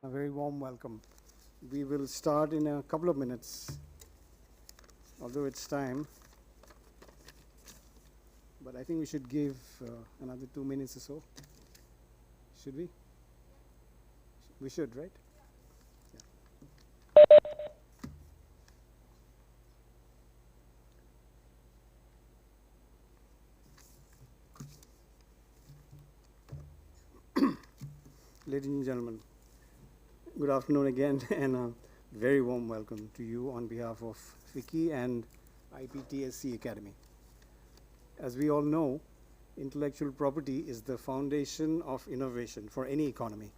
A very warm welcome. We will start in a couple of minutes, although it's time. But I think we should give another 2 minutes or so. Should we? We should, right? Yeah. Ladies and gentlemen, good afternoon again, and a very warm welcome to you on behalf of FICCI and IPTSE Academy. As we all know, intellectual property is the foundation of innovation for any economy.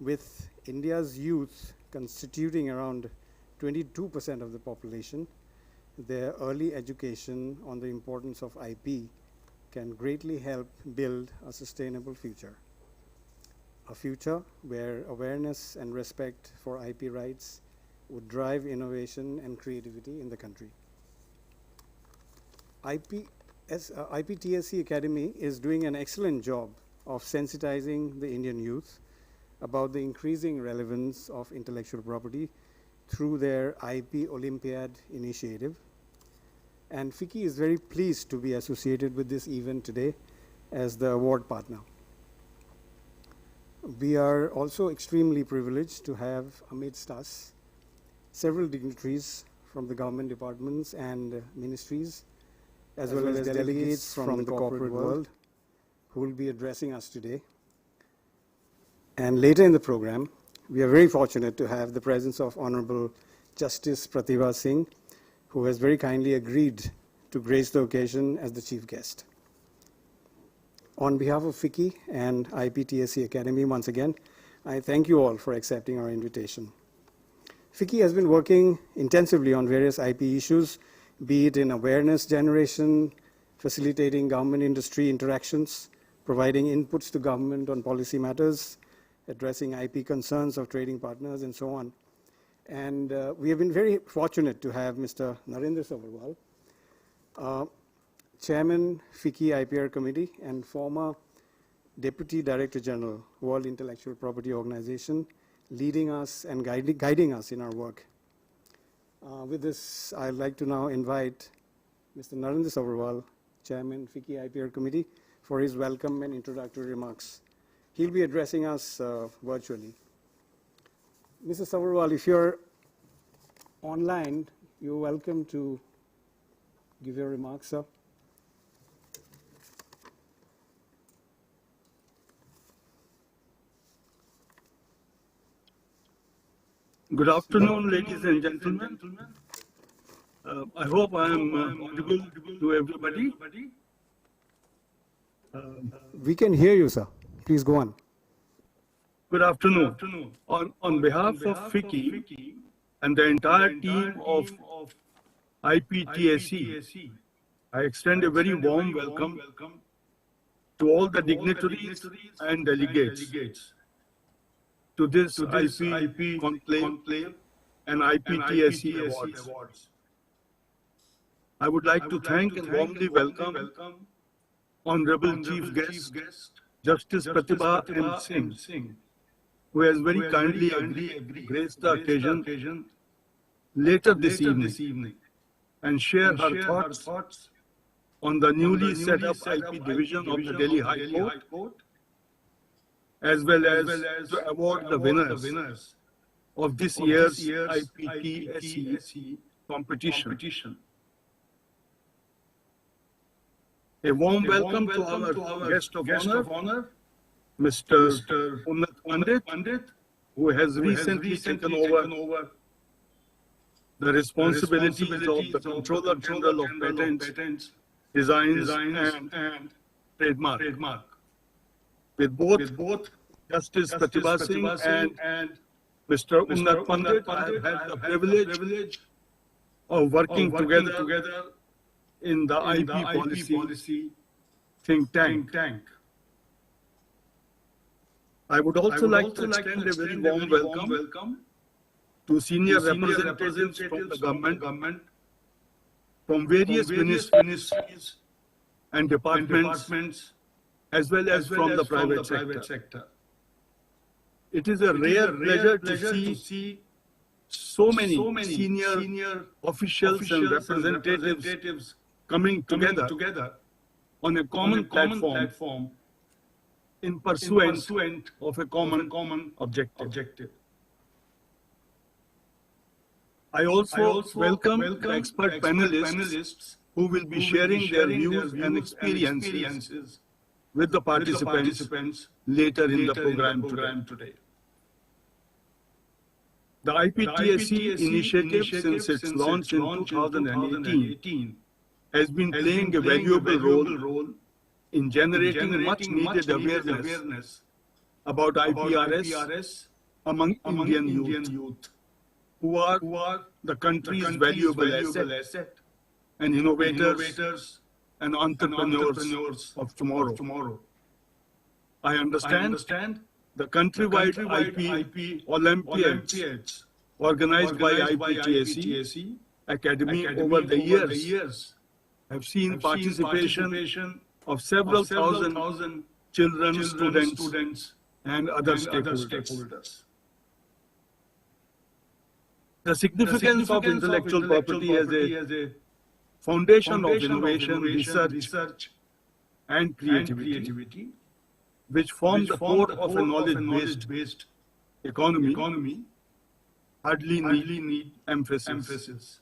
With India's youth constituting around 22% of the population, their early education on the importance of IP can greatly help build a sustainable future. A future where awareness and respect for IP rights would drive innovation and creativity in the country. IPTSE Academy is doing an excellent job of sensitizing the Indian youth about the increasing relevance of intellectual property through their IP Olympiad initiative. And FICCI is very pleased to be associated with this event today as the award partner. We are also extremely privileged to have amidst us several dignitaries from the government departments and ministries, as well as delegates from the corporate world who will be addressing us today. And later in the program, we are very fortunate to have the presence of Honorable Justice Prathiba Singh, who has very kindly agreed to grace the occasion as the chief guest. On behalf of FICCI and IPTSE Academy, once again, I thank you all for accepting our invitation. FICCI has been working intensively on various IP issues, be it in awareness generation, facilitating government-industry interactions, providing inputs to government on policy matters, addressing IP concerns of trading partners, and so on. And we have been very fortunate to have Mr. Maninder Chairman, FICCI IPR Committee, and former Deputy Director General, World Intellectual Property Organization, leading us and guiding us in our work. With this, I'd like to now invite Mr. Narinder Sabarwal, Chairman, FICCI IPR Committee, for his welcome and introductory remarks. He'll be addressing us virtually. Mr. Sabarwal, if you're online, you're welcome to give your remarks, sir. Good afternoon, ladies and gentlemen. I hope I am audible to everybody. We can hear you, sir. Please go on. Good afternoon. On behalf of FICCI and the entire team of IPTSE, I extend a very warm welcome to all the dignitaries and delegates to this IP Conclave and IPTSE Awards. I would like to thank and warmly welcome Honorable Chief Guest, Justice Prathiba M. Singh, who has very kindly graced the occasion later this evening and share her thoughts on the newly set up IP division of the Delhi High Court, as well as to award the winners of this year's IPTSE competition. A warm welcome to our guest of honor, Mr. Untitled Chapter, who has recently taken over the responsibilities of the Controller General of Patents, Designs and Trademark. With both Justice Prathiba Singh and Mr. Untitled Chapter, I have had the privilege of working together in the IP policy think tank. I would also like to extend a very warm welcome to senior representatives from the government, from various ministries and departments, as well as from the private sector. It is a rare pleasure to see so many senior officials and representatives coming together on a common platform in pursuant of a common objective. I also welcome the expert panelists who will be sharing their views and experiences with the participants later in the program today. The IPTSE initiative, since its launch in 2018, has been playing a valuable role in generating much needed awareness about IPRS among Indian youth, who are the country's valuable asset and innovators and entrepreneurs of tomorrow. I understand the countrywide IP Olympiads organized by IPTSE Academy over the years have seen participation of several thousand children, students, and other stakeholders. The significance of intellectual property as a foundation of innovation, research, and creativity, which form the core of a knowledge-based economy, hardly need emphasis.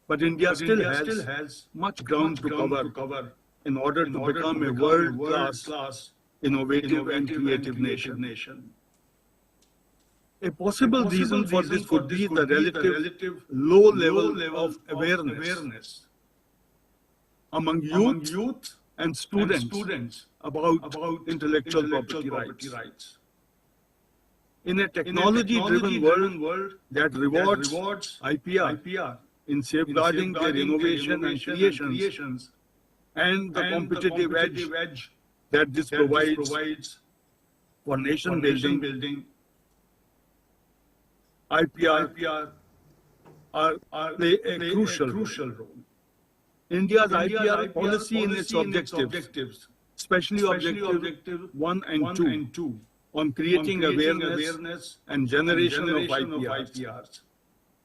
But India still has much ground to cover in order to become a world-class, innovative and creative nation. A possible reason for this could be the relative low level of awareness among youth and students about intellectual property rights. In a technology-driven world that rewards IPR in safeguarding their innovation and creations and the competitive edge that this provides for nation building, IPR play a crucial role. India's IPR policy in its objectives, especially objective 1 and 2, on creating awareness and generation of IPRs,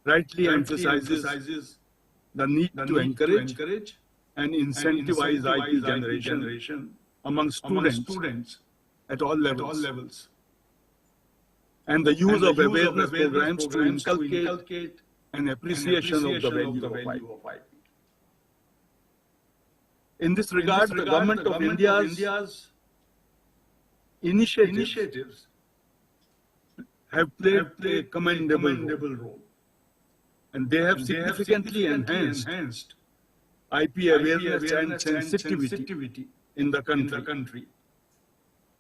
rightly emphasizes the need to encourage and incentivize IP generation among students at all levels, and the use of awareness programs to inculcate an appreciation of the value of IP. In this regard, the Government of India's initiatives have played a commendable role, and they have significantly enhanced IP awareness and sensitivity in the country,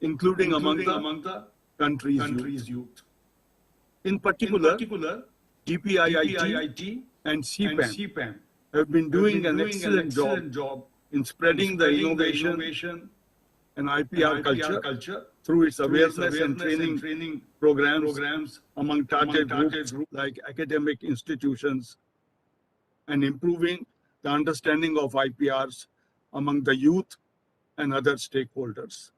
including among the country's youth. In particular, GPIIT and CPAM have been doing an excellent job in spreading the innovation and IPR culture through its awareness and training programs among target groups like academic institutions, and improving the understanding of IPRs among the youth and other stakeholders.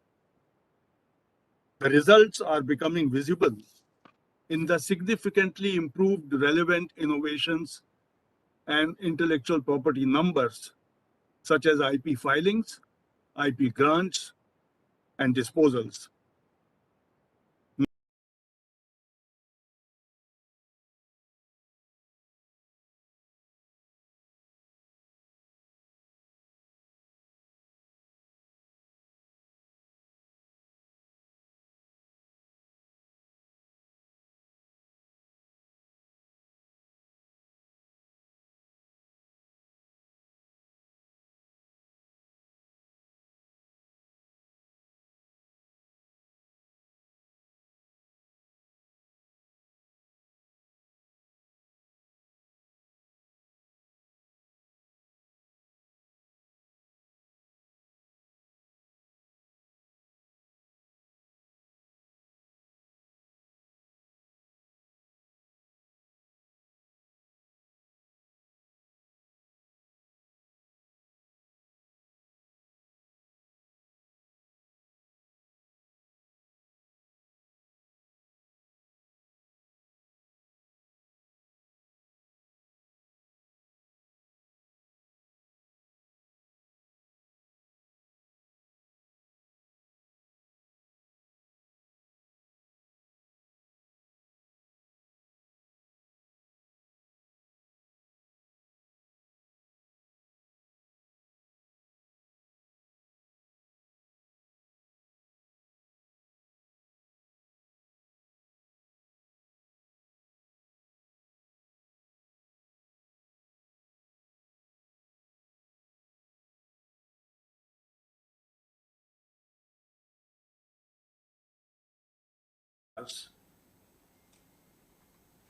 The results are becoming visible in the significantly improved relevant innovations and intellectual property numbers, such as IP filings, IP grants, and disposals.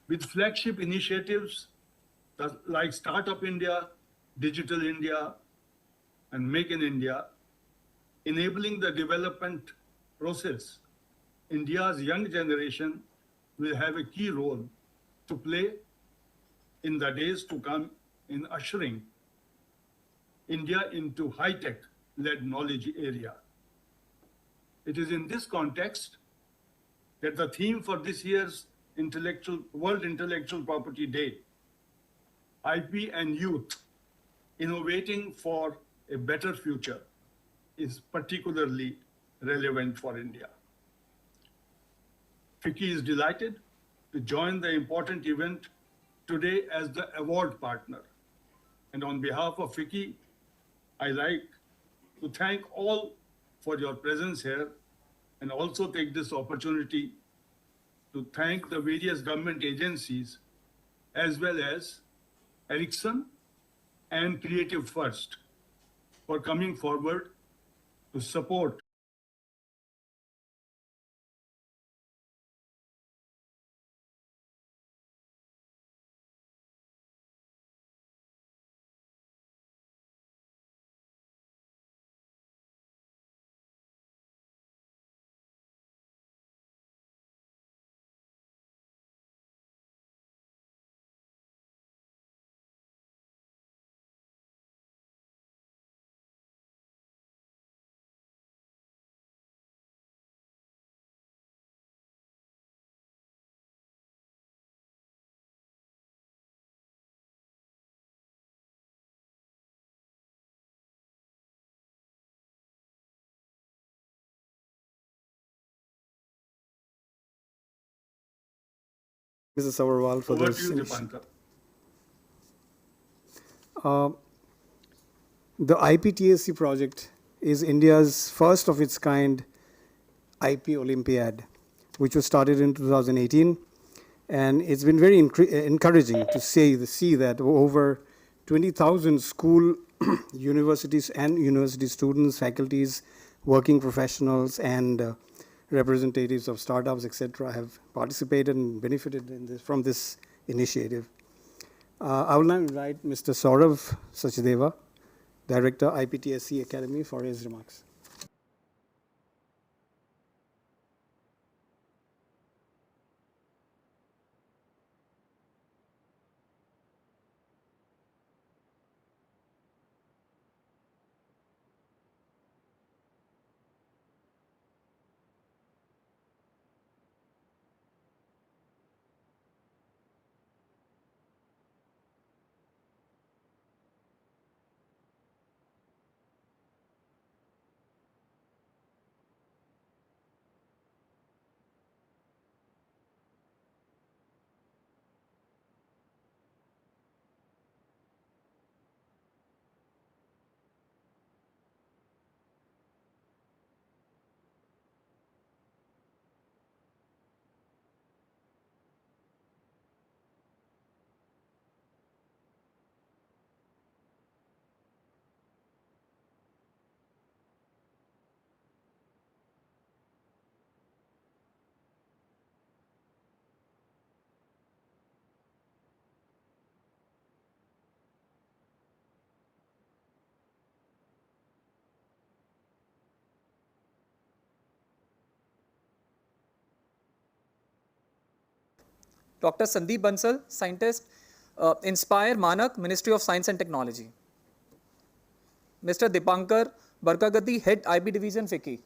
With flagship initiatives like Startup India, Digital India, and Make in India, enabling the development process, India's young generation will have a key role to play in the days to come in ushering India into high-tech led knowledge area. It is in this context that the theme for this year's World Intellectual Property Day, IP and Youth, Innovating for a Better Future, is particularly relevant for India. FICCI is delighted to join the important event today as the award partner. And on behalf of FICCI, I like to thank all for your presence here and also take this opportunity to thank the various government agencies as well as Ericsson and Creative First for coming forward to support Mrs. Agarwal for over this to you, initiative. Dipankar. The IPTSE project is India's first of its kind IP Olympiad, which was started in 2018. And it's been very encouraging to see that over 20,000 school, universities and university students, faculties, working professionals, and representatives of startups, etc., have participated and benefited from this initiative. I will now invite Mr. Saurav Sachdeva, Director, IPTSE Academy, for his remarks. Dr. Sandeep Bansal, scientist, Inspire Manak, Ministry of Science and Technology. Mr. Dipankar Barkagati, Head IB Division, FICCI.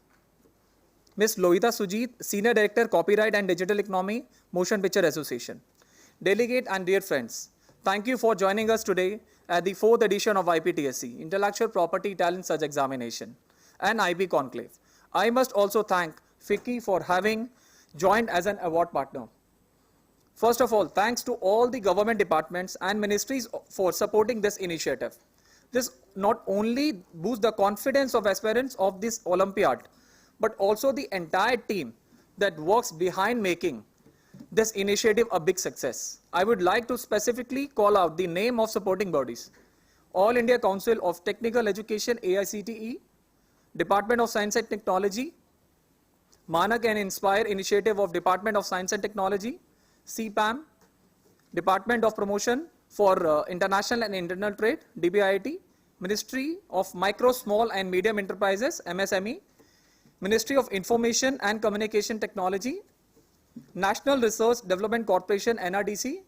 Ms. Lohita Sujit, Senior Director, Copyright and Digital Economy, Motion Picture Association. Delegate and dear friends, thank you for joining us today at the 4th edition of IPTSE, Intellectual Property Talent Search Examination, and IB Conclave. I must also thank FICCI for having joined as an award partner. First of all, thanks to all the government departments and ministries for supporting this initiative. This not only boosts the confidence of aspirants of this Olympiad, but also the entire team that works behind making this initiative a big success. I would like to specifically call out the name of supporting bodies: All India Council of Technical Education, AICTE, Department of Science and Technology, Manak and Inspire initiative of Department of Science and Technology, CPAM, Department of Promotion for International and Internal Trade, DBIT, Ministry of Micro, Small and Medium Enterprises, MSME, Ministry of Information and Communication Technology, National Research Development Corporation, NRDC,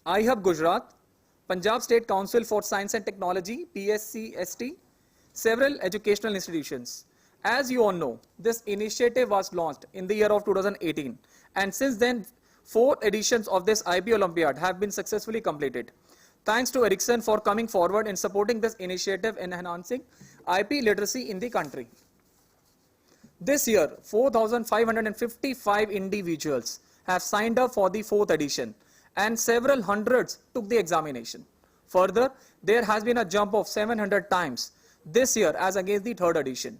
iHub Gujarat, Punjab State Council for Science and Technology, PSCST, several educational institutions. As you all know, this initiative was launched in the year of 2018, and since then, 4 editions of this IP Olympiad have been successfully completed. Thanks to Ericsson for coming forward in supporting this initiative in enhancing IP literacy in the country. This year, 4,555 individuals have signed up for the 4th edition, and several hundreds took the examination. Further, there has been a jump of 700 times this year as against the 3rd edition.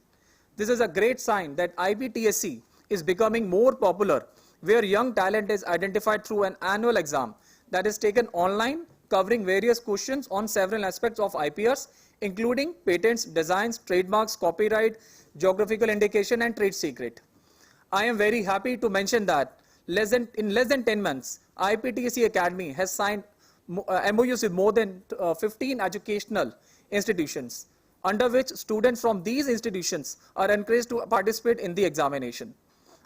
This is a great sign that IPTSE is becoming more popular, where young talent is identified through an annual exam that is taken online, covering various questions on several aspects of IPRs, including patents, designs, trademarks, copyright, geographical indication and trade secret. I am very happy to mention that in less than 10 months, IPTSE Academy has signed MOUs with more than 15 educational institutions, under which students from these institutions are encouraged to participate in the examination.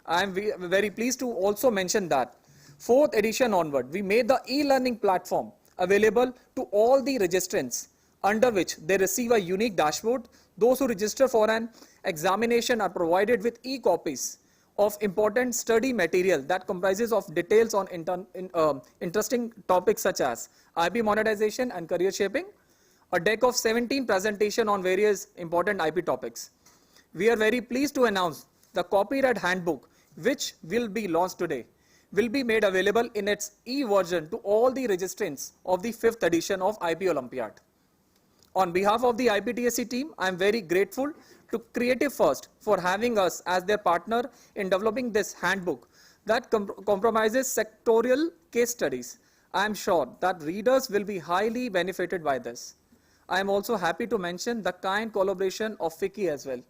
I am very pleased to also mention that 4th edition onward, we made the e-learning platform available to all the registrants, under which they receive a unique dashboard. Those who register for an examination are provided with e-copies of important study material that comprises of details on interesting topics such as IP monetization and career shaping, a deck of 17 presentation on various important IP topics. We are very pleased to announce the copyright handbook, which will be launched today, will be made available in its e-version to all the registrants of the 5th edition of IP Olympiad. On behalf of the IPTSE team, I am very grateful to Creative First for having us as their partner in developing this handbook that compromises sectorial case studies. I am sure that readers will be highly benefited by this. I am also happy to mention the kind collaboration of FICCI as well.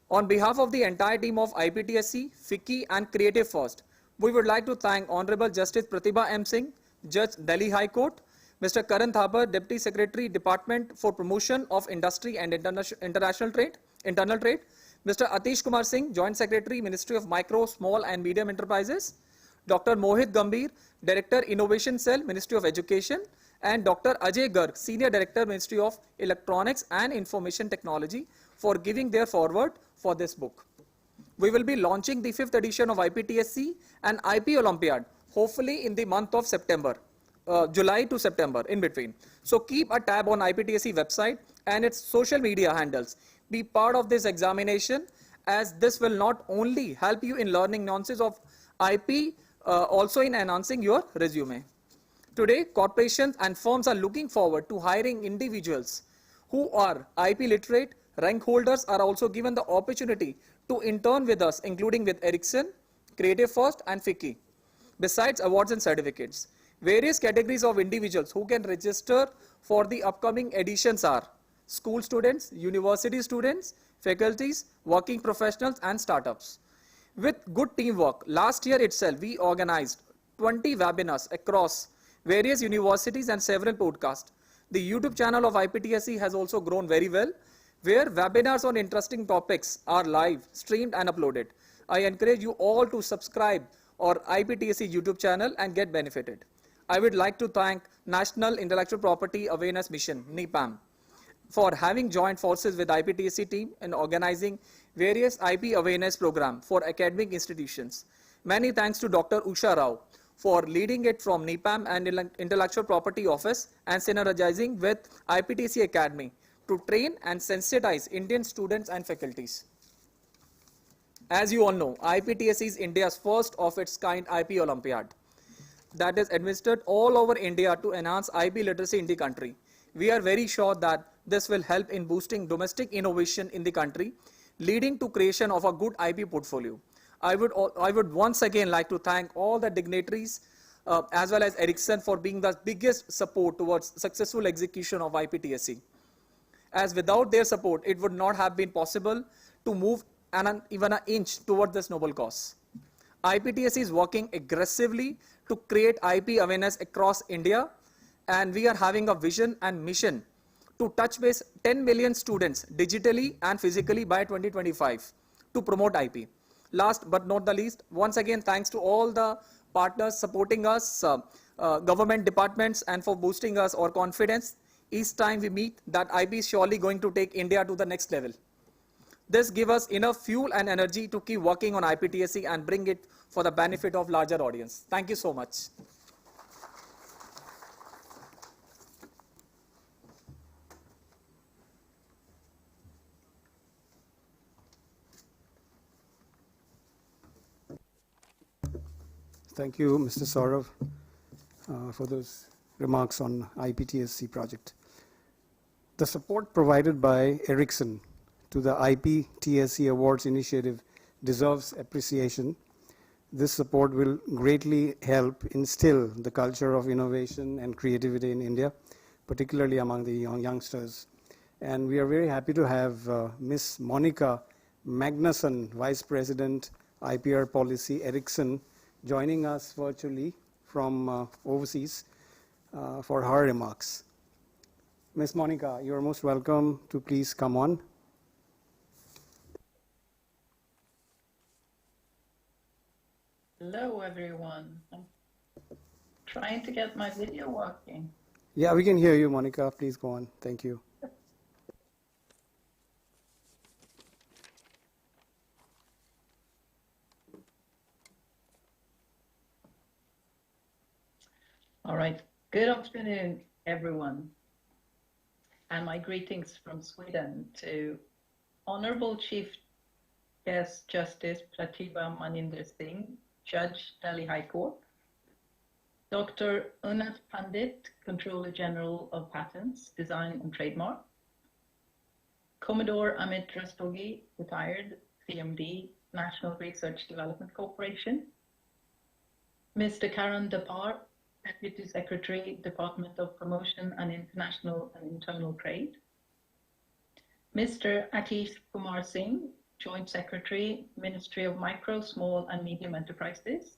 On behalf of the entire team of IPTSE, FICCI and Creative First, we would like to thank Honorable Justice Prathiba M. Singh, Judge, Delhi High Court, Mr. Karan Thapar, Deputy Secretary, Department for Promotion of Industry and Internal Trade, Mr. Atish Kumar Singh, Joint Secretary, Ministry of Micro, Small and Medium Enterprises, Dr. Mohit Gambhir, Director, Innovation Cell, Ministry of Education, and Dr. Ajay Garg, Senior Director, Ministry of Electronics and Information Technology, for giving their forward for this book. We will be launching the 5th edition of IPTSE and IP Olympiad, hopefully in the month of September, July to September, in between. So keep a tab on IPTSE website and its social media handles. Be part of this examination, as this will not only help you in learning nuances of IP, also in enhancing your resume. Today, corporations and firms are looking forward to hiring individuals who are IP literate. Rank holders are also given the opportunity to intern with us, including with Ericsson, Creative First and FICCI. Besides awards and certificates, various categories of individuals who can register for the upcoming editions are school students, university students, faculties, working professionals and startups. With good teamwork, last year itself we organized 20 webinars across various universities and several podcasts. The YouTube channel of IPTSE has also grown very well, where webinars on interesting topics are live, streamed and uploaded. I encourage you all to subscribe our IPTSE YouTube channel and get benefited. I would like to thank National Intellectual Property Awareness Mission, NIPAM, for having joined forces with IPTSE team in organizing various IP awareness program for academic institutions. Many thanks to Dr. Usha Rao for leading it from NIPAM and Intellectual Property Office and synergizing with IPTSE Academy to train and sensitize Indian students and faculties. As you all know, IPTSE is India's first of its kind IP Olympiad that is administered all over India to enhance IP literacy in the country. We are very sure that this will help in boosting domestic innovation in the country, leading to creation of a good IP portfolio. I would once again like to thank all the dignitaries as well as Ericsson for being the biggest support towards successful execution of IPTSE. As without their support, it would not have been possible to move even an inch toward this noble cause. IPTSE is working aggressively to create IP awareness across India, and we are having a vision and mission to touch base 10 million students digitally and physically by 2025 to promote IP. Last but not the least, once again, thanks to all the partners supporting us, government departments, and for boosting us our confidence. Each time we meet, that IP is surely going to take India to the next level. This gives us enough fuel and energy to keep working on IPTSE and bring it for the benefit of larger audience. Thank you so much. Thank you, Mr. Saurav, for those remarks on IPTSE project. The support provided by Ericsson to the IPTSE Awards initiative deserves appreciation. This support will greatly help instill the culture of innovation and creativity in India, particularly among the youngsters. And we are very happy to have Ms. Monica Magnusson, Vice President, IPR Policy, Ericsson, joining us virtually from overseas for her remarks. Ms. Monica, you are most welcome to please come on. Hello, everyone. I'm trying to get my video working. Yeah, we can hear you, Monica. Please go on. Thank you. All right. Good afternoon, everyone. And my greetings from Sweden to Honorable Chief Guest Justice Prathiba Maninder Singh, Judge, Delhi High Court, Dr. Unat Pandit, Controller General of Patents, Design and Trademark, Commodore Amit Rastogi, retired, CMD, National Research Development Corporation, Mr. Karan Dapar, Deputy Secretary, Department of Promotion and International and Internal Trade, Mr. Atish Kumar Singh, Joint Secretary, Ministry of Micro, Small and Medium Enterprises,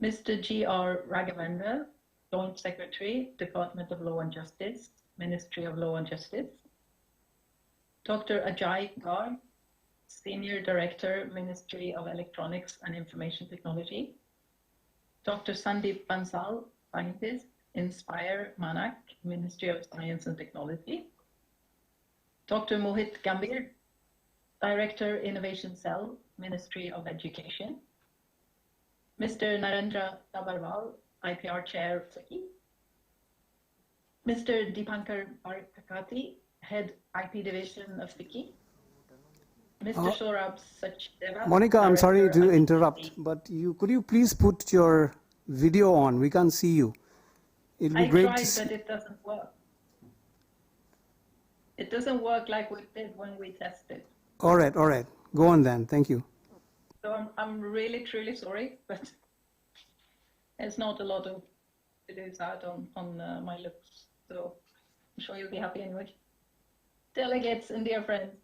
Mr. G.R. Raghavendra, Joint Secretary, Department of Law and Justice, Ministry of Law and Justice, Dr. Ajay Garg, Senior Director, Ministry of Electronics and Information Technology, Dr. Sandeep Bansal, Scientist, Inspire, Manak, Ministry of Science and Technology, Dr. Mohit Gambhir, Director, Innovation Cell, Ministry of Education, Mr. Narendra Tabarwal, IPR Chair, FICCI, Mr. Dipankar Barkakati, Head IP Division of FICCI, Mr. Saurabh Sachdeva. Monica, I'm sorry Director to of interrupt, IPTSE. but could you please put your video on? We can't see you. It'll be I great tried, to see. but it doesn't work. It doesn't work like we did when we tested. All right. Go on then. Thank you. So I'm really, truly sorry, but there's not a lot of videos out on my looks. So I'm sure you'll be happy anyway. Delegates and dear friends,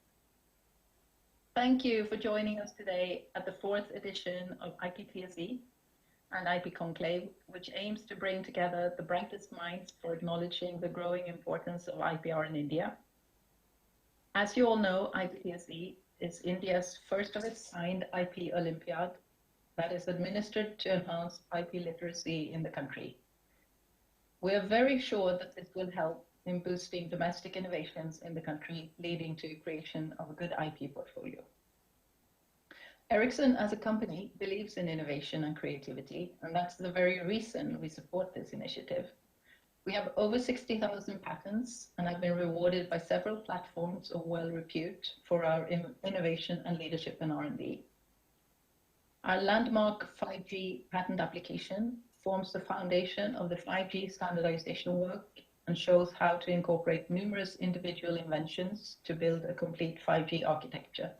thank you for joining us today at the 4th edition of IPTSE and IP Conclave, which aims to bring together the brightest minds for acknowledging the growing importance of IPR in India. As you all know, IPTSE is India's first of its kind IP Olympiad that is administered to enhance IP literacy in the country. We are very sure that this will help in boosting domestic innovations in the country, leading to creation of a good IP portfolio. Ericsson as a company believes in innovation and creativity, and that's the very reason we support this initiative. We have over 60,000 patents and have been rewarded by several platforms of well repute for our innovation and leadership in R&D. Our landmark 5G patent application forms the foundation of the 5G standardization work and shows how to incorporate numerous individual inventions to build a complete 5G architecture.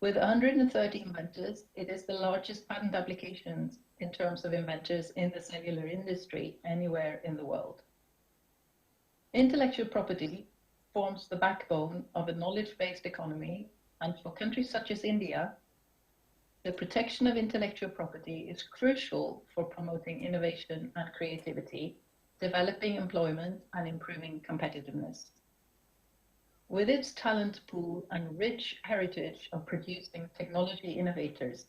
With 130 inventors, it is the largest patent application in terms of inventors in the cellular industry anywhere in the world. Intellectual property forms the backbone of a knowledge-based economy And for countries such as India, the protection of intellectual property is crucial for promoting innovation and creativity, developing employment, and improving competitiveness. With its talent pool and rich heritage of producing technology innovators,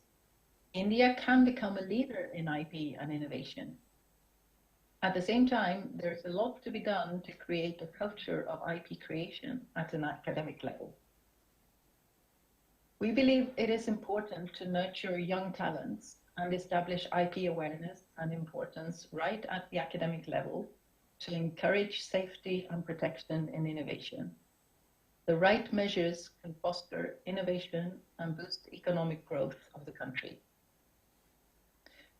India can become a leader in IP and innovation. At the same time, there's a lot to be done to create a culture of IP creation at an academic level. We believe it is important to nurture young talents and establish IP awareness and importance right at the academic level to encourage safety and protection in innovation. The right measures can foster innovation and boost economic growth of the country.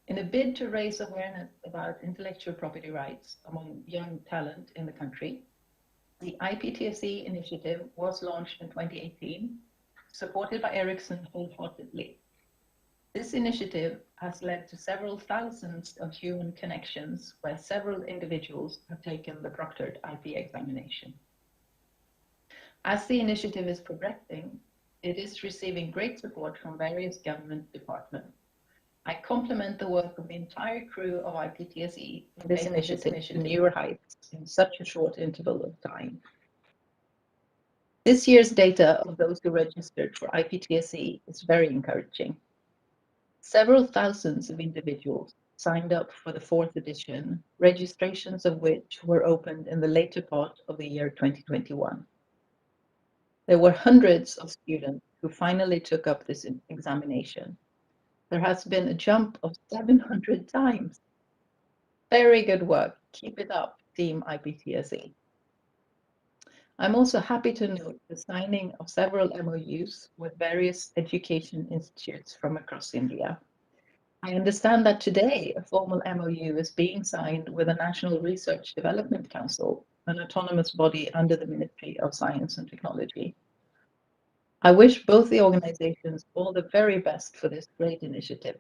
In a bid to raise awareness about intellectual property rights among young talent in the country, the IPTSE initiative was launched in 2018, supported by Ericsson wholeheartedly. This initiative has led to several thousands of human connections where several individuals have taken the proctored IP examination. As the initiative is progressing, it is receiving great support from various government departments. I compliment the work of the entire crew of IPTSE in this initiative to newer heights in such a short interval of time. This year's data of those who registered for IPTSE is very encouraging. Several thousands of individuals signed up for the 4th edition, registrations of which were opened in the later part of the year 2021. There were hundreds of students who finally took up this examination. There has been a jump of 700 times. Very good work. Keep it up, Team IPTSE. I'm also happy to note the signing of several MOUs with various education institutes from across India. I understand that today a formal MOU is being signed with the National Research Development Council, an autonomous body under the Ministry of Science and Technology. I wish both the organizations all the very best for this great initiative.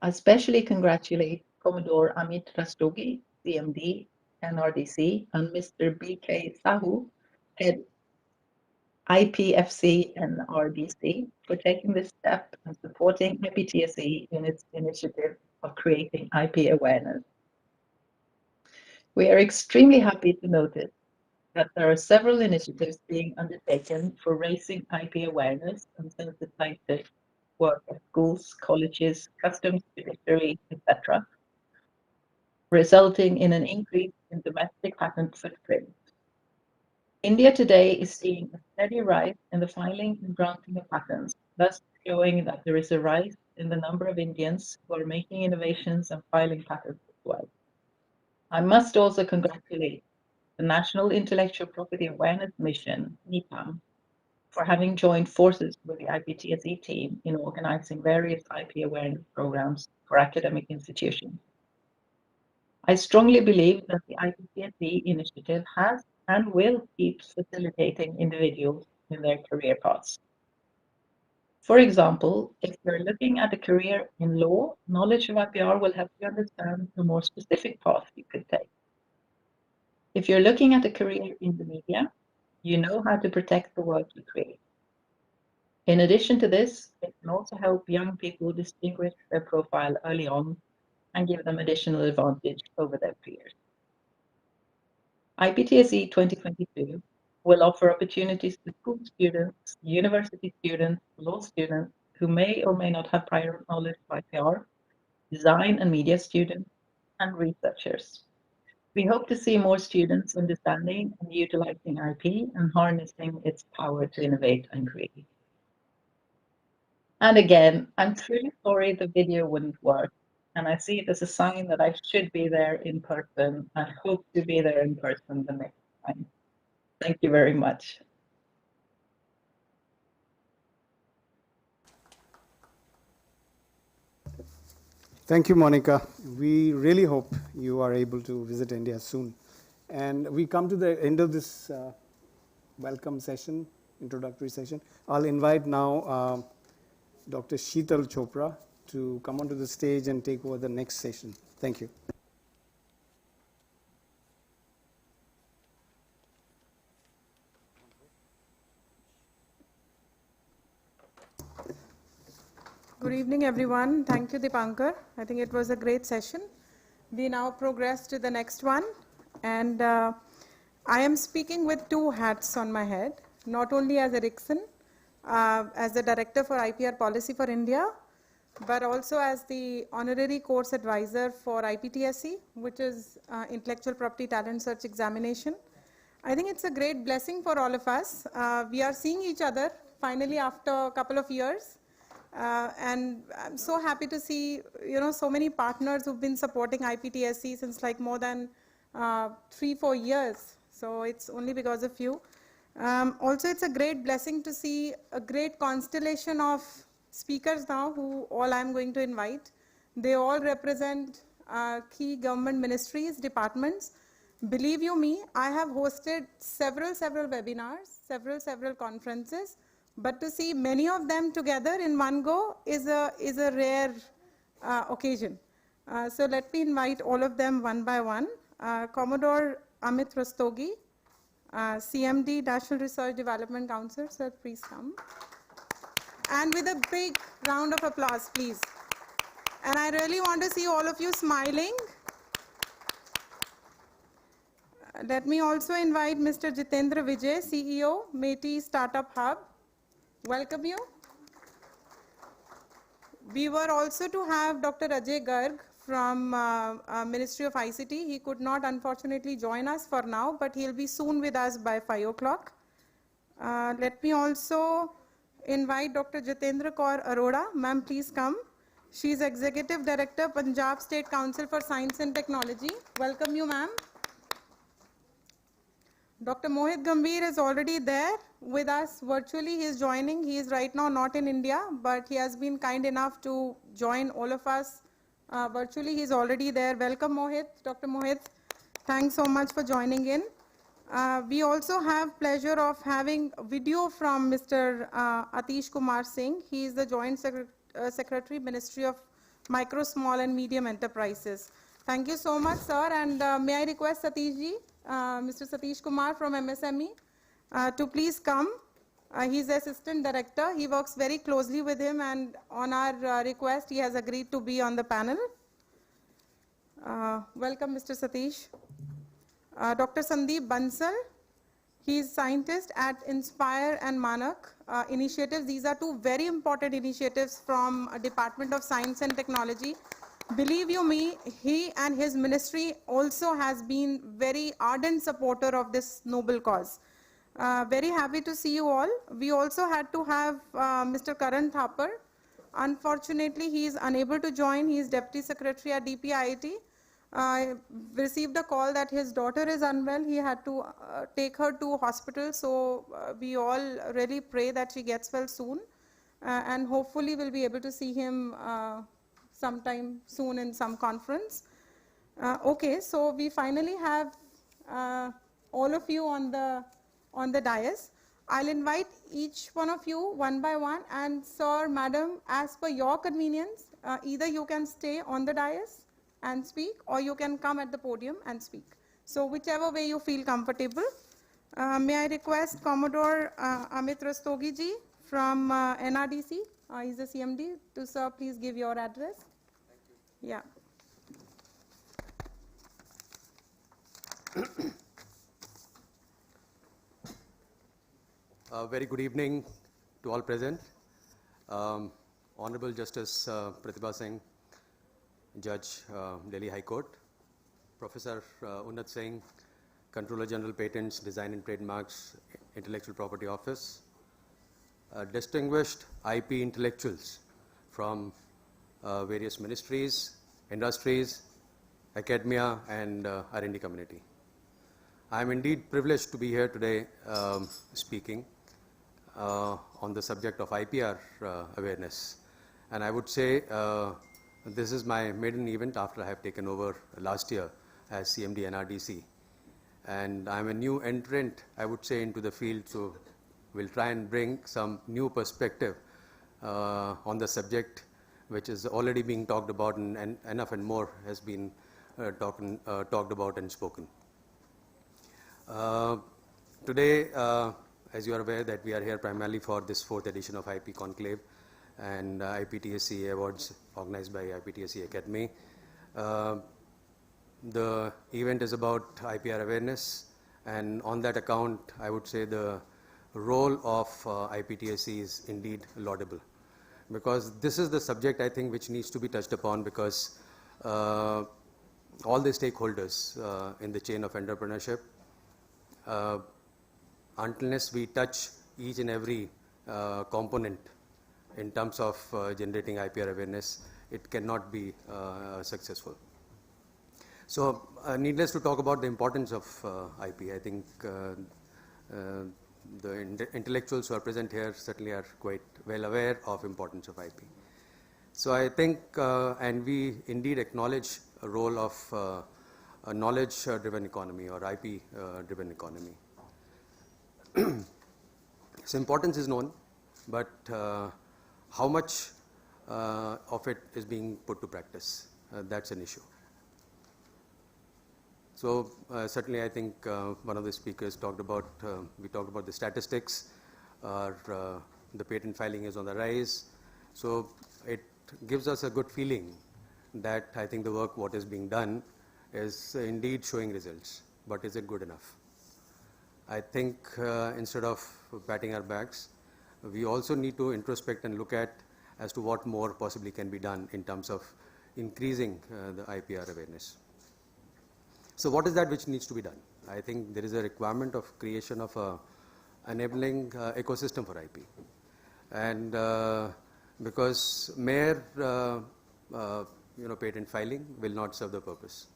I especially congratulate Commodore Amit Rastogi, CMD, Nrdc, and Mr. BK Sahu, head IPFC and Nrdc, for taking this step and supporting IPTSE in its initiative of creating IP awareness. We are extremely happy to notice that there are several initiatives being undertaken for raising IP awareness and sensitizing work at schools, colleges, customs, judiciary, etc., resulting in an increase in domestic patent footprint. India today is seeing a steady rise in the filing and granting of patents, thus showing that there is a rise in the number of Indians who are making innovations and filing patents as well. I must also congratulate the National Intellectual Property Awareness Mission, NIPAM, for having joined forces with the IPTSE team in organizing various IP awareness programs for academic institutions. I strongly believe that the IPTSE initiative has and will keep facilitating individuals in their career paths. For example, if you're looking at a career in law, knowledge of IPR will help you understand the more specific path you could take. If you're looking at a career in the media, you know how to protect the work you create. In addition to this, it can also help young people distinguish their profile early on and give them additional advantage over their peers. IPTSE 2022 will offer opportunities to school students, university students, law students who may or may not have prior knowledge of IPR, design and media students, and researchers. We hope to see more students understanding and utilizing IP and harnessing its power to innovate and create. And again, I'm truly sorry the video wouldn't work, and I see it as a sign that I should be there in person and hope to be there in person the next time. Thank you very much. Thank you, Monica. We really hope you are able to visit India soon. And we come to the end of this welcome session, introductory session. I'll invite now Dr. Sheetal Chopra to come onto the stage and take over the next session. Thank you. Good evening, everyone. Thank you, Dipankar. I think it was a great session. We now progress to the next one. And I am speaking with two hats on my head, not only as Ericsson, as the Director for IPR Policy for India, but also as the Honorary Course Advisor for IPTSE, which is Intellectual Property Talent Search Examination. I think it's a great blessing for all of us. We are seeing each other finally after a couple of years. And I'm so happy to see, so many partners who've been supporting IPTSE since like more than 3-4 years. So it's only because of you. Also, it's a great blessing to see a great constellation of speakers now who all I'm going to invite. They all represent key government ministries, departments. Believe you me, I have hosted several webinars, several conferences, but to see many of them together in one go is a rare occasion. So let me invite all of them one by one. Commodore Amit Rastogi, CMD, National Research Development Council, sir, please come. And with a big round of applause, please. And I really want to see all of you smiling. Let me also invite Mr. Jitendra Vijay, CEO, METI Startup Hub. Welcome you. We were also to have Dr. Ajay Garg from Ministry of ICT. He could not unfortunately join us for now, but he'll be soon with us by 5 o'clock. Let me also invite Dr. Jitendra Kaur Arora. Ma'am, please come. She is Executive Director, Punjab State Council for Science and Technology. Welcome you, ma'am. Dr. Mohit Gambhir is already there with us virtually. He is joining. He is right now not in India, but he has been kind enough to join all of us virtually. He is already there. Welcome, Mohit. Dr. Mohit, thanks so much for joining in. We also have pleasure of having video from Mr. Atish Kumar Singh. He is the Joint Secretary, Ministry of Micro, Small and Medium Enterprises. Thank you so much, sir. And may I request Satish ji, Mr. Satish Kumar from MSME, to please come. He's the Assistant Director. He works very closely with him, and on our request, he has agreed to be on the panel. Welcome, Mr. Satish. Dr. Sandeep Bansal, he is scientist at Inspire and Manak initiatives. These are two very important initiatives from Department of Science and Technology. Believe you me, he and his ministry also has been very ardent supporter of this noble cause. Very happy to see you all. We also had to have Mr. Karan Thapar. Unfortunately, he is unable to join. He is Deputy Secretary at DPIIT. I received a call that his daughter is unwell. He had to take her to hospital. So we all really pray that she gets well soon. And hopefully we'll be able to see him sometime soon in some conference. Okay, so we finally have all of you on the dais. I'll invite each one of you one by one, and sir, madam, as per your convenience, either you can stay on the dais and speak, or you can come at the podium and speak. So whichever way you feel comfortable. May I request Commodore Amit Rastogi ji from NRDC, he's the CMD, to sir, please give your address. Thank you. Yeah. Very good evening to all present. Honorable Justice Prathiba Singh, Judge, Delhi High Court, Professor Unnat Singh, Controller General Patents, Design and Trademarks, Intellectual Property Office, distinguished IP intellectuals from various ministries, industries, academia, and R&D community. I am indeed privileged to be here today speaking on the subject of IPR awareness. And I would say this is my maiden event after I have taken over last year as CMD NRDC. And I'm a new entrant, I would say, into the field, so we'll try and bring some new perspective on the subject, which is already being talked about, and enough and more has been talked about and spoken. Today, as you are aware, that we are here primarily for this 4th edition of IP Conclave, and IPTSE awards organized by IPTSE Academy. The event is about IPR awareness, and on that account, I would say the role of IPTSE is indeed laudable, because this is the subject I think which needs to be touched upon, because all the stakeholders in the chain of entrepreneurship, unless we touch each and every component in terms of generating IPR awareness, it cannot be successful. So, needless to talk about the importance of IP. I think the intellectuals who are present here certainly are quite well aware of importance of IP. So I think, and we indeed acknowledge a role of a knowledge-driven economy or IP-driven economy. So importance is known, but how much of it is being put to practice, that's an issue. So certainly I think one of the speakers talked about, we talked about the statistics, the patent filing is on the rise. So it gives us a good feeling that I think the work what is being done is indeed showing results, but is it good enough? I think instead of patting our backs, we also need to introspect and look at as to what more possibly can be done in terms of increasing the IPR awareness. So what is that which needs to be done? I think there is a requirement of creation of a enabling ecosystem for IP. And because mere patent filing will not serve the purpose.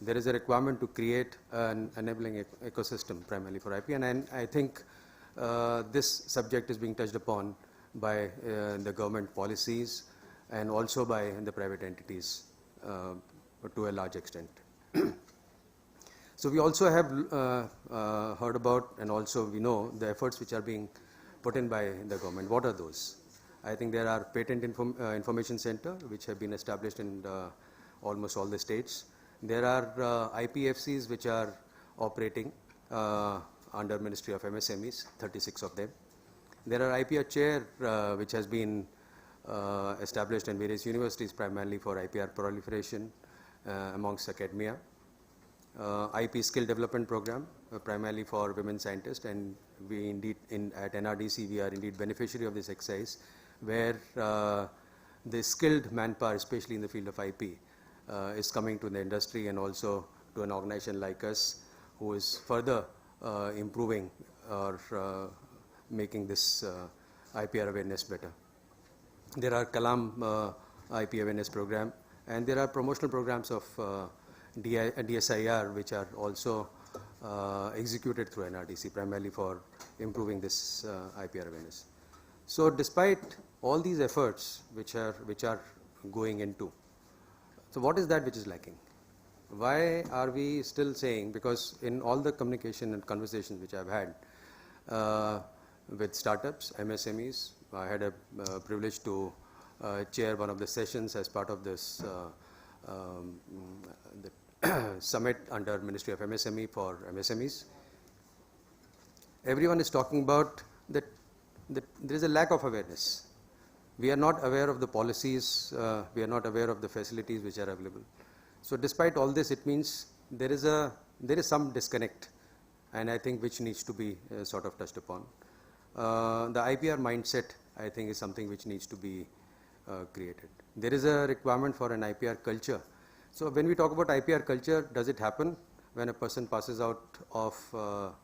There is a requirement to create an enabling ecosystem primarily for IP, and I think this subject is being touched upon by the government policies and also by the private entities to a large extent. So we also have heard about, and also we know the efforts which are being put in by the government. What are those? I think there are patent information center which have been established in almost all the states. There are IPFCs which are operating under Ministry of MSMEs, 36 of them. There are IPR chair which has been established in various universities primarily for IPR proliferation amongst academia. IP skill development program primarily for women scientists, and we indeed at NRDC we are indeed beneficiary of this exercise, where the skilled manpower, especially in the field of IP, is coming to the industry and also to an organization like us who is further improving or making this IPR awareness better. There are Kalam IP awareness program, and there are promotional programs of DSIR which are also executed through NRDC primarily for improving this IPR awareness. So despite all these efforts which are going into, so what is that which is lacking? Why are we still saying, because in all the communication and conversations which I've had with startups, MSMEs, I had a privilege to chair one of the sessions as part of this the summit under Ministry of MSME for MSMEs. Everyone is talking about that there is a lack of awareness. We are not aware of the policies, we are not aware of the facilities which are available. So despite all this, it means there is some disconnect, and I think which needs to be sort of touched upon. The IPR mindset, I think, is something which needs to be created. There is a requirement for an IPR culture. So when we talk about IPR culture, does it happen when a person passes out of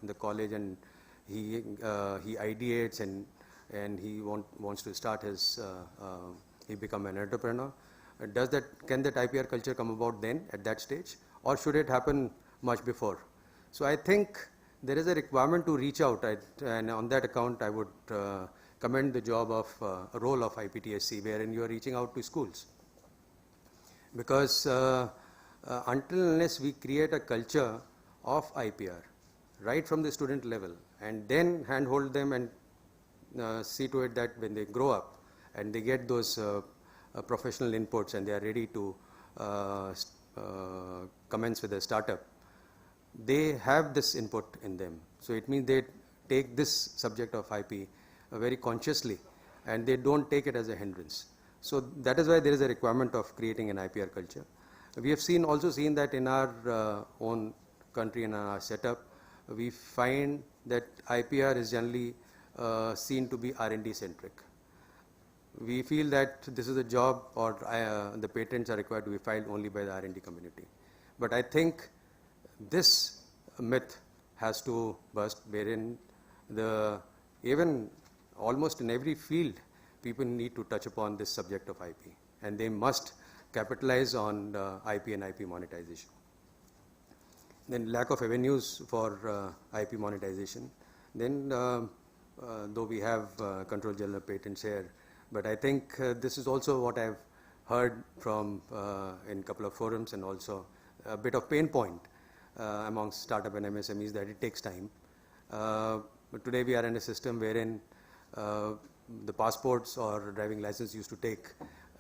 the college and he ideates and he wants to start his, he become an entrepreneur? Can that IPR culture come about then at that stage, or should it happen much before? So I think there is a requirement to reach out, and on that account I would commend the job of role of IPTSE, wherein you are reaching out to schools. Because unless we create a culture of IPR right from the student level and then handhold them and see to it that when they grow up and they get those professional inputs and they are ready to commence with a startup, they have this input in them. So it means they take this subject of IP very consciously and they don't take it as a hindrance. So that is why there is a requirement of creating an IPR culture. We have also seen that in our own country and our setup, we find that IPR is generally seen to be R&D centric. We feel that this is a job, or the patents are required to be filed only by the R&D community. But I think this myth has to burst, wherein even almost in every field, people need to touch upon this subject of IP, and they must capitalize on IP and IP monetization. Then lack of avenues for IP monetization. Then though we have Control General Patents here, but I think this is also what I've heard from in a couple of forums, and also a bit of pain point amongst startup and MSMEs, that it takes time. But today we are in a system wherein the passports or driving license used to take,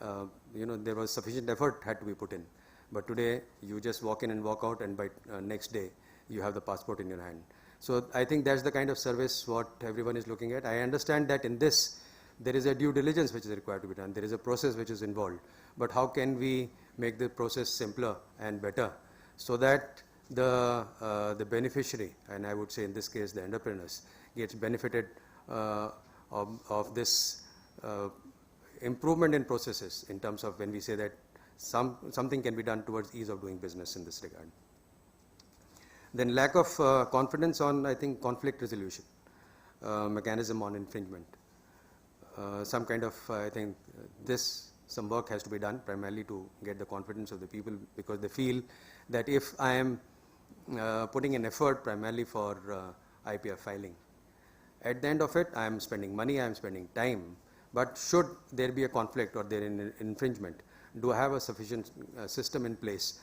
there was sufficient effort had to be put in. But today you just walk in and walk out, and by next day you have the passport in your hand. So I think that's the kind of service what everyone is looking at. I understand that in this there is a due diligence which is required to be done. There is a process which is involved. But how can we make the process simpler and better so that the beneficiary, and I would say in this case the entrepreneurs, gets benefited of this improvement in processes, in terms of when we say that something can be done towards ease of doing business in this regard. Then lack of confidence on, I think, conflict resolution mechanism on infringement. Some kind of, I think, some work has to be done primarily to get the confidence of the people, because they feel that if I am putting an effort primarily for IPR filing, at the end of it, I am spending money, I am spending time, but should there be a conflict or there an infringement, do I have a sufficient system in place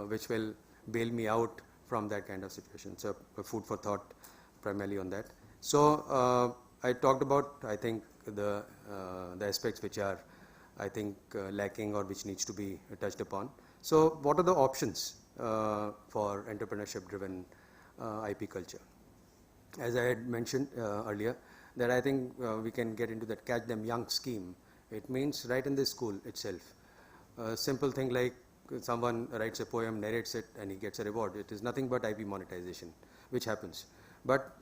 which will bail me out from that kind of situation? So food for thought primarily on that. So I talked about, I think, the aspects which are, I think, lacking or which needs to be touched upon. So what are the options for entrepreneurship-driven IP culture? As I had mentioned earlier, that I think we can get into that Catch Them Young scheme. It means right in the school itself. A simple thing like someone writes a poem, narrates it, and he gets a reward. It is nothing but IP monetization, which happens. But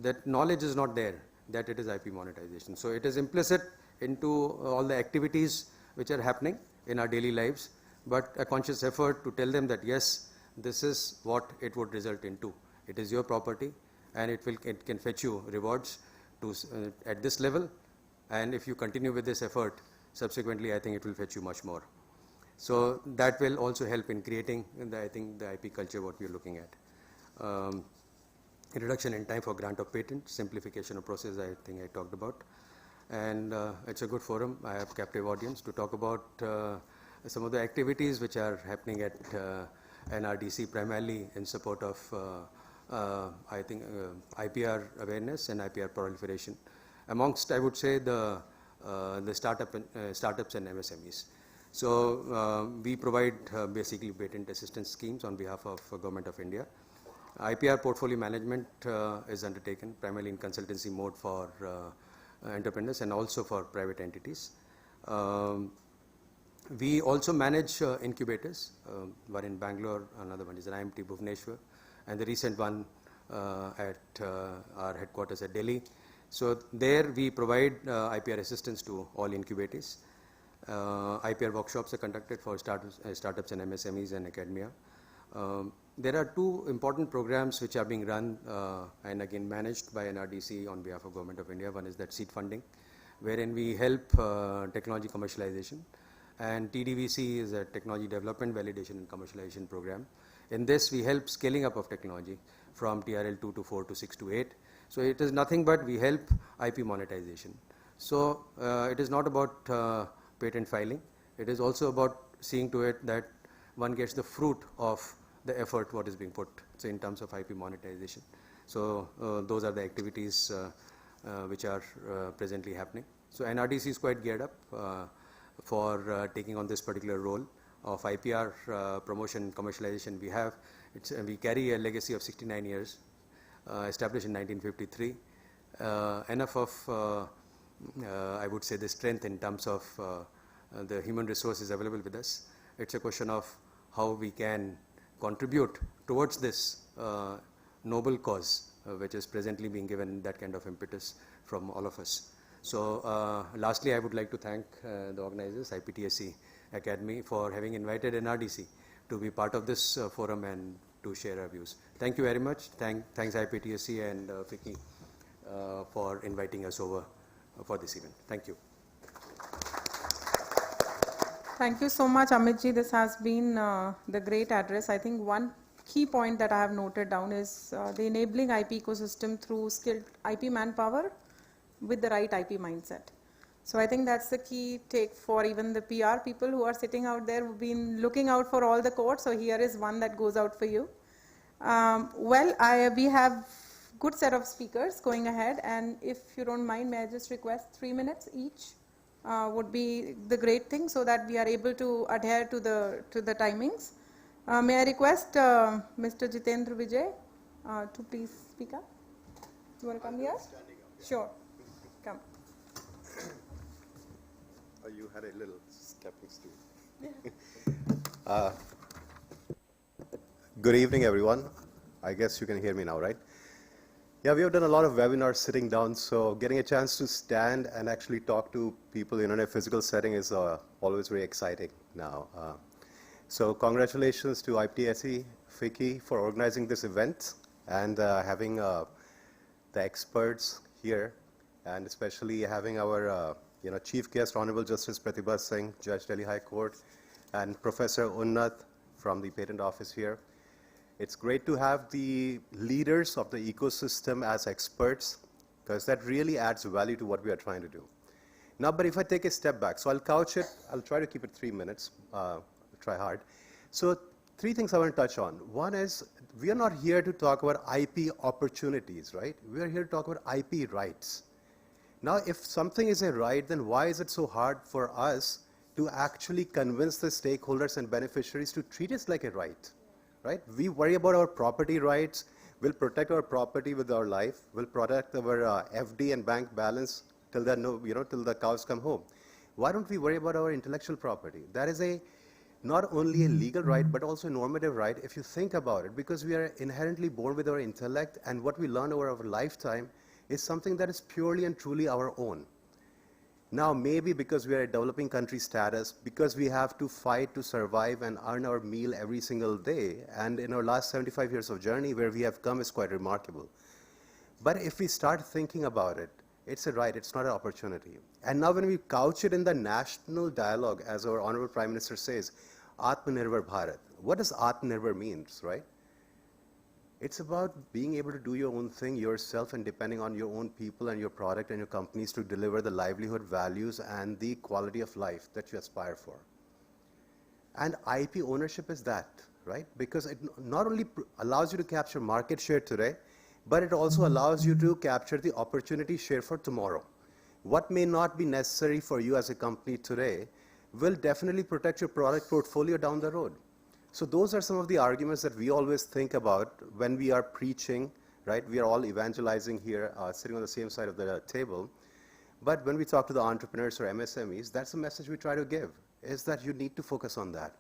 that knowledge is not there that it is IP monetization. So it is implicit into all the activities which are happening in our daily lives, but a conscious effort to tell them that yes, this is what it would result into. It is your property, and it can fetch you rewards to at this level, and if you continue with this effort, subsequently I think it will fetch you much more. So that will also help in creating I think the IP culture what we are looking at. Reduction in time for grant of patent, simplification of process, I think I talked about, and it's a good forum. I have captive audience to talk about some of the activities which are happening at Nrdc, primarily in support of I think IPR awareness and IPR proliferation amongst, I would say, the startups and MSMEs. So we provide basically patent assistance schemes on behalf of Government of India. IPR portfolio management is undertaken primarily in consultancy mode for entrepreneurs and also for private entities. We also manage incubators, one in Bangalore, another one is in IMT Bhubaneswar, and the recent one at our headquarters at Delhi. So there we provide IPR assistance to all incubators. IPR workshops are conducted for startups and MSMEs and academia. There are two important programs which are being run and again managed by Nrdc on behalf of Government of India. One is that seed funding, wherein we help technology commercialization, and TDVC is a technology development, validation and commercialization program. In this we help scaling up of technology from TRL 2 to 4 to 6 to 8. So it is nothing but we help IP monetization. So it is not about patent filing. It is also about seeing to it that one gets the fruit of the effort what is being put, so in terms of IP monetization. So those are the activities which are presently happening. So NRDC is quite geared up for taking on this particular role of IPR promotion commercialization. We carry a legacy of 69 years, established in 1953. Enough of I would say, the strength in terms of the human resources available with us. It's a question of how we can contribute towards this noble cause, which is presently being given that kind of impetus from all of us. So lastly, I would like to thank the organizers, IPTSE Academy, for having invited Nrdc to be part of this forum and to share our views. Thank you very much. Thanks IPTSE and FICCI for inviting us over for this event. Thank you. Thank you so much, Amitji. This has been the great address. I think one key point that I have noted down is the enabling IP ecosystem through skilled IP manpower with the right IP mindset. So I think that's the key take for even the PR people who are sitting out there who've been looking out for all the quotes. So here is one that goes out for you. We have good set of speakers going ahead, and if you don't mind, may I just request 3 minutes each would be the great thing, so that we are able to adhere to the timings. May I request Mr. Jitendra Vijay to please speak up? You want to come here? Sure. Come. You had a little stepping stool. Good evening, everyone. I guess you can hear me now, right? Yeah, we have done a lot of webinars sitting down, so getting a chance to stand and actually talk to people in a physical setting is always very exciting now. So congratulations to IPTSE, FICCI for organizing this event and having the experts here, and especially having our Chief Guest, Honorable Justice Prathiba Singh, Judge, Delhi High Court, and Professor Unnat from the Patent Office here. It's great to have the leaders of the ecosystem as experts, because that really adds value to what we are trying to do. Now, but if I take a step back, so I'll couch it, I'll try to keep it 3 minutes, try hard. So 3 things I want to touch on. One is, we are not here to talk about IP opportunities, right? We are here to talk about IP rights. Now, if something is a right, then why is it so hard for us to actually convince the stakeholders and beneficiaries to treat it like a right, right? We worry about our property rights. We'll protect our property with our life. We'll protect our FD and bank balance till till the cows come home. Why don't we worry about our intellectual property? That is not only a legal right, but also a normative right, if you think about it, because we are inherently born with our intellect, and what we learn over our lifetime is something that is purely and truly our own. Now, maybe because we are a developing country status, because we have to fight to survive and earn our meal every single day, and in our last 75 years of journey, where we have come is quite remarkable. But if we start thinking about it, it's a right, it's not an opportunity. And now when we couch it in the national dialogue, as our Honorable Prime Minister says, Atmanirbhar Bharat. What does Atmanirbhar means, right? It's about being able to do your own thing yourself and depending on your own people and your product and your companies to deliver the livelihood values and the quality of life that you aspire for. And IP ownership is that, right? Because it not only allows you to capture market share today, but it also allows you to capture the opportunity share for tomorrow. What may not be necessary for you as a company today will definitely protect your product portfolio down the road. So those are some of the arguments that we always think about when we are preaching, right? We are all evangelizing here, sitting on the same side of the table. But when we talk to the entrepreneurs or MSMEs, that's the message we try to give, is that you need to focus on that.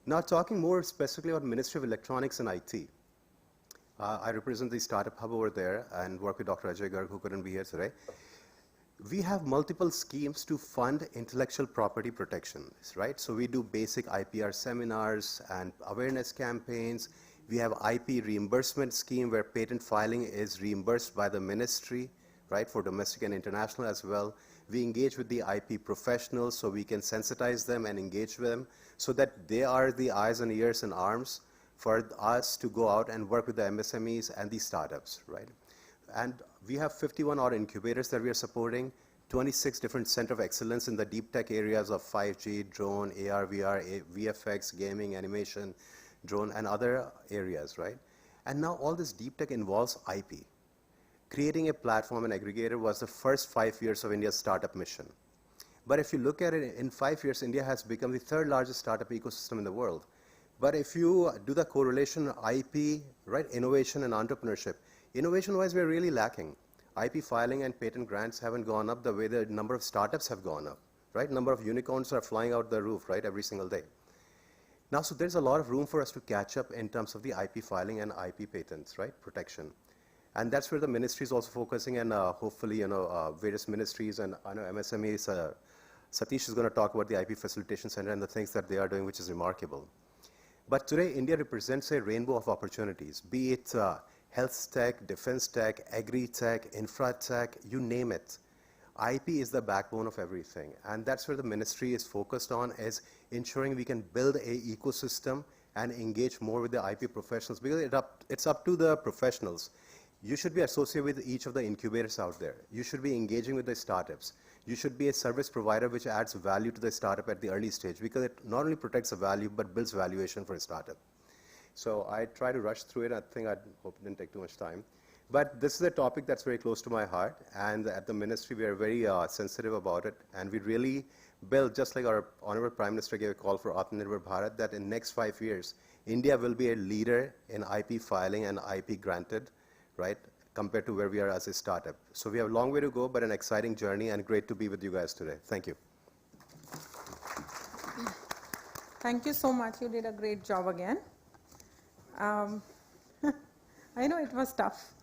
Now, talking more specifically about Ministry of Electronics and IT, I represent the startup hub over there and work with Dr. Ajay Garg, who couldn't be here today. We have multiple schemes to fund intellectual property protections, right? So we do basic IPR seminars and awareness campaigns. We have IP reimbursement scheme where patent filing is reimbursed by the ministry, right, for domestic and international as well. We engage with the IP professionals so we can sensitize them and engage with them so that they are the eyes and ears and arms for us to go out and work with the MSMEs and the startups, right? And we have 51 odd incubators that we are supporting, 26 different center of excellence in the deep tech areas of 5G, drone, AR, VR, VFX, gaming, animation, drone, and other areas, right? And now all this deep tech involves IP. Creating a platform and aggregator was the first 5 years of India's startup mission. But if you look at it, in 5 years, India has become the 3rd largest startup ecosystem in the world. But if you do the correlation IP, right, innovation and entrepreneurship, innovation-wise, we're really lacking. IP filing and patent grants haven't gone up the way the number of startups have gone up, right? Number of unicorns are flying out the roof, right, every single day. Now, so there's a lot of room for us to catch up in terms of the IP filing and IP patents, right, protection. And that's where the ministry is also focusing, and hopefully, various ministries, and I know MSMEs, Satish is going to talk about the IP Facilitation Center and the things that they are doing, which is remarkable. But today, India represents a rainbow of opportunities, be it health tech, defense tech, agri-tech, infra-tech, you name it. IP is the backbone of everything. And that's where the ministry is focused on, is ensuring we can build an ecosystem and engage more with the IP professionals, because it's up to the professionals. You should be associated with each of the incubators out there. You should be engaging with the startups. You should be a service provider which adds value to the startup at the early stage, because it not only protects the value, but builds valuation for a startup. So I try to rush through it. I think I hope it didn't take too much time. But this is a topic that's very close to my heart. And at the ministry, we are very sensitive about it. And we really build, just like our Honorable Prime Minister gave a call for Atmanirbhar Bharat, that in the next 5 years, India will be a leader in IP filing and IP granted, right, compared to where we are as a startup. So we have a long way to go, but an exciting journey, and great to be with you guys today. Thank you. Thank you so much. You did a great job again. I know it was tough.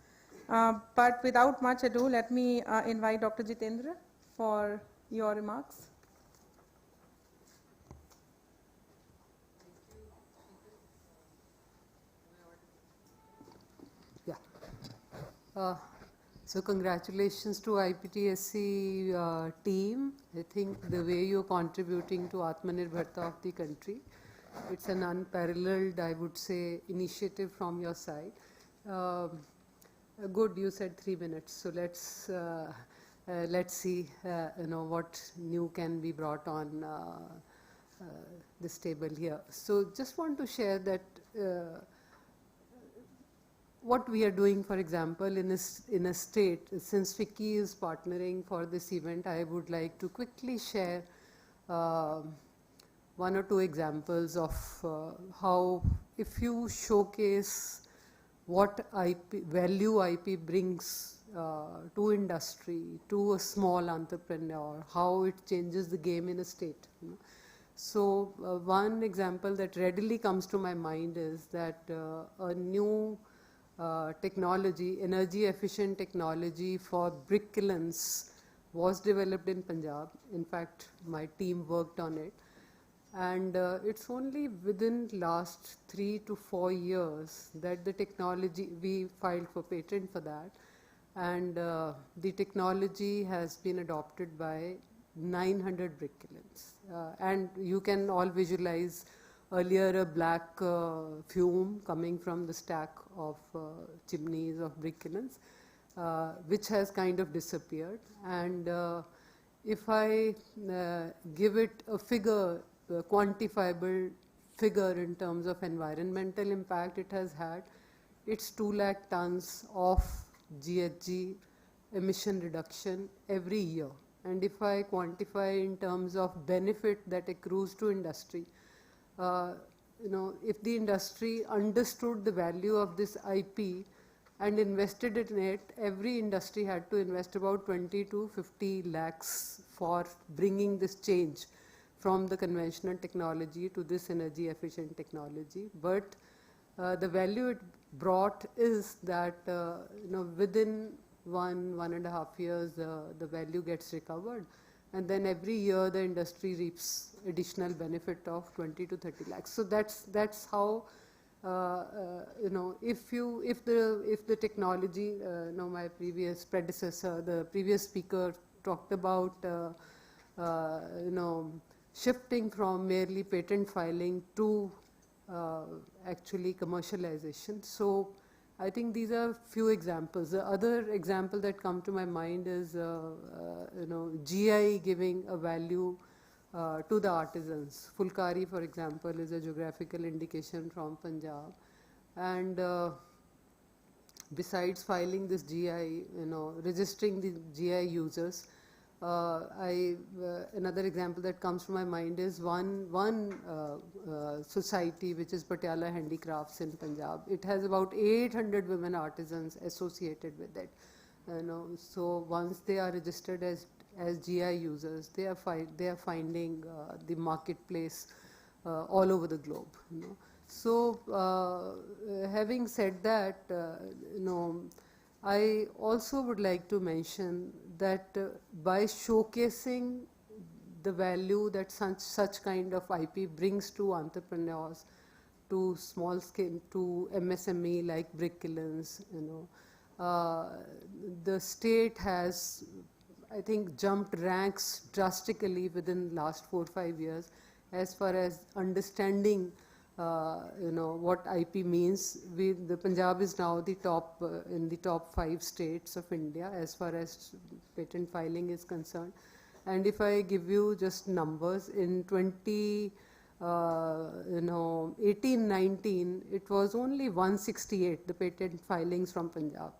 But without much ado, let me invite Dr. Jitendra for your remarks. So congratulations to IPTSE team. I think the way you're contributing to Atmanirbharta of the country, it's an unparalleled, I would say, initiative from your side. Good, you said 3 minutes. So let's see, what new can be brought on this table here. So just want to share that. What we are doing, for example, in a state, since FICCI is partnering for this event, I would like to quickly share 1 or 2 examples of how, if you showcase what value IP brings to industry, to a small entrepreneur, how it changes the game in a state. So one example that readily comes to my mind is that a new technology, energy efficient technology for brick kilns was developed in Punjab. In fact, my team worked on it. And it's only within last 3 to 4 years that the technology, we filed for patent for that. And the technology has been adopted by 900 brick kilns. And you can all visualize earlier a black fume coming from the stack of chimneys of brick kilns, which has kind of disappeared. And if I give it a figure, a quantifiable figure in terms of environmental impact it has had, it's 2 lakh tons of GHG emission reduction every year. And if I quantify in terms of benefit that accrues to industry, if the industry understood the value of this IP and invested in it, every industry had to invest about 20 to 50 lakhs for bringing this change from the conventional technology to this energy efficient technology. But the value it brought is that within 1.5 years the value gets recovered. And then every year the industry reaps additional benefit of 20 to 30 lakhs. So that's how if the technology, my previous predecessor, the previous speaker talked about shifting from merely patent filing to actually commercialization. So I think these are few examples. The other example that come to my mind is GI giving a value to the artisans. Fulkari, for example, is a geographical indication from Punjab, and besides filing this GI, registering the GI users, another example that comes to my mind is one society which is Patiala Handicrafts in Punjab. It has about 800 women artisans associated with it. So once they are registered as GI users, they are finding the marketplace all over the globe. So having said that, I also would like to mention that by showcasing the value that such kind of IP brings to entrepreneurs, to small scale, to MSME like brick kilns, the state has, I think, jumped ranks drastically within last 4 or 5 years as far as understanding what IP means. The Punjab is now the top in the top 5 states of India as far as patent filing is concerned. And if I give you just numbers, in 18-19, it was only 168 the patent filings from Punjab.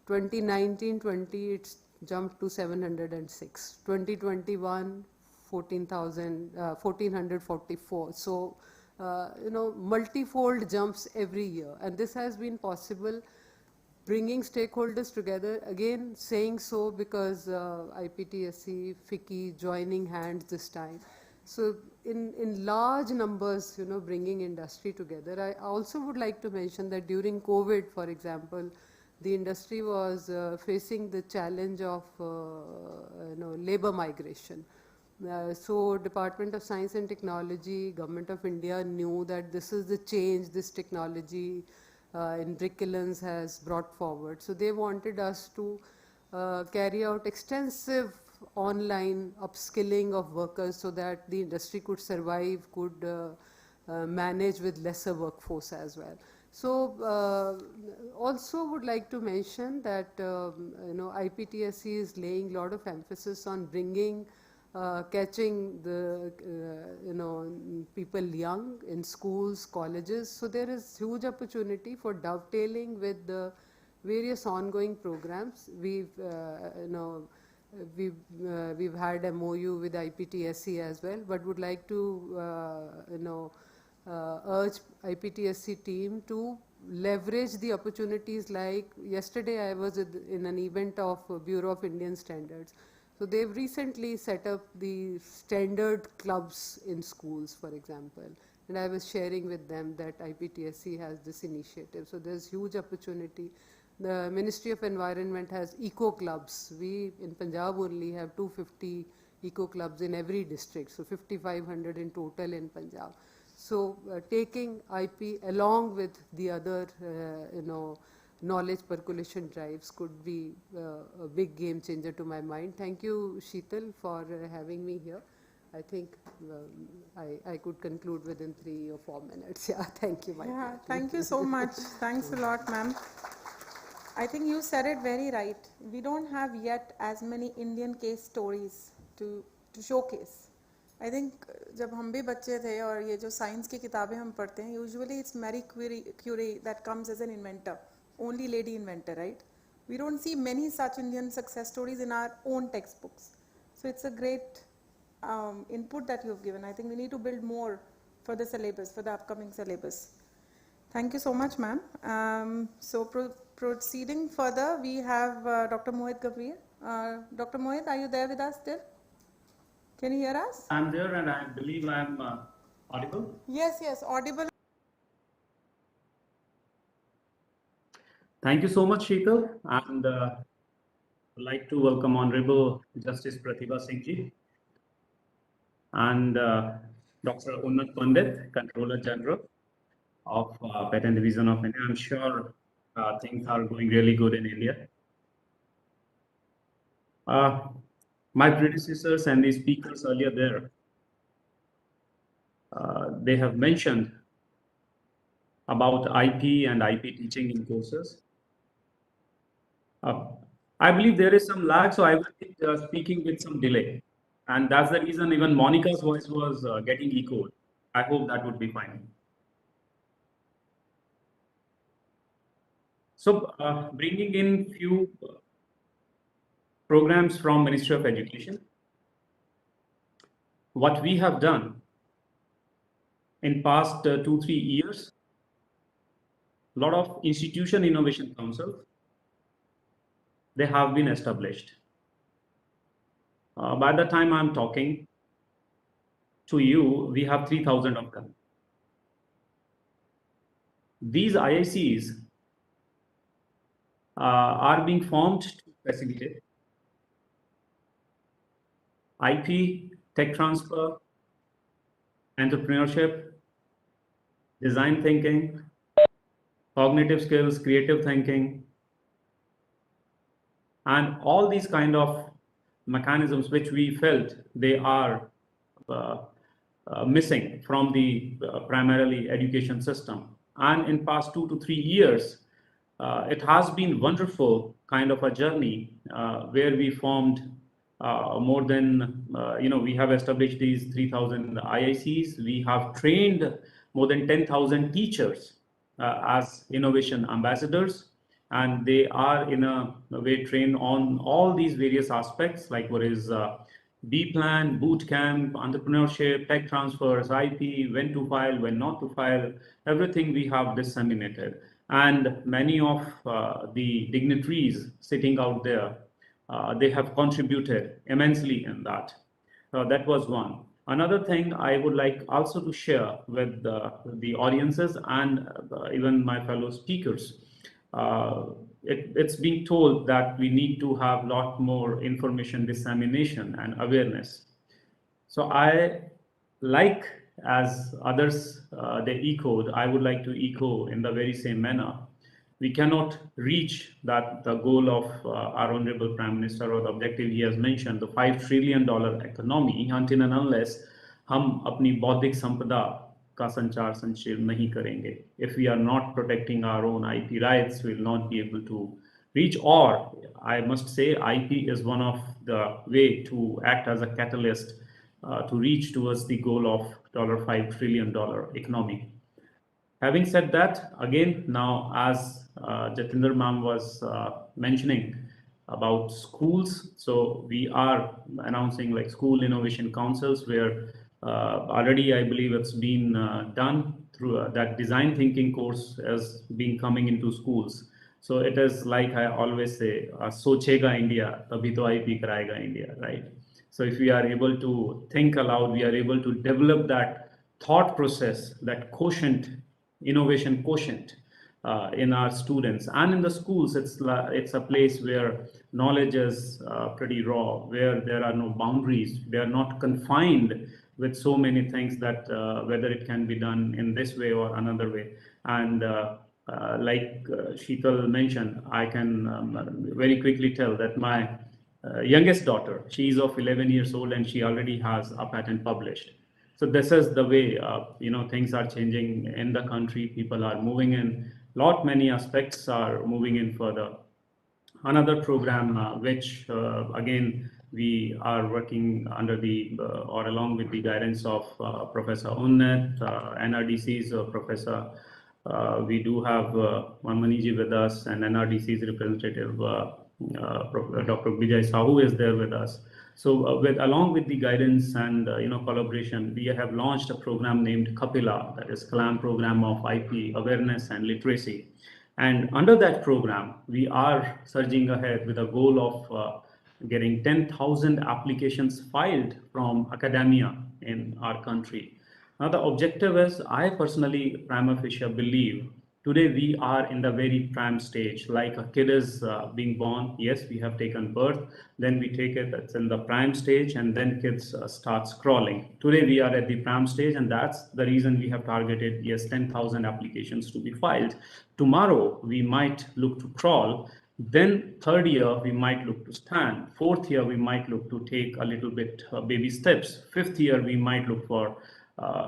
2019-20, it's jumped to 706. 2021, 1444. So, multifold jumps every year, and this has been possible bringing stakeholders together, again saying so because IPTSE, FICCI joining hands this time. So in large numbers, bringing industry together. I also would like to mention that during COVID, for example, the industry was facing the challenge of labor migration. So Department of Science and Technology, Government of India knew that this is the change this technology in brick kilns has brought forward. So they wanted us to carry out extensive online upskilling of workers so that the industry could survive, could manage with lesser workforce as well. So also would like to mention that IPTSE is laying a lot of emphasis on bringing catching the people young in schools, colleges. So there is huge opportunity for dovetailing with the various ongoing programs. We've had MOU with IPTSE as well, but would like to urge IPTSE team to leverage the opportunities. Like yesterday I was in an event of Bureau of Indian Standards. So they've recently set up the standard clubs in schools, for example, and I was sharing with them that IPTSE has this initiative. So there's huge opportunity. The Ministry of Environment has eco clubs. We in Punjab only have 250 eco clubs in every district, so 5,500 in total in Punjab. So taking IP along with the other, knowledge percolation drives could be a big game changer to my mind. Thank you, Sheetal, for having me here. I think I could conclude within 3 or 4 minutes. Yeah, thank you, Yeah, thank you so much. Thanks a lot, ma'am. I think you said it very right. We don't have yet as many Indian case stories to showcase. I think जब हम भी बच्चे थे और ये जो science की किताबें हम पढ़ते हैं, usually it's Marie Curie that comes as an inventor, only lady inventor, right? We don't see many such Indian success stories in our own textbooks. So it's a great input that you've given. I think we need to build more for the syllabus, for the upcoming syllabus. Thank you so much, ma'am. So proceeding further, we have Dr. Mohit Gavir. Dr. Mohit, are you there with us still? Can you hear us? I'm there, and I believe I'm audible. Yes, audible. Thank you so much, Sheetal, and I'd like to welcome Honorable Justice Prathiba Singh ji and Dr. Unnat Pandit, Controller General of Patent Division of India. I'm sure things are going really good in India. My predecessors and the speakers earlier there, they have mentioned about IP and IP teaching in courses. I believe there is some lag, so I will be speaking with some delay. And that's the reason even Monica's voice was getting echoed. I hope that would be fine. So bringing in few programs from Ministry of Education. What we have done in past 2-3 years, a lot of institution innovation councils they have been established. By the time I'm talking to you, we have 3,000 of them. These IICs are being formed to facilitate IP, tech transfer, entrepreneurship, design thinking, cognitive skills, creative thinking, and all these kind of mechanisms which we felt they are missing from the primarily education system. And in past 2 to 3 years, it has been wonderful kind of a journey where we formed more than, we have established these 3,000 IICs. We have trained more than 10,000 teachers as innovation ambassadors, and they are in a way trained on all these various aspects, like what is B plan, boot camp, entrepreneurship, tech transfers, IP, when to file, when not to file, everything we have disseminated. And many of the dignitaries sitting out there, they have contributed immensely in that. That was one. Another thing I would like also to share with the audiences and even my fellow speakers. It's being told that we need to have a lot more information dissemination and awareness. So I like, as others they echoed, I would like to echo in the very same manner. We cannot reach that the goal of our Honorable Prime Minister or the objective he has mentioned, the $5 trillion economy, until and unless हम अपनी बौद्धिक संपदा का संचार संशील नहीं करेंगे. If we are not protecting our own IP rights, we will not be able to reach, or I must say IP is one of the way to act as a catalyst to reach towards the goal of $5 trillion economy. Having said that, again, now as Jatinder ma'am was mentioning about schools, so we are announcing like school innovation councils where already I believe it's been done through that design thinking course has been coming into schools. So it is like I always say, sochega India, tabhi to IP karayega India, right? So if we are able to think aloud, we are able to develop that thought process, that quotient, innovation quotient in our students and in the schools. It's a place where knowledge is pretty raw, where there are no boundaries. They are not confined with so many things that whether it can be done in this way or another way. And like Sheetal mentioned, I can very quickly tell that my youngest daughter, she is of 11 years old and she already has a patent published. So this is the way, things are changing in the country. People are moving in. Many aspects are moving in further. Another program, which again, we are working under the, or along with the guidance of Professor Unnat, Nrdc's Professor. We do have Maniji with us, and Nrdc's representative, Dr. Vijay Sahu is there with us. So along with the guidance and collaboration, we have launched a program named Kapila, that is CLAM program of IP awareness and literacy. And under that program, we are surging ahead with a goal of getting 10,000 applications filed from academia in our country. Now the objective is, I personally prima facie believe, today we are in the very prime stage, like a kid is being born. Yes, we have taken birth, then we take it, that's in the prime stage, and then kids start scrolling. Today we are at the prime stage, and that's the reason we have targeted, yes, 10,000 applications to be filed. Tomorrow we might look to crawl, then third year we might look to stand, fourth year we might look to take a little bit baby steps, fifth year we might look for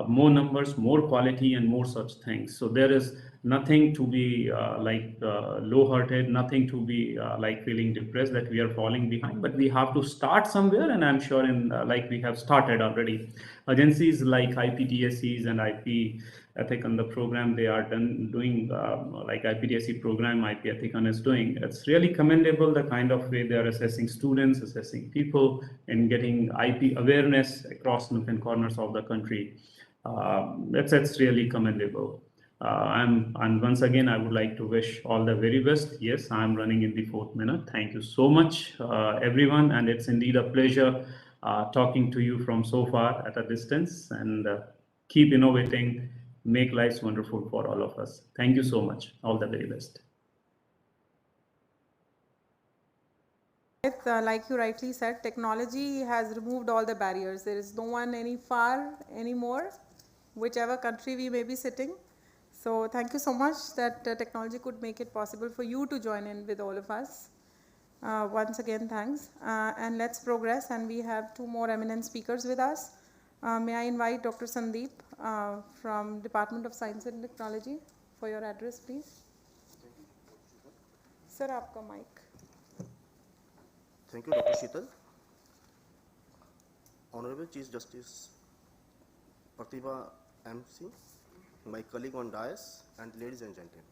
more numbers, more quality, and more such things. So there is nothing to be low-hearted, nothing to be like feeling depressed that we are falling behind, but we have to start somewhere, and I'm sure like we have started already. Agencies like IPTSEs and IP Ethicon, the program they are doing, like IPTSE program, IP Ethicon is doing. It's really commendable the kind of way they are assessing students, assessing people, and getting IP awareness across nook and corners of the country. It's really commendable. And once again, I would like to wish all the very best. Yes, I'm running in the 4th minute. Thank you so much, everyone. And it's indeed a pleasure talking to you from so far at a distance, and keep innovating, make lives wonderful for all of us. Thank you so much. All the very best. Like you rightly said, technology has removed all the barriers. There is no one any far anymore, whichever country we may be sitting. So thank you so much that technology could make it possible for you to join in with all of us. Once again, thanks. And let's progress. And we have 2 more eminent speakers with us. May I invite Dr. Sandeep from Department of Science and Technology for your address, please. Sir, aapka mic. Thank you, Dr. Sheetal. Honorable Chief Justice Prathiba MC, my colleague on dais, and ladies and gentlemen.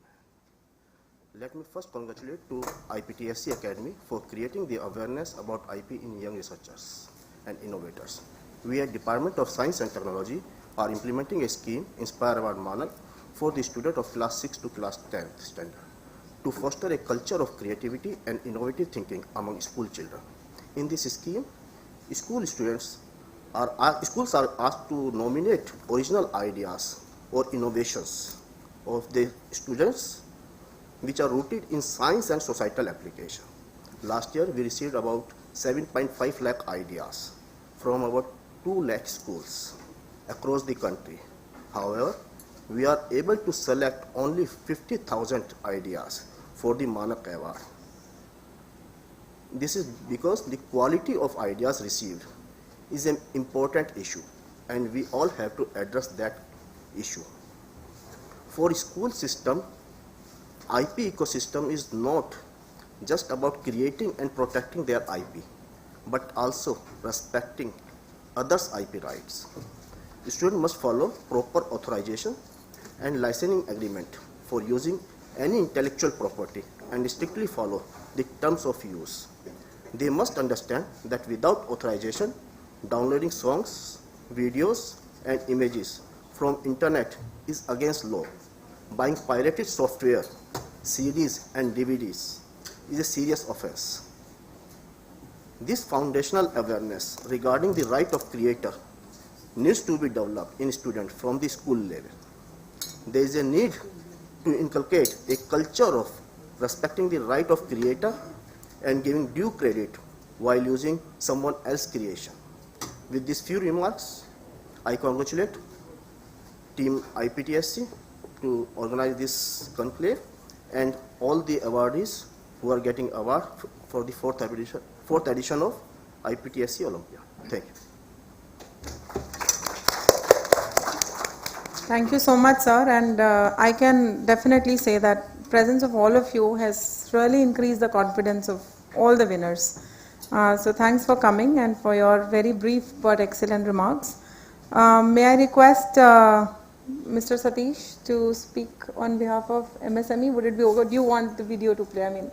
Let me first congratulate to IPTSE Academy for creating the awareness about IP in young researchers and innovators. We at Department of Science and Technology are implementing a scheme inspired by Manak for the student of class 6 to class 10th standard to foster a culture of creativity and innovative thinking among school children. In this scheme, schools are asked to nominate original ideas or innovations of the students which are rooted in science and societal application. Last year, we received about 7.5 lakh ideas from about 2 lakh schools across the country. However, we are able to select only 50,000 ideas for the Manak Award. This is because the quality of ideas received is an important issue, and we all have to address that issue. For school system, IP ecosystem is not just about creating and protecting their IP, but also respecting others' IP rights. The student must follow proper authorization and licensing agreement for using any intellectual property and strictly follow the terms of use. They must understand that without authorization, downloading songs, videos, and images from internet is against law. Buying pirated software, CDs and DVDs is a serious offense. This foundational awareness regarding the right of creator needs to be developed in students from the school level. There is a need to inculcate a culture of respecting the right of creator and giving due credit while using someone else's creation. With these few remarks, I congratulate Team IPTSE to organize this conclave and all the awardees who are getting award for the fourth edition of IPTSE Olympiad. Thank you. Thank you so much, sir. And I can definitely say that presence of all of you has really increased the confidence of all the winners. So thanks for coming and for your very brief but excellent remarks. May I request Mr. Satish to speak on behalf of MSME? Would it be over? Do you want the video to play? I mean,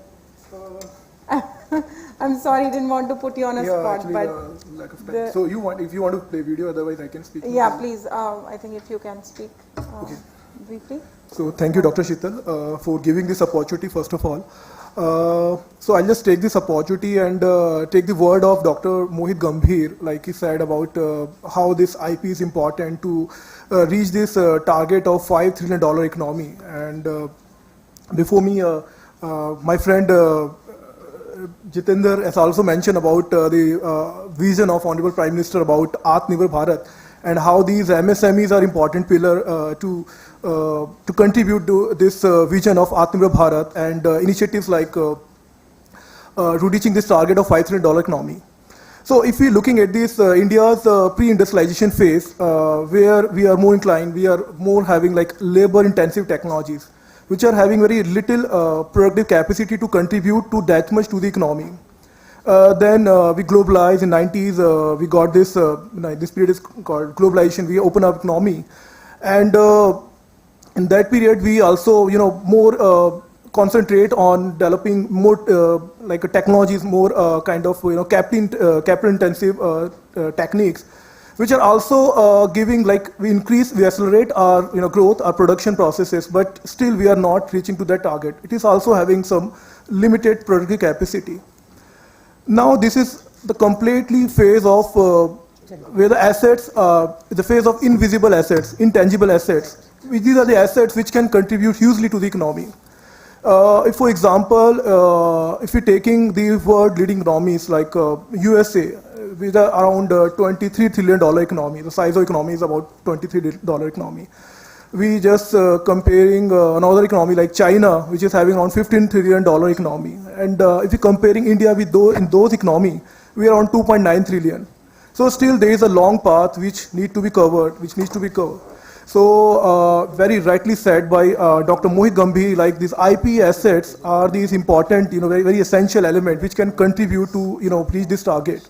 I'm sorry, didn't want to put you on a spot, actually, but lack of time. So if you want to play video, otherwise I can speak. Yeah, please. I think if you can speak briefly. So thank you, Dr. Sheetal, for giving this opportunity. First of all, so I'll just take this opportunity and take the word of Dr. Mohit Gambhir, like he said about how this IP is important to reach this target of $5 trillion economy. And before me, my friend Jitendra has also mentioned about the vision of Honorable Prime Minister about Atmanirbhar Bharat and how these MSMEs are important pillar to contribute to this vision of Atmanirbhar Bharat and initiatives like reaching this target of $5 trillion economy. So if we're looking at this India's pre-industrialization phase, where we are more inclined, we are more having like labor-intensive technologies, which are having very little productive capacity to contribute to that much to the economy. Then we globalized in 90s, we got this, this period is called globalization, we open up economy. And in that period, we also, more concentrate on developing more like technologies, more kind of, capital intensive techniques. which are also giving, like, we accelerate our growth, our production processes, but still we are not reaching to that target. It is also having some limited productive capacity. Now this is the completely phase of where the assets, the phase of invisible assets, intangible assets. These are the assets which can contribute hugely to the economy. If, for example, if you're taking the world leading economies like USA, with around $23 trillion economy, the size of economy is about $23 economy. We just comparing another economy like China, which is having around $15 trillion economy. And if you're comparing India with in those economy, we are around 2.9 trillion. So still there is a long path which needs to be covered. So very rightly said by Dr. Mohit Gambhir, like these IP assets are these important, very, very essential element which can contribute to, reach this target.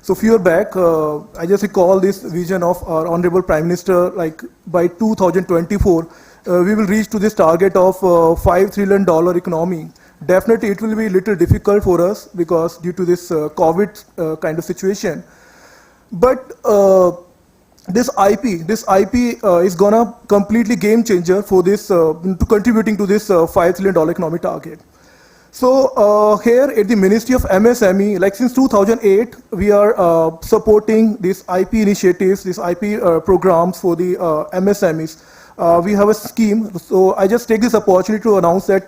So a few years back, I just recall this vision of our Honorable Prime Minister, like by 2024, we will reach to this target of $5 trillion economy. Definitely it will be a little difficult for us because due to this COVID kind of situation. But this IP is gonna completely game changer for this, contributing to this $5 trillion economic target. So here at the Ministry of MSME, like since 2008, we are supporting these IP initiatives, these IP programs for the MSMEs. We have a scheme. So I just take this opportunity to announce that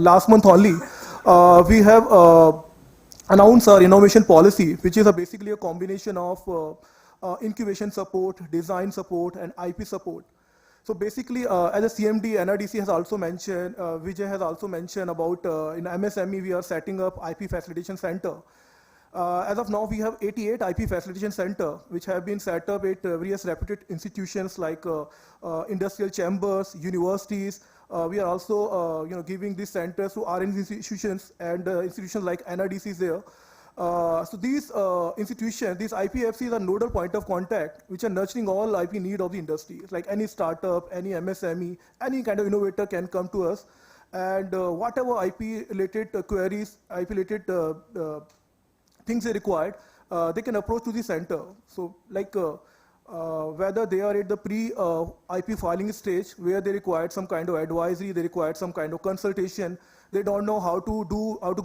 last month only, we have announced our innovation policy, which is basically a combination of incubation support, design support, and IP support. So basically, as a CMD, Nrdc has also mentioned, Vijay has also mentioned about in MSME, we are setting up IP facilitation center. As of now, we have 88 IP facilitation center, which have been set up at various reputed institutions like industrial chambers, universities. We are also, giving these centers to R&D institutions and institutions like Nrdc is there. So these institutions, these IPFCs are nodal point of contact, which are nurturing all IP need of the industry. Like any startup, any MSME, any kind of innovator can come to us. And whatever IP-related queries, IP-related things they required, they can approach to the center. So like whether they are at the pre-IP filing stage, where they required some kind of advisory, they required some kind of consultation, they don't know how to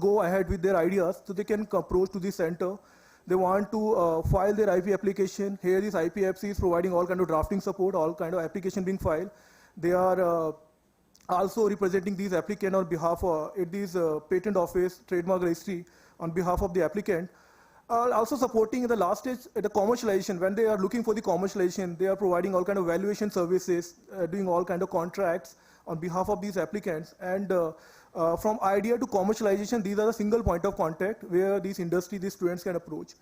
go ahead with their ideas, so they can approach to the center. They want to file their IP application. Here this IPFC is providing all kind of drafting support, all kind of application being filed. They are also representing these applicants on behalf of at these patent office, trademark registry on behalf of the applicant. Also supporting in the last stage, the commercialization. When they are looking for the commercialization, they are providing all kind of valuation services, doing all kind of contracts on behalf of these applicants. And from idea to commercialization, these are the single point of contact where these industry, these students can approach.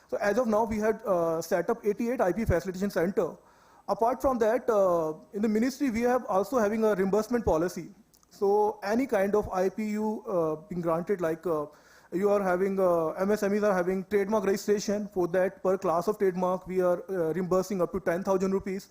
So as of now, we had set up 88 IP facilitation center. Apart from that, in the ministry, we have also having a reimbursement policy. So any kind of IP you being granted, like you are having, MSMEs are having trademark registration. For that, per class of trademark, we are reimbursing up to 10,000 rupees.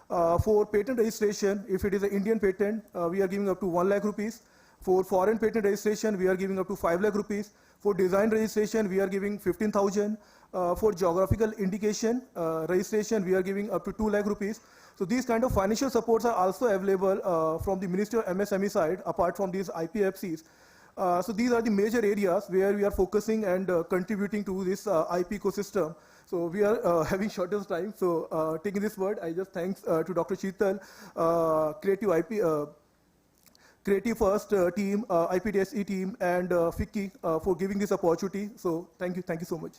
For patent registration, if it is an Indian patent, we are giving up to 1 lakh rupees. For foreign patent registration, we are giving up to 5 lakh rupees. For design registration, we are giving 15,000. For geographical indication registration, we are giving up to 2 lakh rupees. So these kind of financial supports are also available from the Ministry of MSME side, apart from these IPFCs. So these are the major areas where we are focusing and contributing to this IP ecosystem. So we are having shortest time. So taking this word, I just thanks to Dr. Sheetal, Creative IP, Creative First team, IPTSE team, and FICCI for giving this opportunity. So thank you so much.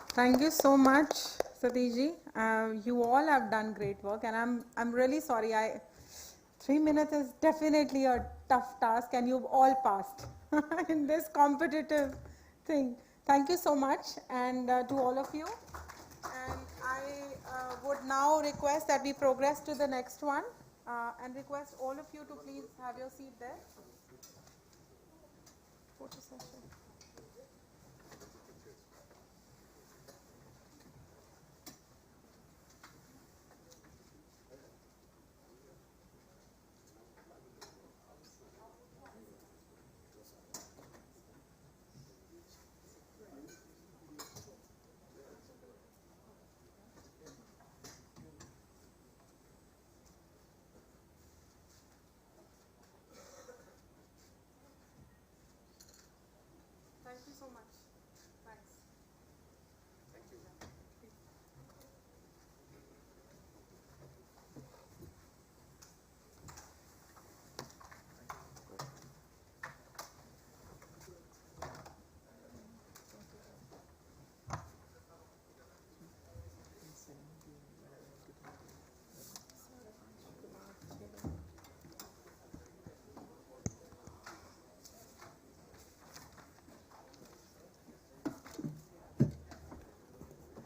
Thank you so much, Satishji. You all have done great work, and I'm really sorry. 3 minutes is definitely a tough task, and you've all passed in this competitive thing. Thank you so much, and to all of you. And I would now request that we progress to the next one, and request all of you to please have your seat there. Photo session. so much. Thanks.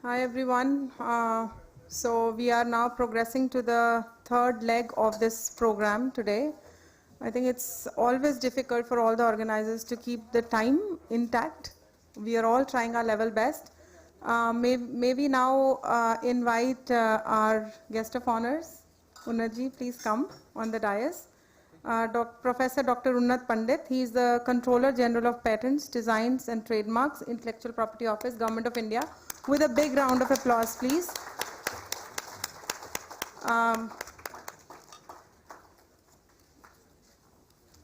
Hi everyone. So we are now progressing to the third leg of this program today. I think it's always difficult for all the organizers to keep the time intact. We are all trying our level best. May we now invite our guest of honors, Unnaji, please come on the dais. Professor Dr. Unnat Pandit, he is the Controller General of Patents, Designs and Trademarks, Intellectual Property Office, Government of India. With a big round of applause, please.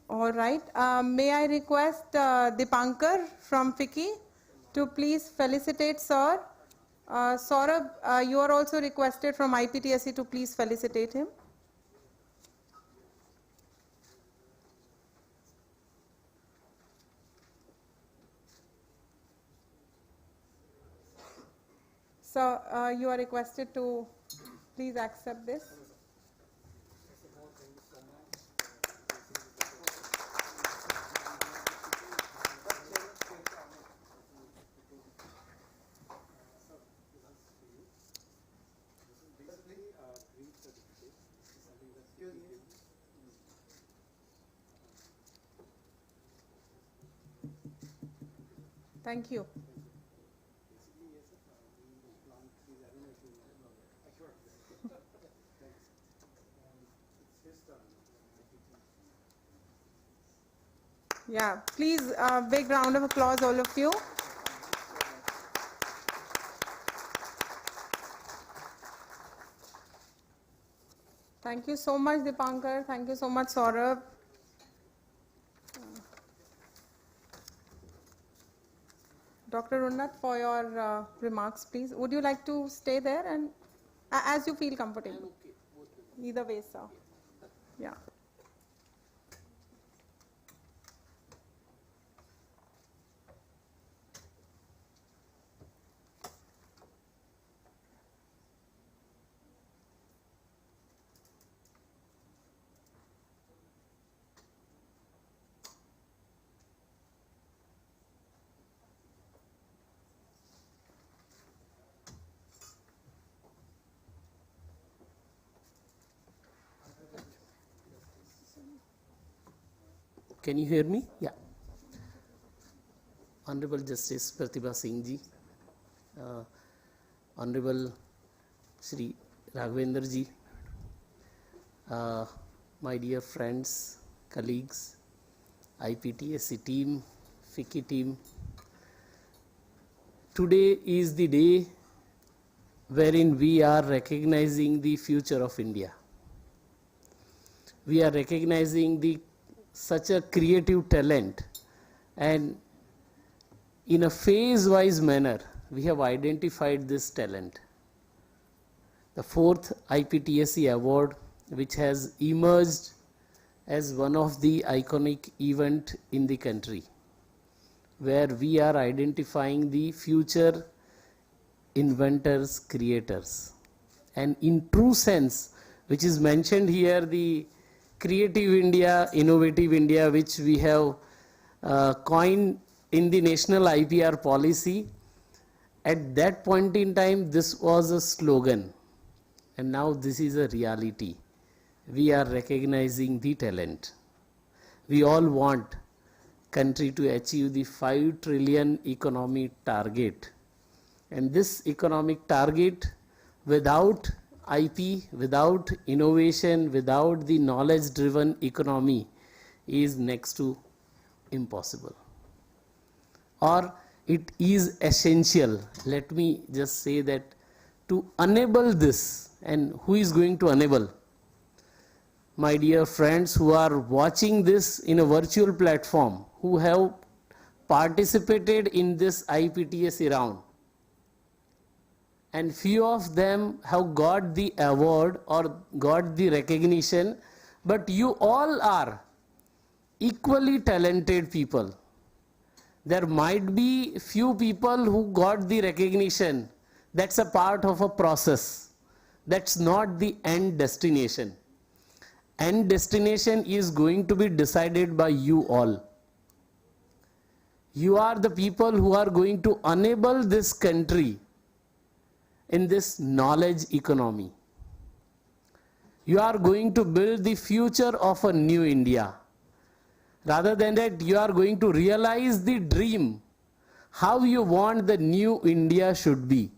All right. May I request Dipankar from FICCI to please felicitate Sir. Saurabh, you are also requested from IPTSE to please felicitate him. So you are requested to please accept this. Thank you. Yeah, please, big round of applause, all of you. Thank you so much, Dipankar. Thank you so much, Saurabh. Dr. Unnat, for your remarks, please. Would you like to stay there and as you feel comfortable? Either way, sir. Yeah. Can you hear me? Yeah. Honorable Justice Prathiba Singh ji, Honorable Shri Raghavendra ji, my dear friends, colleagues, IPTSE team, FICCI team. Today is the day wherein we are recognizing the future of India. We are recognizing such a creative talent, and in a phase-wise manner, we have identified this talent. The fourth IPTSE award, which has emerged as one of the iconic event in the country, where we are identifying the future inventors, creators. And in true sense, which is mentioned here, the Creative India, Innovative India, which we have coined in the National IPR policy. At that point in time, this was a slogan, and now this is a reality. We are recognizing the talent. We all want country to achieve the 5 trillion economic target, and this economic target, without IP, without innovation, without the knowledge-driven economy, is next to impossible. Or it is essential. Let me just say that to enable this, and who is going to enable? My dear friends who are watching this in a virtual platform, who have participated in this IPTSE round. And few of them have got the award or got the recognition, but you all are equally talented people. There might be few people who got the recognition. That's a part of a process. That's not the end destination. End destination is going to be decided by you all. You are the people who are going to enable this country in this knowledge economy. You are going to build the future of a new India. Rather than that, you are going to realize the dream, how you want the new India should be.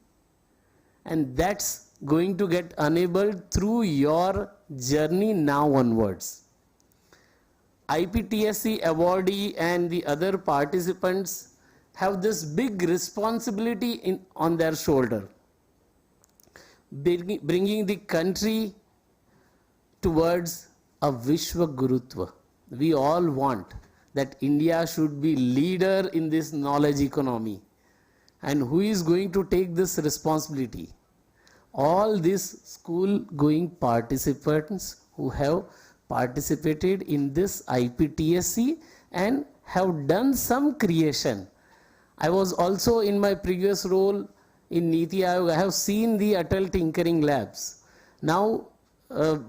And that's going to get enabled through your journey now onwards. IPTSE awardee and the other participants have this big responsibility on their shoulder, bringing the country towards a Vishwa Gurutva. We all want that India should be leader in this knowledge economy. And who is going to take this responsibility? All these school-going participants who have participated in this IPTSE and have done some creation. I was also in my previous role in Niti Aayog, I have seen the Atal Tinkering Labs. Now,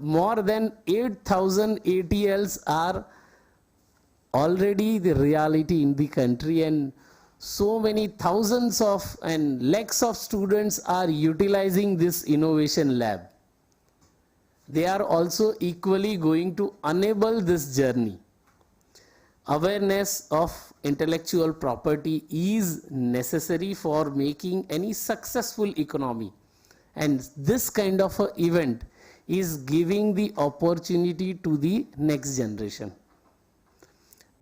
more than 8,000 ATLs are already the reality in the country, and so many thousands of and lakhs of students are utilizing this innovation lab. They are also equally going to enable this journey. Awareness of intellectual property is necessary for making any successful economy, and this kind of an event is giving the opportunity to the next generation,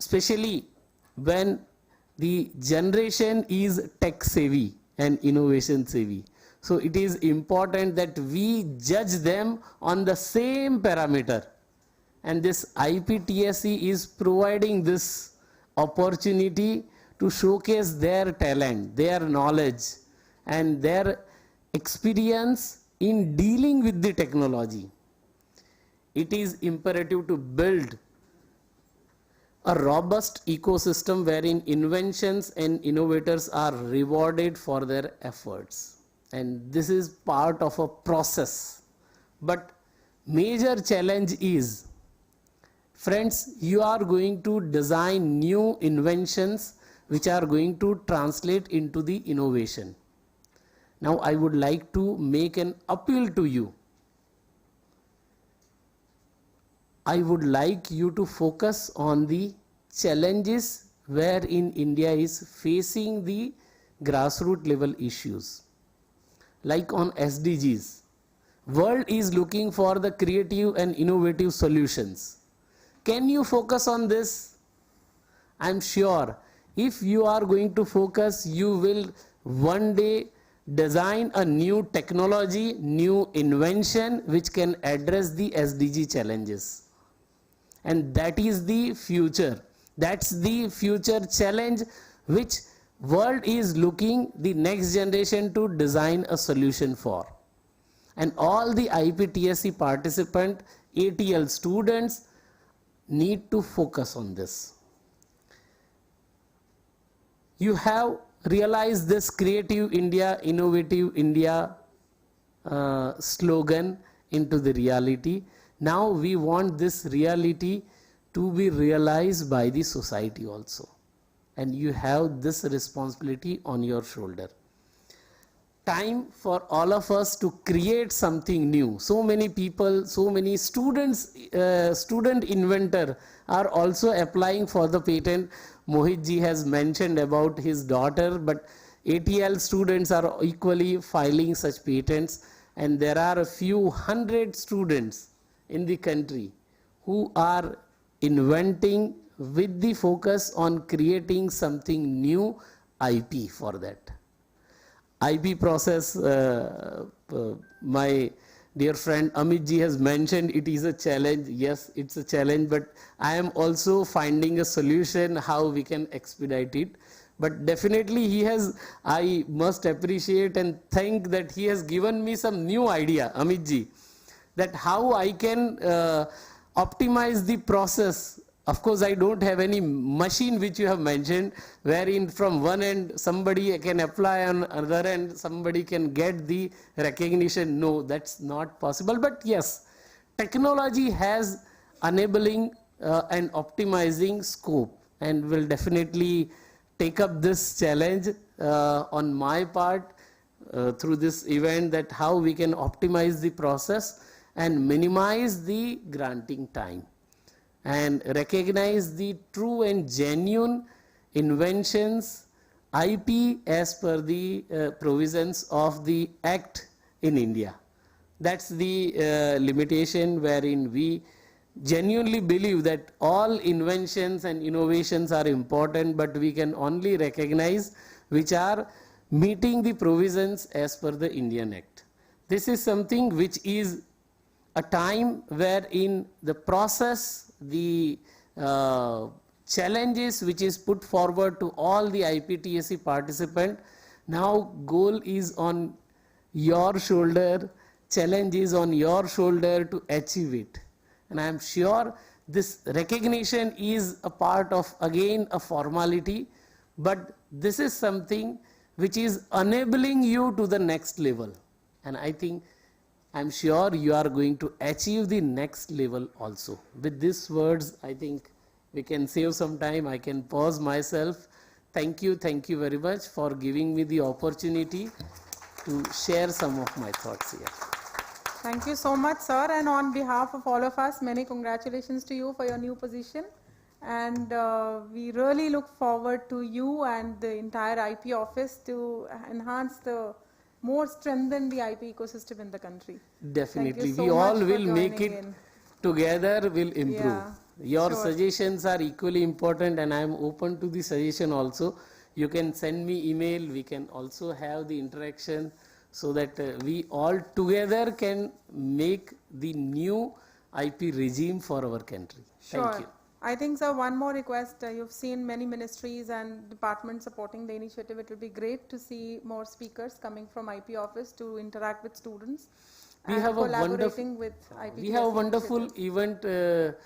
especially when the generation is tech savvy and innovation savvy. So it is important that we judge them on the same parameter, and this IPTSE is providing this opportunity to showcase their talent, their knowledge and their experience in dealing with the technology. It is imperative to build a robust ecosystem wherein inventions and innovators are rewarded for their efforts. And this is part of a process. But major challenge is, friends, you are going to design new inventions which are going to translate into the innovation. Now I would like to make an appeal to you. I would like you to focus on the challenges wherein India is facing the grassroots level issues. Like on SDGs, world is looking for the creative and innovative solutions. Can you focus on this? I'm sure if you are going to focus, you will one day design a new technology, new invention which can address the SDG challenges. And that is the future. That's the future challenge which world is looking the next generation to design a solution for. And all the IPTSE participant, ATL students need to focus on this. You have realized this Creative India, Innovative India slogan into the reality. Now we want this reality to be realized by the society also. And you have this responsibility on your shoulder. Time for all of us to create something new. So many people, so many students, student inventor are also applying for the patent. Mohit ji has mentioned about his daughter, but ATL students are equally filing such patents, and there are a few hundred students in the country who are inventing with the focus on creating something new, IP for that. IP process, my dear friend Amit ji has mentioned it is a challenge. Yes, it's a challenge, but I am also finding a solution how we can expedite it. But definitely he has, I must appreciate and thank that he has given me some new idea, Amit ji, that how I can optimize the process. Of course, I don't have any machine which you have mentioned, wherein from one end somebody can apply, on other end somebody can get the recognition. No, that's not possible. But yes, technology has enabling and optimizing scope, and will definitely take up this challenge on my part through this event, that how we can optimize the process and minimize the granting time and recognize the true and genuine inventions, IP as per the provisions of the Act in India. That's the limitation wherein we genuinely believe that all inventions and innovations are important, but we can only recognize which are meeting the provisions as per the Indian Act. This is something which is a time wherein the process, the challenges which is put forward to all the IPTSE participant, now goal is on your shoulder, challenge is on your shoulder to achieve it. And I am sure this recognition is a part of, again, a formality, but this is something which is enabling you to the next level. And I think, I'm sure you are going to achieve the next level also. With these words, I think we can save some time. I can pause myself. Thank you very much for giving me the opportunity to share some of my thoughts here. Thank you so much, sir. And on behalf of all of us, many congratulations to you for your new position. And we really look forward to you and the entire IP office to enhance more strengthen the IP ecosystem in the country. Definitely. So we all will joining make it in. together, will improve. Yeah, Your sure. suggestions are equally important, and I am open to the suggestion also. You can send me email. We can also have the interaction, so that we all together can make the new IP regime for our country. Sure. Thank you. I think, sir, one more request. You've seen many ministries and departments supporting the initiative. It will be great to see more speakers coming from IP office to interact with students. We and have a collaborating with IPTSE we have a wonderful initiatives. event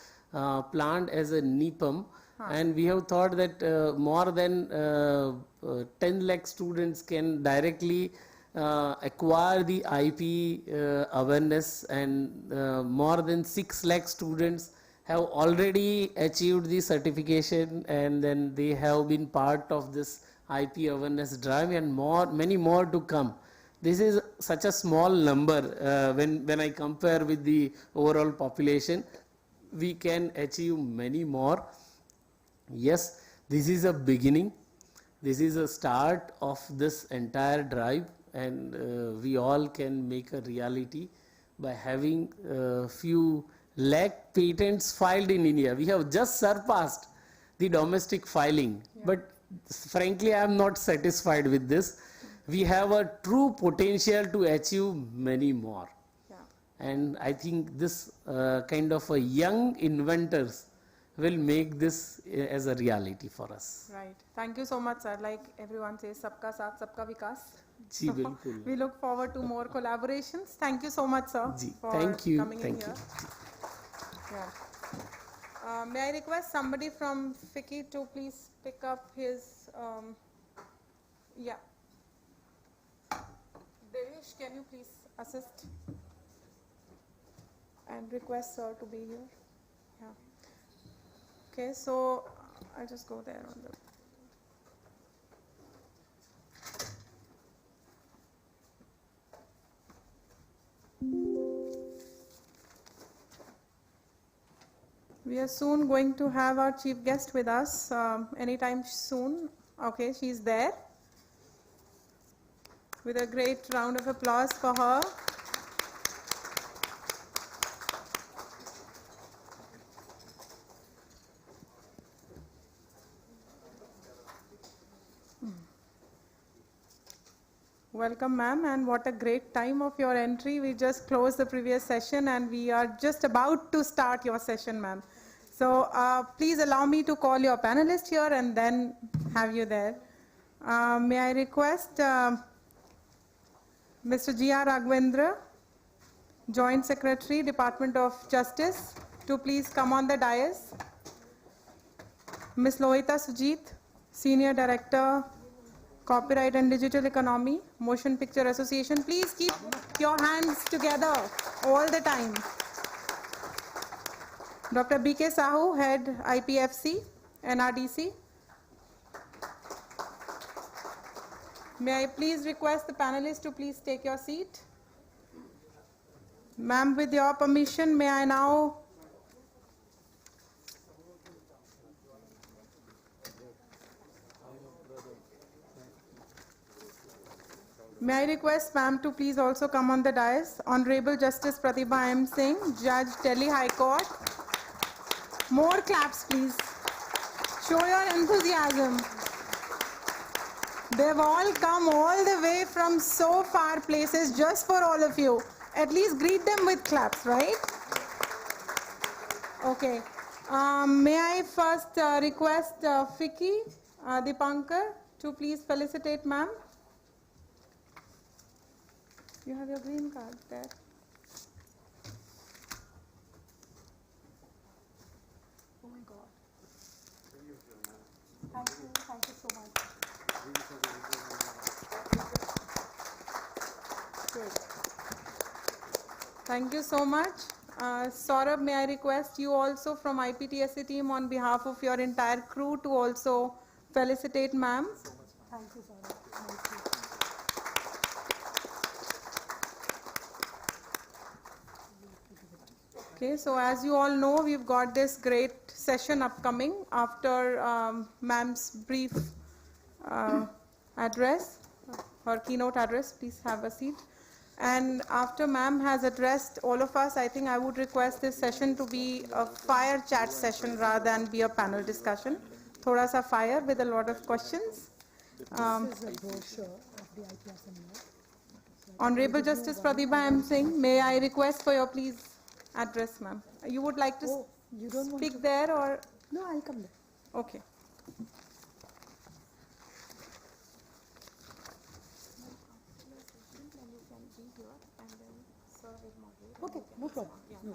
planned as a NIPAM, and we have thought that more than 10 lakh students can directly acquire the IP awareness, and more than 6 lakh students have already achieved the certification, and then they have been part of this IP awareness drive, and many more to come. This is such a small number when I compare with the overall population. We can achieve many more. Yes, this is a beginning. This is a start of this entire drive, and we all can make a reality by having a few lakh patents filed in India. We have just surpassed the domestic filing, but frankly I am not satisfied with this. We have a true potential to achieve many more. And I think this kind of a young inventors will make this as a reality for us. Right. Thank you so much, sir. Like everyone says, sabka saath, sabka vikas. Ji, bilkul. We look forward to more collaborations. Thank you so much, sir, Ji, for thank you. coming in Thank here. you. Yeah. May I request somebody from FICCI to please pick up his, yeah. Devesh, can you please assist and request sir to be here? Yeah. Okay, so I'll just go there on the. We are soon going to have our chief guest with us anytime soon. Okay, she's there. With a great round of applause for her. Welcome, ma'am, and what a great time of your entry. We just closed the previous session and we are just about to start your session, ma'am. So please allow me to call your panelist here and then have you there. May I request Mr. G.R. Raghavendra, Joint Secretary, Department of Justice, to please come on the dais. Ms. Lohita Sujit, Senior Director, Copyright and Digital Economy, Motion Picture Association. Please keep your hands together all the time. Dr. B.K. Sahu, Head IPFC, Nrdc. May I please request the panelists to please take your seat. Ma'am, with your permission, may I now request ma'am to please also come on the dais. Honorable Justice Prathiba M. Singh, Judge, Delhi High Court. More claps, please. Show your enthusiasm. They've all come all the way from so far places just for all of you. At least greet them with claps, right? Okay. May I first request Vicky Dipankar to please felicitate ma'am. You have your green card there. Oh my God. Thank you so much. Good. Thank you so much. Saurabh, may I request you also from IPTSE team on behalf of your entire crew to also felicitate ma'am. Thank you, Saurabh. Thank you. Okay, so as you all know, we've got this great session upcoming after ma'am's brief address, her keynote address. Please have a seat. And after ma'am has addressed all of us, I think I would request this session to be a fire chat session rather than be a panel discussion. Thoda sa fire with a lot of questions. Honorable Justice Prathiba M. Singh, may I request for your please address, ma'am. You would like to speak there or? No, I'll come there. Okay. Okay, no problem. No.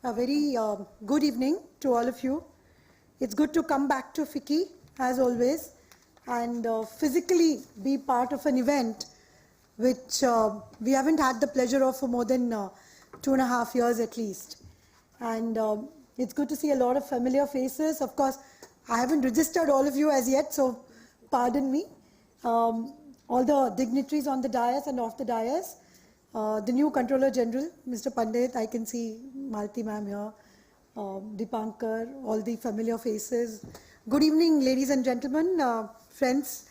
A very good evening to all of you. It's good to come back to FICCI as always and physically be part of an event which we haven't had the pleasure of for more than 2.5 years at least. And it's good to see a lot of familiar faces. Of course, I haven't registered all of you as yet, so pardon me. All the dignitaries on the dais and off the dais. The new Controller General, Mr. Pandit, I can see Malti ma'am here, Dipankar, all the familiar faces. Good evening, ladies and gentlemen, friends.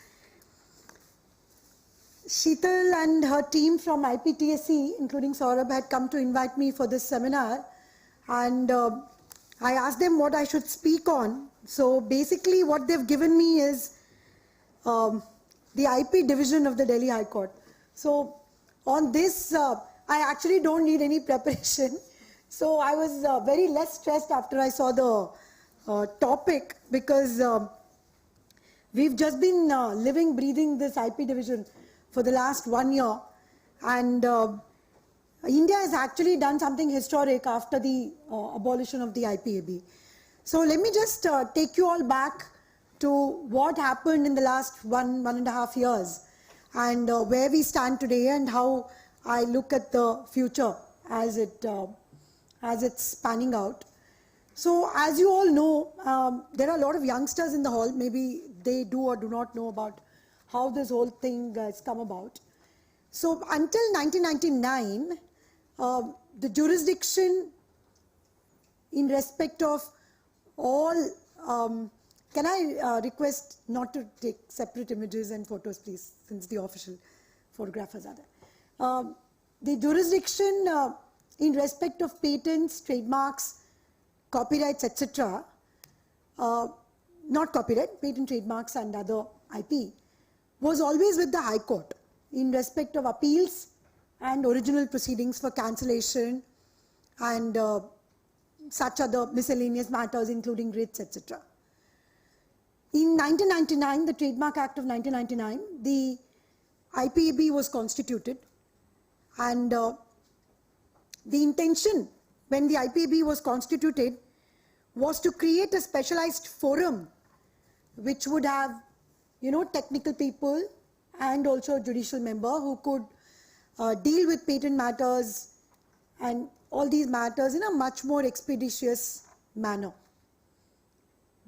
Sheetal and her team from IPTSE, including Saurabh, had come to invite me for this seminar, and I asked them what I should speak on. So basically what they've given me is the IP division of the Delhi High Court. So on this, I actually don't need any preparation. So I was very less stressed after I saw the topic, because we've just been living, breathing this IP division for the last 1 year. And India has actually done something historic after the abolition of the IPAB. So let me just take you all back to what happened in the last 1.5 years and where we stand today and how I look at the future as it's panning out. So as you all know, there are a lot of youngsters in the hall. Maybe they do or do not know about how this whole thing has come about. So until 1999, the jurisdiction in respect of all, can I request not to take separate images and photos, please, since the official photographers are there. The jurisdiction in respect of patents, trademarks, copyrights, etc., not copyright, patent, trademarks and other IP, was always with the High Court in respect of appeals and original proceedings for cancellation and such other miscellaneous matters including writs, etc. In 1999, the Trademark Act of 1999, the IPAB was constituted, and the intention when the IPAB was constituted was to create a specialized forum which would have, technical people and also a judicial member who could deal with patent matters and all these matters in a much more expeditious manner.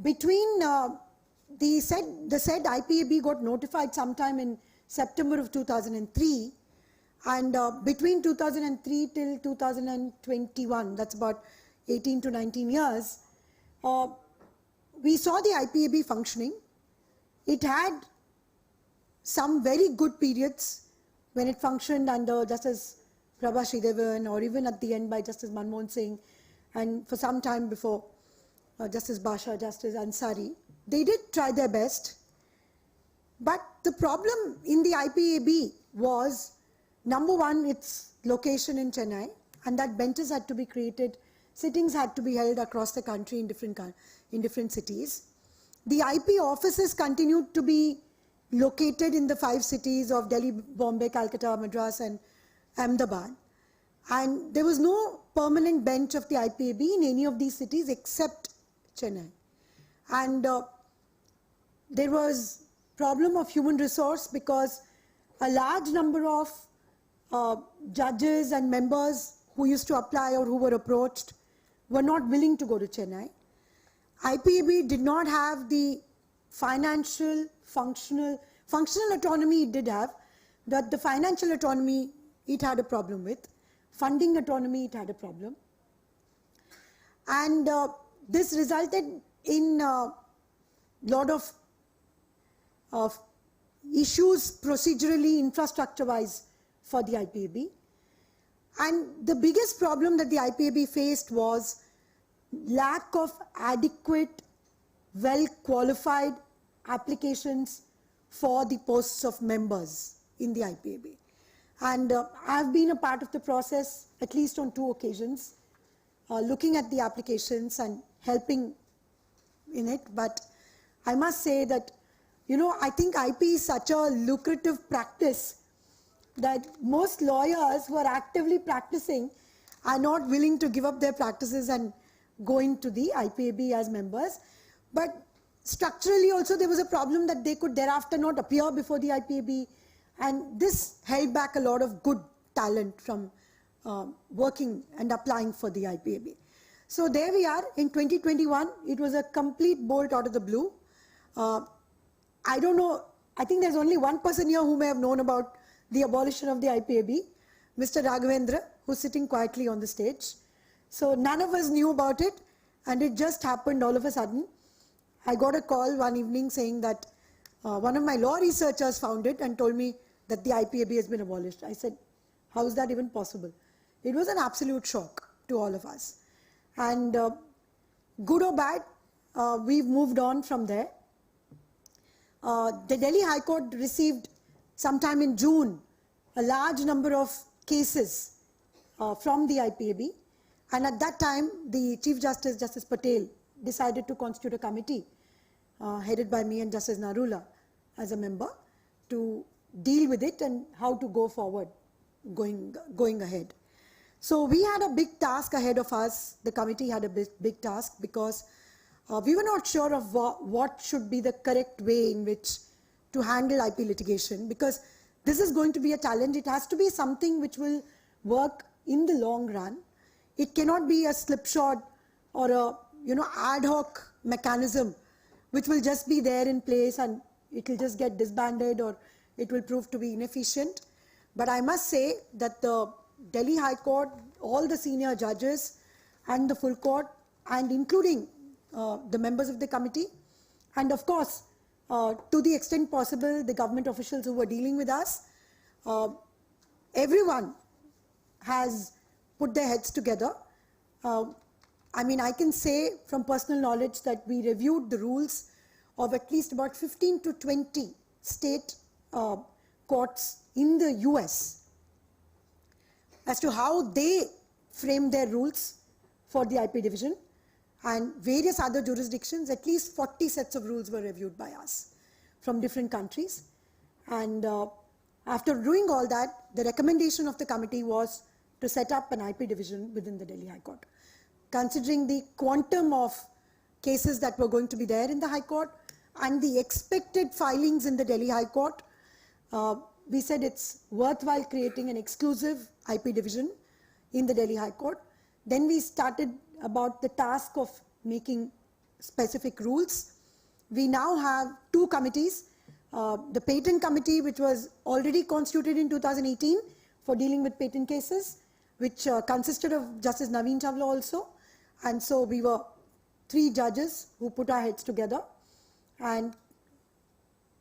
Between the said IPAB got notified sometime in September of 2003, and between 2003 till 2021, that's about 18 to 19 years, we saw the IPAB functioning. It had some very good periods when it functioned under Justice Prabha Sridevan, or even at the end by Justice Manmohan Singh, and for some time before Justice Basha, Justice Ansari. They did try their best, but the problem in the IPAB was, number one, its location in Chennai, and that benches had to be created, sittings had to be held across the country in different cities. The IP offices continued to be located in the 5 cities of Delhi, Bombay, Calcutta, Madras and Ahmedabad, and there was no permanent bench of the IPAB in any of these cities except Chennai. And there was problem of human resource because a large number of judges and members who used to apply or who were approached were not willing to go to Chennai. IPAB did not have the financial, functional autonomy it did have, but the financial autonomy it had a problem with. Funding autonomy it had a problem. And this resulted in a lot of issues procedurally, infrastructure-wise for the IPAB. And the biggest problem that the IPAB faced was lack of adequate, well-qualified applications for the posts of members in the IPAB. And I've been a part of the process at least on 2 occasions, looking at the applications and helping in it. But I must say that, I think IP is such a lucrative practice that most lawyers who are actively practicing are not willing to give up their practices and go into the IPAB as members. But structurally also there was a problem that they could thereafter not appear before the IPAB, and this held back a lot of good talent from working and applying for the IPAB. So there we are in 2021. It was a complete bolt out of the blue. I don't know, I think there's only one person here who may have known about the abolition of the IPAB, Mr. Raghavendra, who's sitting quietly on the stage. So none of us knew about it, and it just happened all of a sudden. I got a call one evening saying that one of my law researchers found it and told me that the IPAB has been abolished. I said, how is that even possible? It was an absolute shock to all of us. And good or bad, we've moved on from there. The Delhi High Court received sometime in June a large number of cases from the IPAB, and at that time the Chief Justice, Justice Patel, decided to constitute a committee headed by me and Justice Narula as a member to deal with it and how to go forward going ahead. So we had a big task ahead of us. The committee had a big task because we were not sure of what should be the correct way in which to handle IP litigation, because this is going to be a challenge. It has to be something which will work in the long run. It cannot be a slipshod or a ad hoc mechanism which will just be there in place and it will just get disbanded or it will prove to be inefficient. But I must say that the Delhi High Court, all the senior judges and the full court, and including the members of the committee, and of course to the extent possible the government officials who were dealing with us, everyone has put their heads together. I mean, I can say from personal knowledge that we reviewed the rules of at least about 15 to 20 state courts in the US as to how they frame their rules for the IP division, and various other jurisdictions. At least 40 sets of rules were reviewed by us from different countries. And after doing all that, the recommendation of the committee was to set up an IP division within the Delhi High Court. Considering the quantum of cases that were going to be there in the High Court and the expected filings in the Delhi High Court, we said it's worthwhile creating an exclusive IP division in the Delhi High Court. Then we started about the task of making specific rules. We now have two committees. The patent committee, which was already constituted in 2018 for dealing with patent cases, which consisted of Justice Naveen Chawla also. And so we were 3 judges who put our heads together and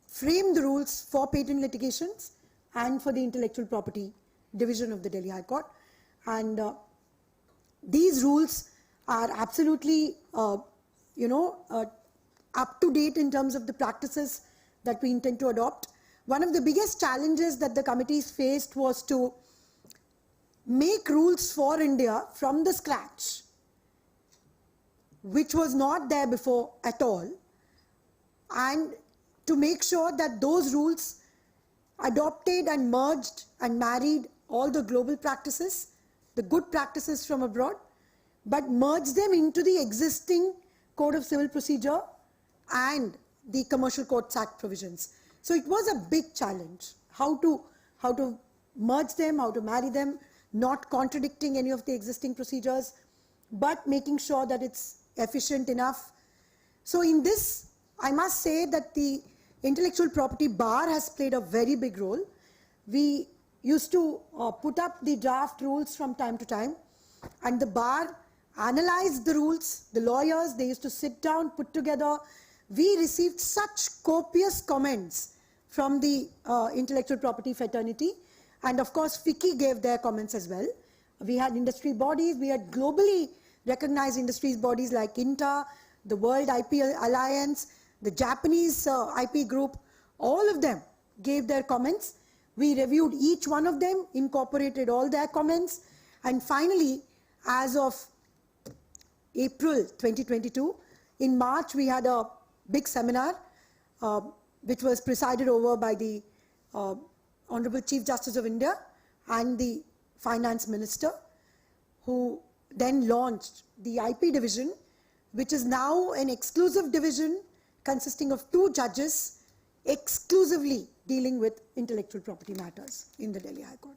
framed the rules for patent litigations and for the intellectual property division of the Delhi High Court. And these rules are absolutely, up to date in terms of the practices that we intend to adopt. One of the biggest challenges that the committees faced was to make rules for India from the scratch, which was not there before at all, and to make sure that those rules adopted and merged and married all the global practices, the good practices from abroad, but merged them into the existing Code of Civil Procedure and the Commercial Courts Act provisions. So it was a big challenge, how to merge them, how to marry them, not contradicting any of the existing procedures, but making sure that it's efficient enough. So in this, I must say that the intellectual property bar has played a very big role. We used to put up the draft rules from time to time, and the bar analyzed the rules. The lawyers, they used to sit down, put together. We received such copious comments from the intellectual property fraternity, and of course FICCI gave their comments as well. We had industry bodies, we had globally recognized industries bodies like INTA, the World IP Alliance, the Japanese IP group. All of them gave their comments. We reviewed each one of them, incorporated all their comments, and finally, as of April 2022, in March we had a big seminar which was presided over by the Honorable Chief Justice of India and the Finance Minister, who then launched the IP division, which is now an exclusive division consisting of 2 judges exclusively dealing with intellectual property matters in the Delhi High Court.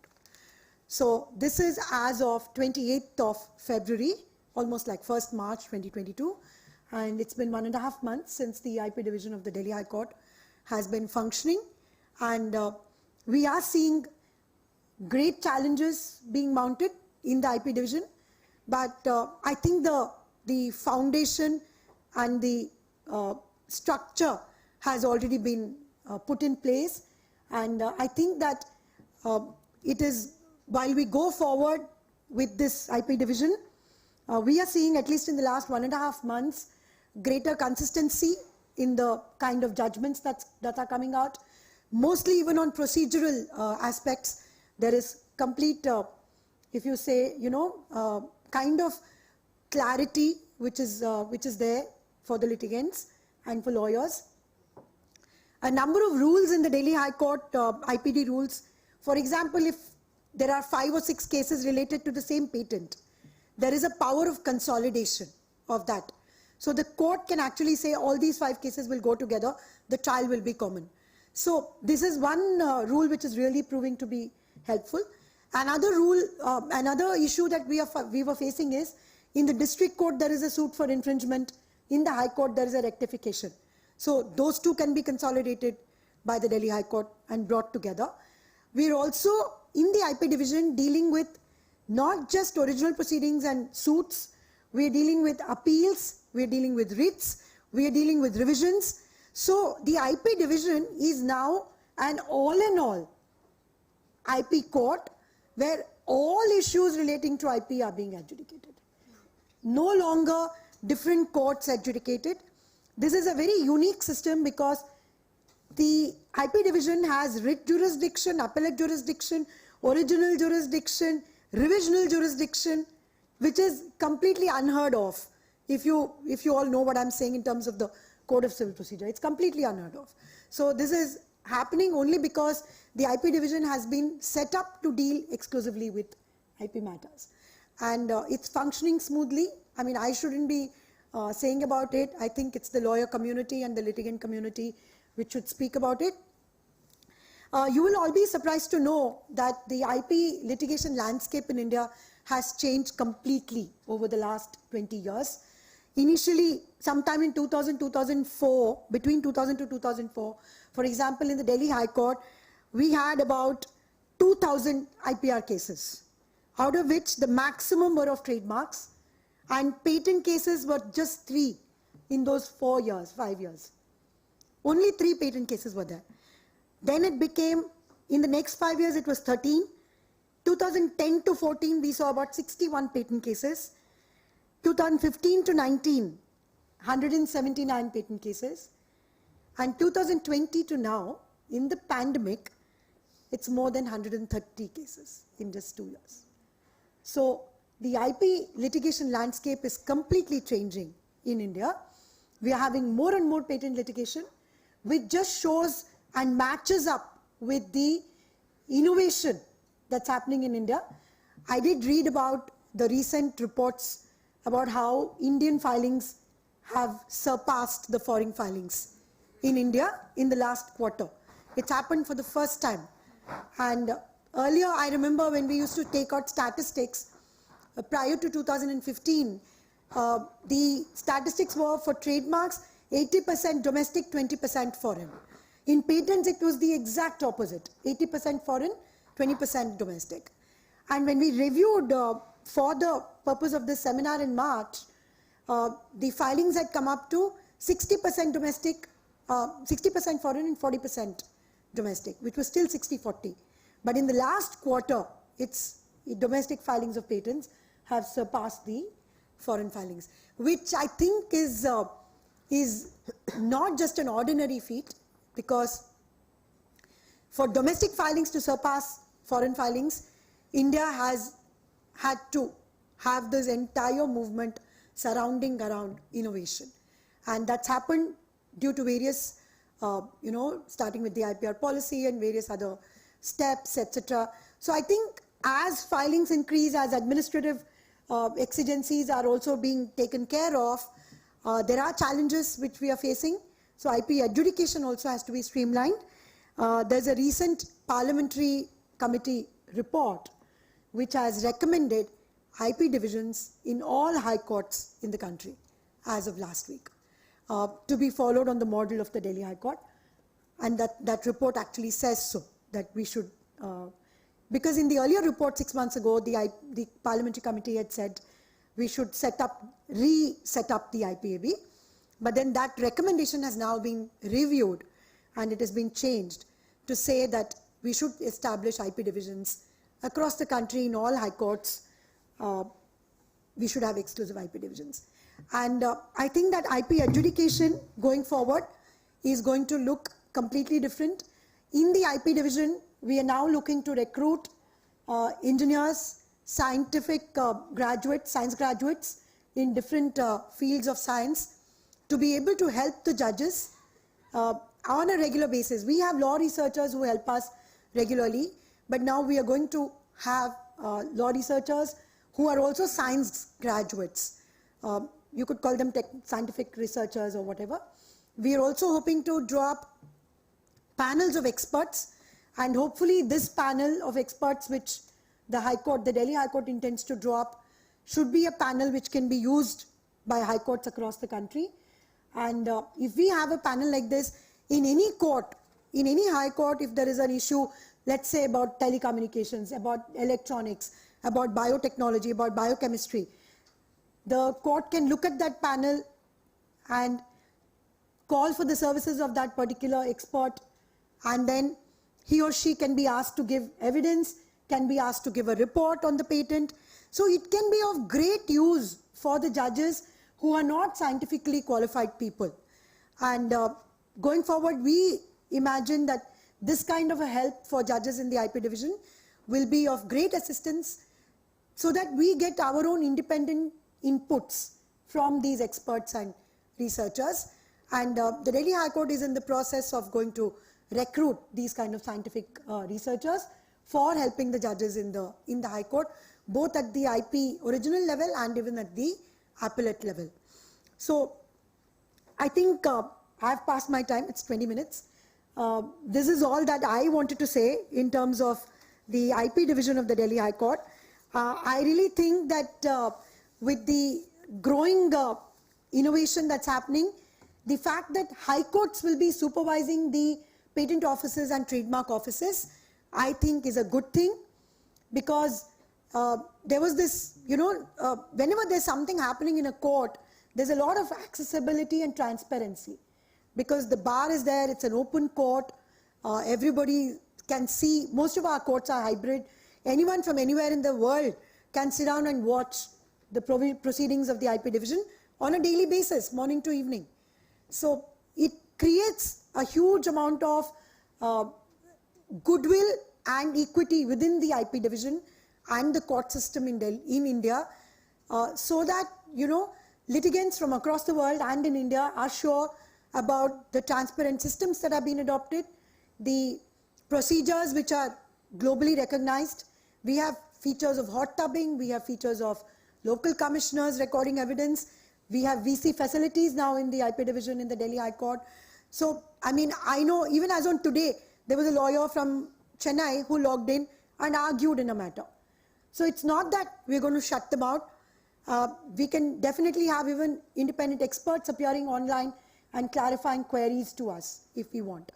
So this is as of 28th of February, almost like 1st March 2022, and it's been 1.5 months since the IP division of the Delhi High Court has been functioning, and we are seeing great challenges being mounted in the IP division, but I think the foundation and the structure has already been put in place, and I think that it is, while we go forward with this IP division, we are seeing, at least in the last 1.5 months, greater consistency in the kind of judgments that are coming out. Mostly even on procedural aspects, there is complete, if you say, kind of clarity which is there for the litigants and for lawyers. A number of rules in the Delhi High Court, IPD rules. For example, if there are 5 or 6 cases related to the same patent, there is a power of consolidation of that. So the court can actually say all these 5 cases will go together, the trial will be common. So this is one rule which is really proving to be helpful. Another rule, another issue that we were facing is, in the district court there is a suit for infringement, in the High Court there is a rectification. So those 2 can be consolidated by the Delhi High Court and brought together. We are also in the IP division dealing with not just original proceedings and suits, we are dealing with appeals, we are dealing with writs, we are dealing with revisions. So the IP division is now an all-in-all IP court where all issues relating to IP are being adjudicated. No longer different courts adjudicated. This is a very unique system because the IP division has writ jurisdiction, appellate jurisdiction, original jurisdiction, revisional jurisdiction, which is completely unheard of. If you all know what I'm saying in terms of the Code of Civil Procedure, it's completely unheard of. So this is happening only because the IP division has been set up to deal exclusively with IP matters. And it's functioning smoothly. I mean, I shouldn't be saying about it. I think it's the lawyer community and the litigant community which should speak about it. You will all be surprised to know that the IP litigation landscape in India has changed completely over the last 20 years. Initially, sometime in 2000-2004, between 2000 to 2004, for example, in the Delhi High Court, we had about 2,000 IPR cases, out of which the maximum were of trademarks, and patent cases were just 3 in those 4 years, 5 years. Only 3 patent cases were there. Then it became, in the next 5 years, it was 13. 2010 to 14, we saw about 61 patent cases. 2015 to 19, 179 patent cases. And 2020 to now, in the pandemic, it's more than 130 cases in just 2 years. So the IP litigation landscape is completely changing in India. We are having more and more patent litigation, which just shows and matches up with the innovation that's happening in India. I did read about the recent reports about how Indian filings have surpassed the foreign filings in India in the last quarter. It's happened for the first time. And earlier, I remember when we used to take out statistics, prior to 2015, the statistics were for trademarks, 80% domestic, 20% foreign. In patents, it was the exact opposite, 80% foreign, 20% domestic. And when we reviewed for the purpose of this seminar in March, the filings had come up to 60% domestic, 60% foreign and 40% domestic, which was still 60-40. But in the last quarter, domestic filings of patents have surpassed the foreign filings, which I think is not just an ordinary feat, because for domestic filings to surpass foreign filings, India has had to have this entire movement surrounding around innovation. And that's happened due to various, starting with the IPR policy and various other steps, etc. So I think as filings increase, as administrative exigencies are also being taken care of, there are challenges which we are facing. So IP adjudication also has to be streamlined. There's a recent parliamentary committee report which has recommended IP divisions in all high courts in the country as of last week, to be followed on the model of the Delhi High Court. And that report actually says so, that we should, because in the earlier report 6 months ago, the parliamentary committee had said we should reset up the IPAB. But then that recommendation has now been reviewed and it has been changed to say that we should establish IP divisions across the country in all high courts. We should have exclusive IP divisions. And I think that IP adjudication going forward is going to look completely different. In the IP division, we are now looking to recruit engineers, scientific graduates, science graduates in different fields of science, to be able to help the judges on a regular basis. We have law researchers who help us regularly, but now we are going to have law researchers who are also science graduates. You could call them scientific researchers or whatever. We are also hoping to draw up panels of experts, and hopefully this panel of experts which the High Court, the Delhi High Court intends to draw up, should be a panel which can be used by high courts across the country. And if we have a panel like this in any court, in any high court, if there is an issue, let's say about telecommunications, about electronics, about biotechnology, about biochemistry, the court can look at that panel and call for the services of that particular expert, and then he or she can be asked to give evidence, can be asked to give a report on the patent. So it can be of great use for the judges who are not scientifically qualified people. And going forward, we imagine that this kind of a help for judges in the IP division will be of great assistance so that we get our own independent inputs from these experts and researchers. And the Delhi High Court is in the process of going to recruit these kind of scientific researchers for helping the judges in the High Court, both at the IP original level and even at the appellate level. So I think I've passed my time, it's 20 minutes. This is all that I wanted to say in terms of the IP division of the Delhi High Court. I really think that with the growing innovation that's happening, the fact that high courts will be supervising the patent offices and trademark offices, I think is a good thing, because there was this, whenever there's something happening in a court, there's a lot of accessibility and transparency, because the bar is there, it's an open court, everybody can see. Most of our courts are hybrid. Anyone from anywhere in the world can sit down and watch the proceedings of the IP division on a daily basis, morning to evening. So it creates a huge amount of goodwill and equity within the IP division and the court system in India, so that, litigants from across the world and in India are sure about the transparent systems that have been adopted, the procedures which are globally recognized. We have features of hot tubbing, we have features of local commissioners recording evidence, we have VC facilities now in the IP division in the Delhi High Court. So, I mean, I know even as on today, there was a lawyer from Chennai who logged in and argued in a matter. So it's not that we're going to shut them out. We can definitely have even independent experts appearing online and clarifying queries to us if we want.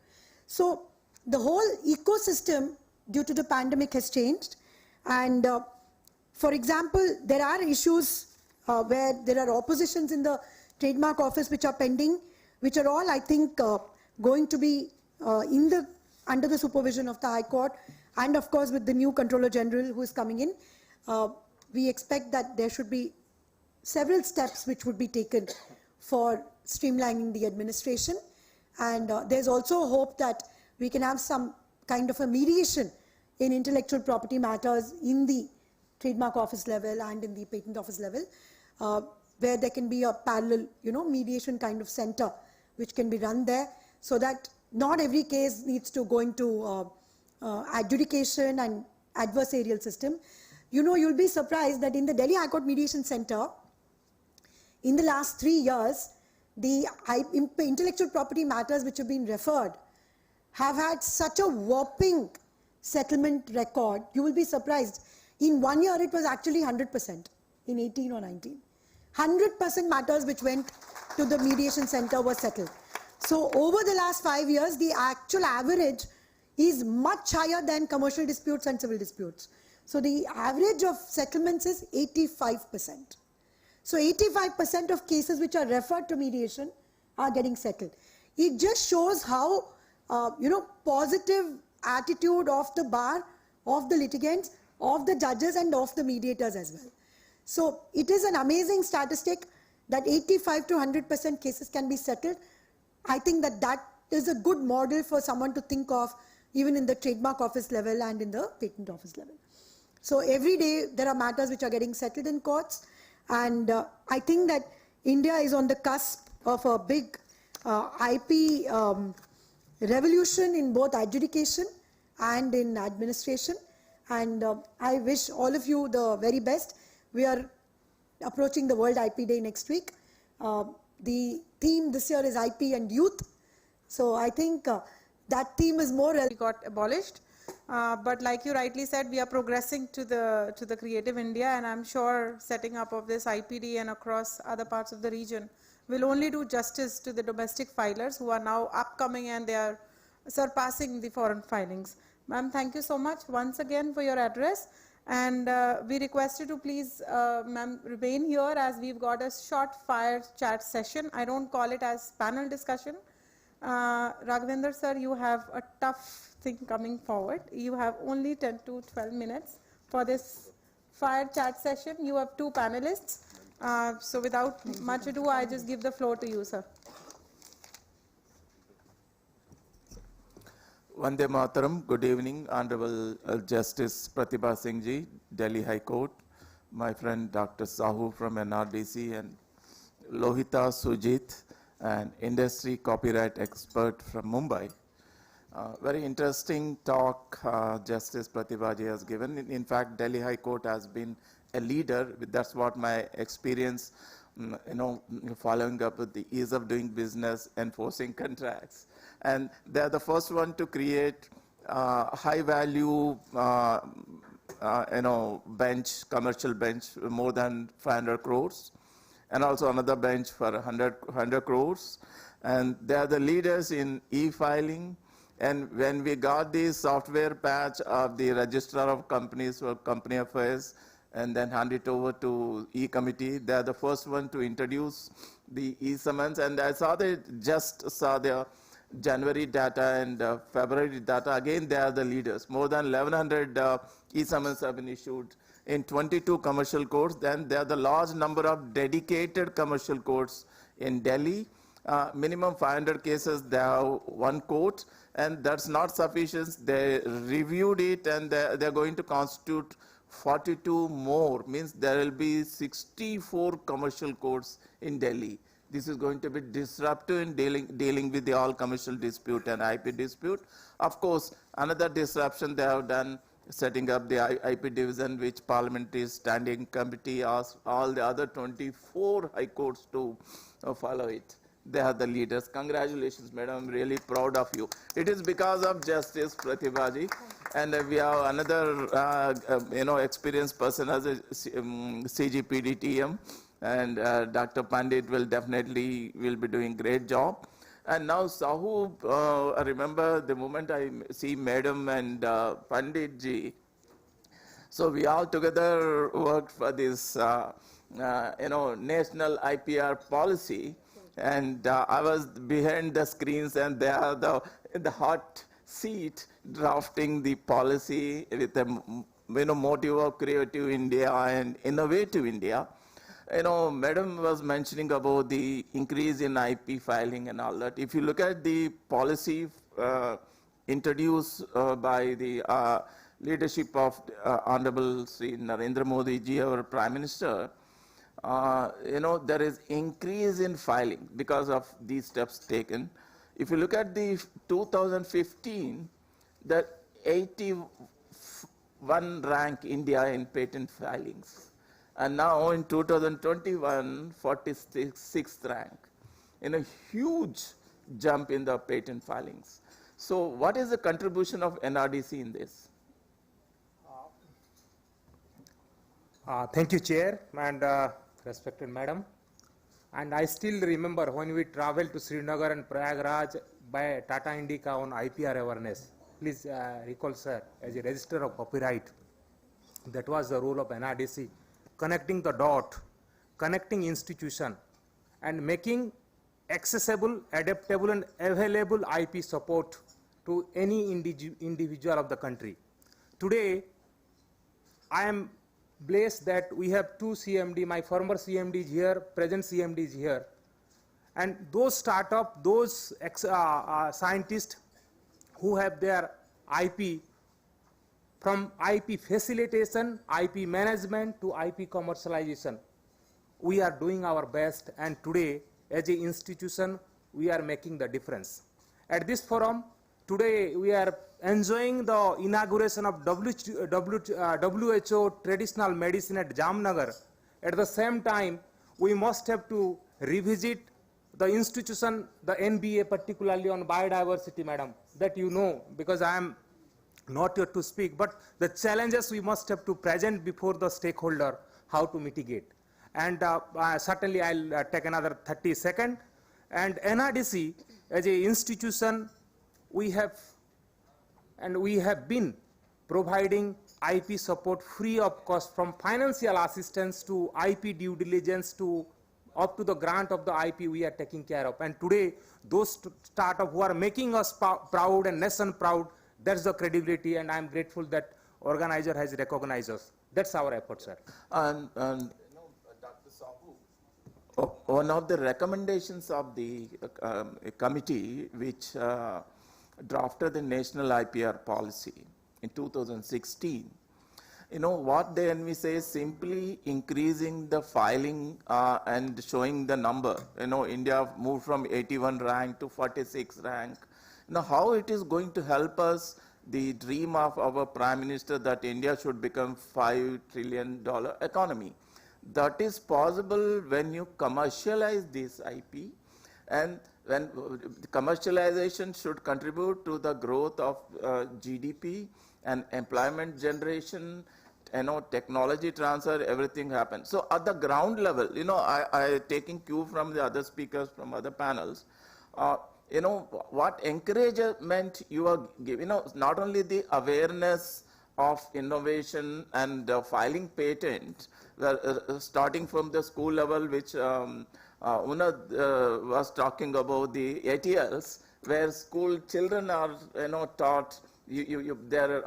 So the whole ecosystem due to the pandemic has changed. And for example, there are issues where there are oppositions in the trademark office which are pending, which are all, I think, going to be under the supervision of the High Court. And of course, with the new Controller General who is coming in, we expect that there should be several steps which would be taken for streamlining the administration. And there's also a hope that we can have some kind of a mediation in intellectual property matters in the trademark office level and in the patent office level, where there can be a parallel, mediation kind of center which can be run there, so that not every case needs to go into adjudication and adversarial system. You'll be surprised that in the Delhi High Court Mediation Center, in the last 3 years, the intellectual property matters which have been referred have had such a whopping settlement record. You will be surprised. In 1 year, it was actually 100% in 18 or 19. 100% matters which went to the mediation center were settled. So over the last 5 years, the actual average is much higher than commercial disputes and civil disputes. So the average of settlements is 85%. So 85% of cases which are referred to mediation are getting settled. It just shows how, positive attitude of the bar, of the litigants, of the judges and of the mediators as well. So it is an amazing statistic that 85 to 100% cases can be settled. I think that is a good model for someone to think of, even in the trademark office level and in the patent office level. So every day there are matters which are getting settled in courts, and I think that India is on the cusp of a big IP revolution in both adjudication and in administration, and I wish all of you the very best. We are approaching the World IP Day next week. The theme this year is IP and youth. So I think that theme is more got abolished. But like you rightly said, we are progressing to the Creative India, and I'm sure setting up of this IPD and across other parts of the region will only do justice to the domestic filers who are now upcoming and they are surpassing the foreign filings. Ma'am, thank you so much once again for your address, and we request you to please, ma'am, remain here as we've got a short fire chat session. I don't call it as panel discussion. Raghavendra sir, you have a tough thing coming forward. You have only 10 to 12 minutes for this fire chat session. You have 2 panelists. So without much ado, I just give the floor to you, sir. Vande Mataram. Good evening, Honorable Justice Prathiba Singh ji, Delhi High Court, my friend Dr. Sahu from Nrdc, and Lohita Sujit, an industry copyright expert from Mumbai. Very interesting talk Justice Prathiba ji has given. In fact, Delhi High Court has been a leader. That's what my experience, following up with the ease of doing business, enforcing contracts. And they're the first one to create high value, bench, commercial bench, more than 500 crores. And also another bench for 100 crores. And they are the leaders in e-filing. And when we got the software patch of the Registrar of Companies for Company Affairs, and then hand it over to E-Committee, they are the first one to introduce the e-summons. And I just saw their January data and February data. Again, they are the leaders. More than 1,100 e-summons have been issued in 22 commercial courts. Then there are the large number of dedicated commercial courts in Delhi. Minimum 500 cases, they have one court, and that's not sufficient. They reviewed it, and they're going to constitute 42 more, means there will be 64 commercial courts in Delhi. This is going to be disruptive in dealing with the all commercial dispute and IP dispute. Of course, another disruption they have done, setting up the IP division, which Parliamentary Standing Committee asked all the other 24 high courts to follow it. They are the leaders. Congratulations, madam. I'm really proud of you. It is because of Justice Prathiba ji. And we have another, experienced person as a CGPDTM. And Dr. Pandit will definitely be doing great job. And now Sahu, I remember the moment I see madam and Pandit ji. So we all together worked for this, national IPR policy. And I was behind the screens, and they are the hot seat drafting the policy with the motive of creative India and innovative India. Madam was mentioning about the increase in IP filing and all that. If you look at the policy introduced by the leadership of Honorable Shri Narendra Modi ji, our Prime Minister, there is increase in filing because of these steps taken. If you look at the 2015, that 81 rank India in patent filings. And now in 2021, 46th rank. A huge jump in the patent filings. So what is the contribution of NRDC in this? Thank you, Chair, and respected Madam. And I still remember when we traveled to Srinagar and Prayagraj by Tata Indica on IPR awareness. Please recall, sir, as a Register of Copyright, that was the role of NRDC, connecting the dot, connecting institution, and making accessible, adaptable, and available IP support to any individual of the country. Today, I am blessed that we have two CMD, my former CMD is here, present CMD is here. And those startup, those scientists who have their IP, from IP facilitation, IP management to IP commercialization, we are doing our best, and today as an institution we are making the difference. At this forum, today we are enjoying the inauguration of WHO traditional medicine at Jamnagar. At the same time, we must have to revisit the institution, the NBA, particularly on biodiversity, madam, that you know, because I am not here to speak, but the challenges we must have to present before the stakeholder, how to mitigate. And certainly I'll take another 30 seconds. And NRDC, as an institution, we have been providing IP support free of cost, from financial assistance to IP due diligence to up to the grant of the IP we are taking care of. And today, those startups who are making us proud and nation proud, that's the credibility, and I'm grateful that organizer has recognized us. That's our effort, sir. And Dr. Sahu, one of the recommendations of the committee, which drafted the national IPR policy in 2016. What the NV says, simply increasing the filing and showing the number. India moved from 81 rank to 46 rank. How it is going to help us, the dream of our Prime Minister that India should become $5 trillion economy. That is possible when you commercialize this IP, and when commercialization should contribute to the growth of GDP and employment generation, technology transfer, everything happens. So at the ground level, I taking cue from the other speakers from other panels, what encouragement you are giving, not only the awareness of innovation and filing patent, starting from the school level, which Unad was talking about, the ATLs, where school children are taught, their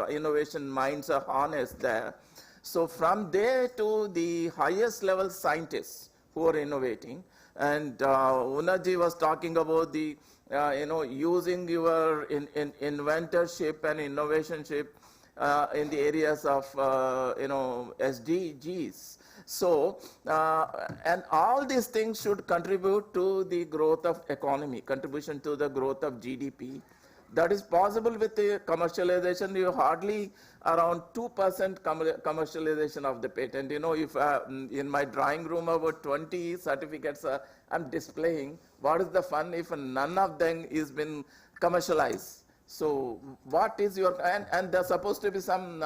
innovation minds are harnessed there. So from there to the highest level scientists who are innovating, and Unadji was talking about the using your inventorship and innovationship in the areas of SDGs. So, and all these things should contribute to the growth of economy, contribution to the growth of GDP. That is possible with the commercialization. You hardly around 2% commercialization of the patent. If in my drawing room about 20 certificates I'm displaying, what is the fun if none of them is been commercialized? So what is your, and there's supposed to be some,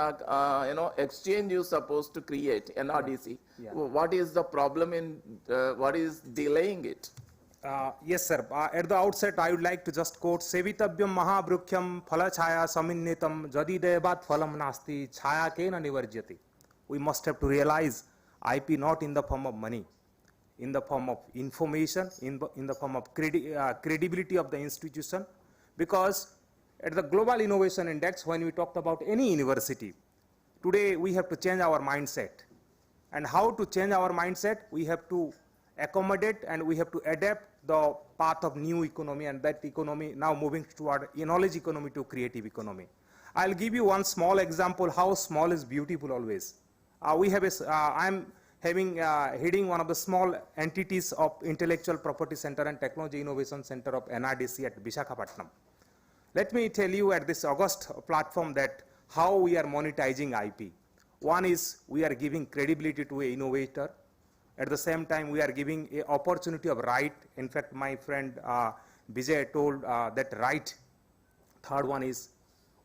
exchange you're supposed to create, Nrdc. Yeah. What is the problem in, what is delaying it? Yes, sir. At the outset, I would like to just quote, Sevitabyam mahabhrukhyam phala chaya saminnitam jadi devat phalam nasti chaya kena nivarjyati. We must have to realize IP not in the form of money, in the form of information, in the form of credibility of the institution, because at the Global Innovation Index, when we talked about any university, today we have to change our mindset. And how to change our mindset? We have to accommodate and we have to adapt the path of new economy, and that economy now moving toward knowledge economy to creative economy. I'll give you one small example how small is beautiful always. I'm heading one of the small entities of Intellectual Property Center and Technology Innovation Center of Nrdc at Visakhapatnam. Let me tell you at this August platform that how we are monetizing IP. One is we are giving credibility to an innovator. At the same time, we are giving an opportunity of right. In fact, my friend Vijay told that right. Third one is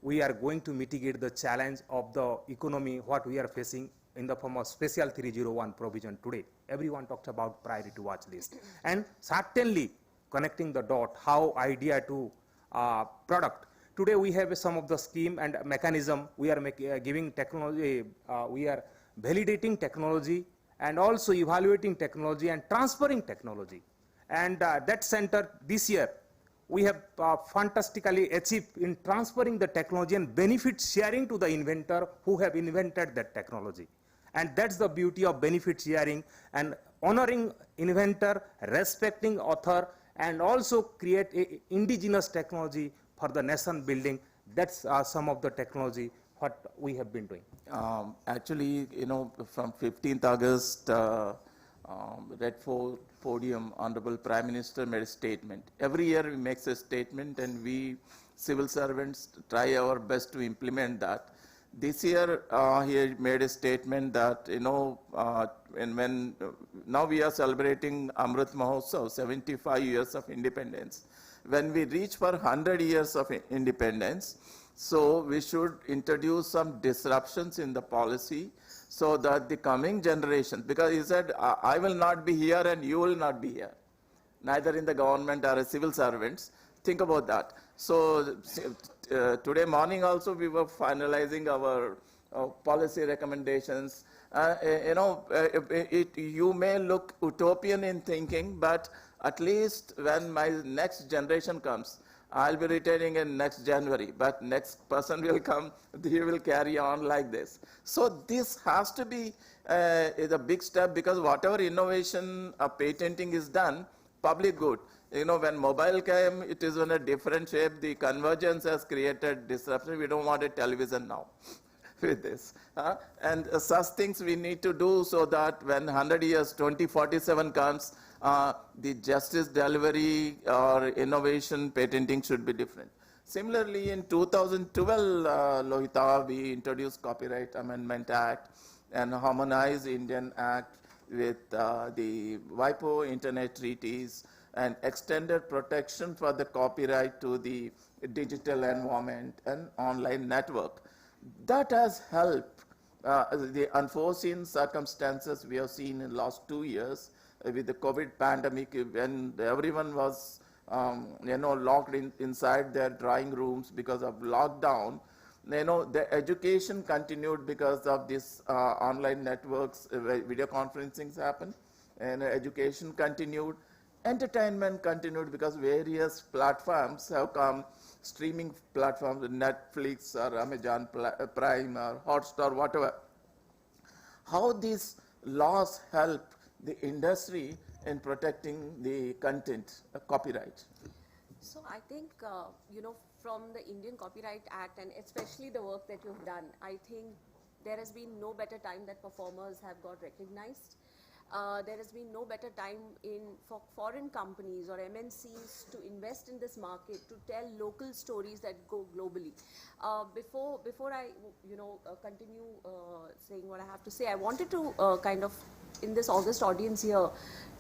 we are going to mitigate the challenge of the economy, what we are facing in the form of Special 301 provision today. Everyone talks about priority watch list. And certainly connecting the dot, how idea to product. Today we have some of the scheme and mechanism. We are giving technology, we are validating technology and also evaluating technology and transferring technology. And that center this year, we have fantastically achieved in transferring the technology and benefit sharing to the inventor who have invented that technology. And that's the beauty of benefit sharing and honoring inventor, respecting author, and also create a indigenous technology for the nation building. That's some of the technology what we have been doing. Actually, from 15th August, Red Fort Podium, Honorable Prime Minister made a statement. Every year he makes a statement and we civil servants try our best to implement that. This year he made a statement that, now we are celebrating Amrit Mahotsav, 75 years of independence. When we reach for 100 years of independence, so we should introduce some disruptions in the policy so that the coming generation, because he said, I will not be here and you will not be here, neither in the government or as civil servants. Think about that. So today morning also we were finalizing our policy recommendations. You may look utopian in thinking, but at least when my next generation comes, I'll be retiring in next January, but next person will come, he will carry on like this. So this has to be is a big step, because whatever innovation patenting is done, public good. When mobile came, it is in a different shape. The convergence has created disruption. We don't want a television now with this. And such things we need to do so that when 100 years, 2047 comes, the justice delivery or innovation patenting should be different. Similarly, in 2012, Lohita, we introduced Copyright Amendment Act and harmonized Indian Act with the WIPO Internet Treaties and extended protection for the copyright to the digital environment and online network. That has helped the unforeseen circumstances we have seen in the last 2 years with the COVID pandemic, when everyone was locked inside their drawing rooms because of lockdown. The education continued because of this online networks, video conferencing happened, and education continued. Entertainment continued because various platforms have come, streaming platforms, Netflix or Amazon Prime or Hotstar, whatever. How these laws help the industry in protecting the content, copyright? So I think, from the Indian Copyright Act and especially the work that you've done, I think there has been no better time that performers have got recognized. There has been no better time for foreign companies or MNCs to invest in this market, to tell local stories that go globally. Before I continue saying what I have to say, I wanted to kind of, in this August audience here,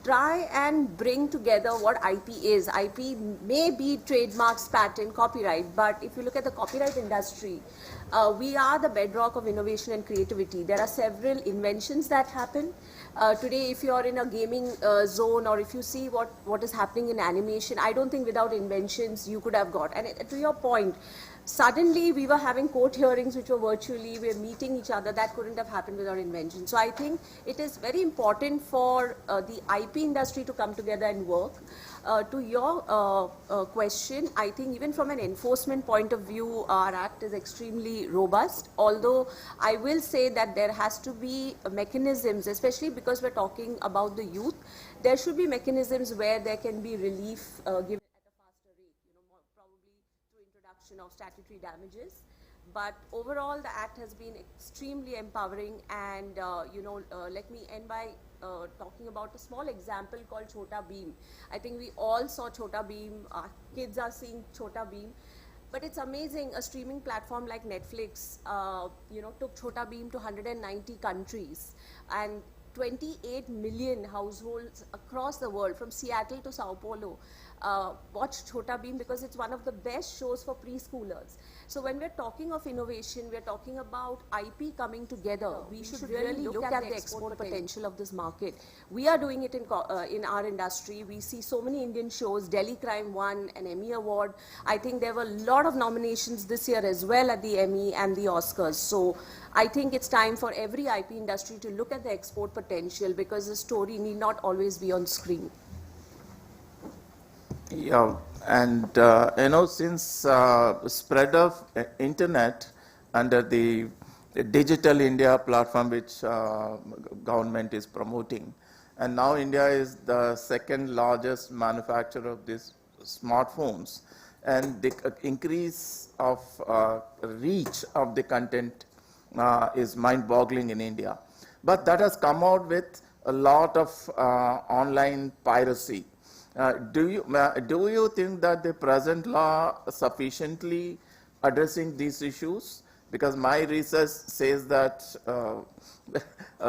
try and bring together what IP is. IP may be trademarks, patent, copyright, but if you look at the copyright industry, we are the bedrock of innovation and creativity. There are several inventions that happen. Today, if you are in a gaming zone, or if you see what is happening in animation, I don't think without inventions you could have got. And to your point, suddenly we were having court hearings which were virtually, we were meeting each other. That couldn't have happened without invention. So I think it is very important for the IP industry to come together and work. To your question, I think even from an enforcement point of view, our act is extremely robust. Although I will say that there has to be mechanisms, especially because we're talking about the youth, there should be mechanisms where there can be relief given at a faster rate, probably through introduction of statutory damages. But overall, the act has been extremely empowering, and let me end by talking about a small example called Chhota Bheem. I think we all saw Chhota Bheem, our kids are seeing Chhota Bheem, but it's amazing, a streaming platform like Netflix, took Chhota Bheem to 190 countries, and 28 million households across the world, from Seattle to Sao Paulo, watch Chhota Bheem because it's one of the best shows for preschoolers. So when we're talking of innovation, we're talking about IP coming together. We should really look at the export potential of this market. We are doing it in our industry. We see so many Indian shows. Delhi Crime won an Emmy Award. I think there were a lot of nominations this year as well at the Emmy and the Oscars. So I think it's time for every IP industry to look at the export potential, because the story need not always be on screen. Yeah, and since spread of internet under the Digital India platform, which government is promoting, and now India is the second largest manufacturer of these smartphones, and the increase of reach of the content is mind-boggling in India. But that has come out with a lot of online piracy. Do you think that the present law sufficiently addressing these issues? Because my research says that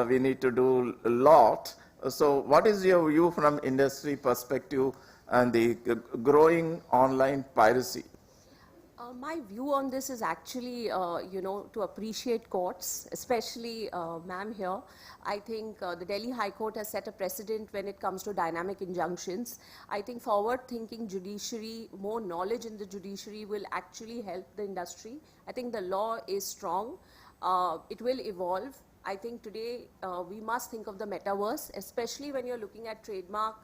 we need to do a lot. So what is your view from industry perspective and the growing online piracy? My view on this is actually, to appreciate courts, especially ma'am here. I think the Delhi High Court has set a precedent when it comes to dynamic injunctions. I think forward-thinking judiciary, more knowledge in the judiciary will actually help the industry. I think the law is strong. It will evolve. I think today we must think of the metaverse, especially when you're looking at trademark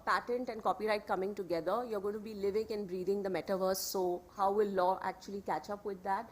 patent and copyright coming together. You're going to be living and breathing the metaverse, so how will law actually catch up with that?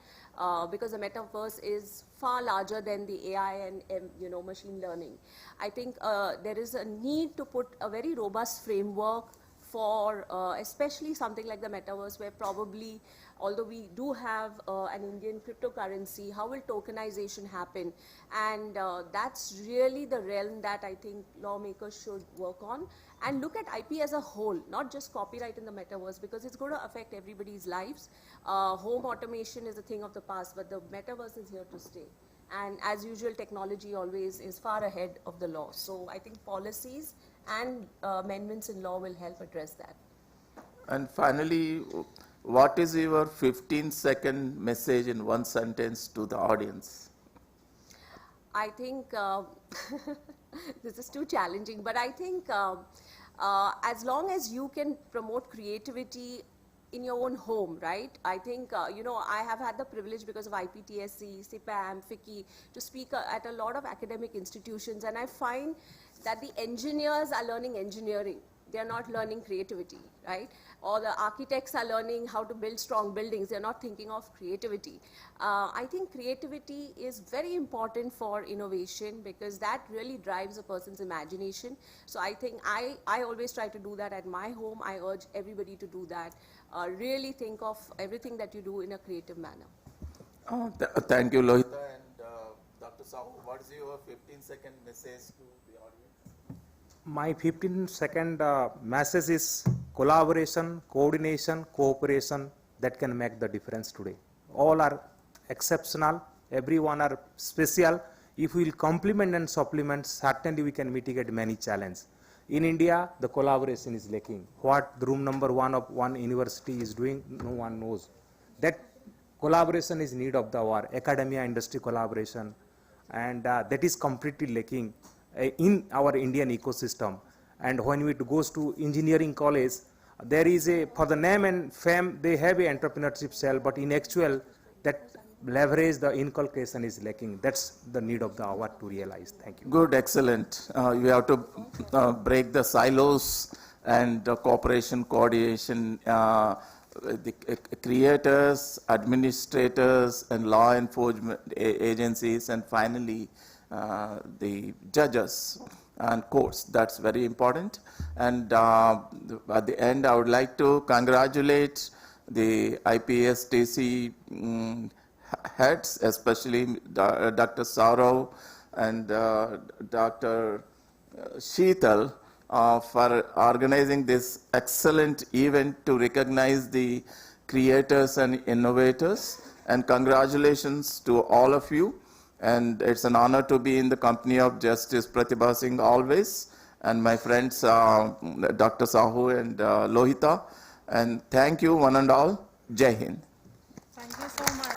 Because the metaverse is far larger than the AI and machine learning. I think there is a need to put a very robust framework for especially something like the metaverse, where probably, although we do have an Indian cryptocurrency, how will tokenization happen? And that's really the realm that I think lawmakers should work on and look at IP as a whole, not just copyright in the metaverse, because it's going to affect everybody's lives. Home automation is a thing of the past, but the metaverse is here to stay. And as usual, technology always is far ahead of the law. So I think policies and amendments in law will help address that. And finally, what is your 15-second message in one sentence to the audience? I think this is too challenging, but I think as long as you can promote creativity in your own home, right? I think, I have had the privilege because of IPTSE, CPAM, FICCI to speak at a lot of academic institutions, and I find that the engineers are learning engineering. They are not learning creativity, right? Or the architects are learning how to build strong buildings. They're not thinking of creativity. I think creativity is very important for innovation because that really drives a person's imagination. So I think I always try to do that at my home. I urge everybody to do that. Really think of everything that you do in a creative manner. Thank you, Lohita. And Dr. Sahu, what is your 15-second message to the audience? My 15-second message is collaboration, coordination, cooperation that can make the difference today. All are exceptional, everyone are special. If we will complement and supplement, certainly we can mitigate many challenges. In India, the collaboration is lacking. What the room number 1 of one university is doing, no one knows. That collaboration is need of the hour, academia-industry collaboration, and that is completely lacking in our Indian ecosystem. And when it goes to engineering college, there is for the name and fame, they have a entrepreneurship cell, but in actual, that leverage, the inculcation is lacking. That's the need of the hour to realize. Thank you. Good, excellent. You have to break the silos and cooperation, coordination, the creators, administrators, and law enforcement agencies, and finally, the judges and courts. That's very important. And at the end, I would like to congratulate the IPTSE heads, especially Dr. Saurav and Dr. Sheetal for organizing this excellent event to recognize the creators and innovators. And congratulations to all of you. And it's an honor to be in the company of Justice Prathiba Singh always, and my friends Dr. Sahu and Lohita. And thank you one and all. Jai Hind. Thank you so much.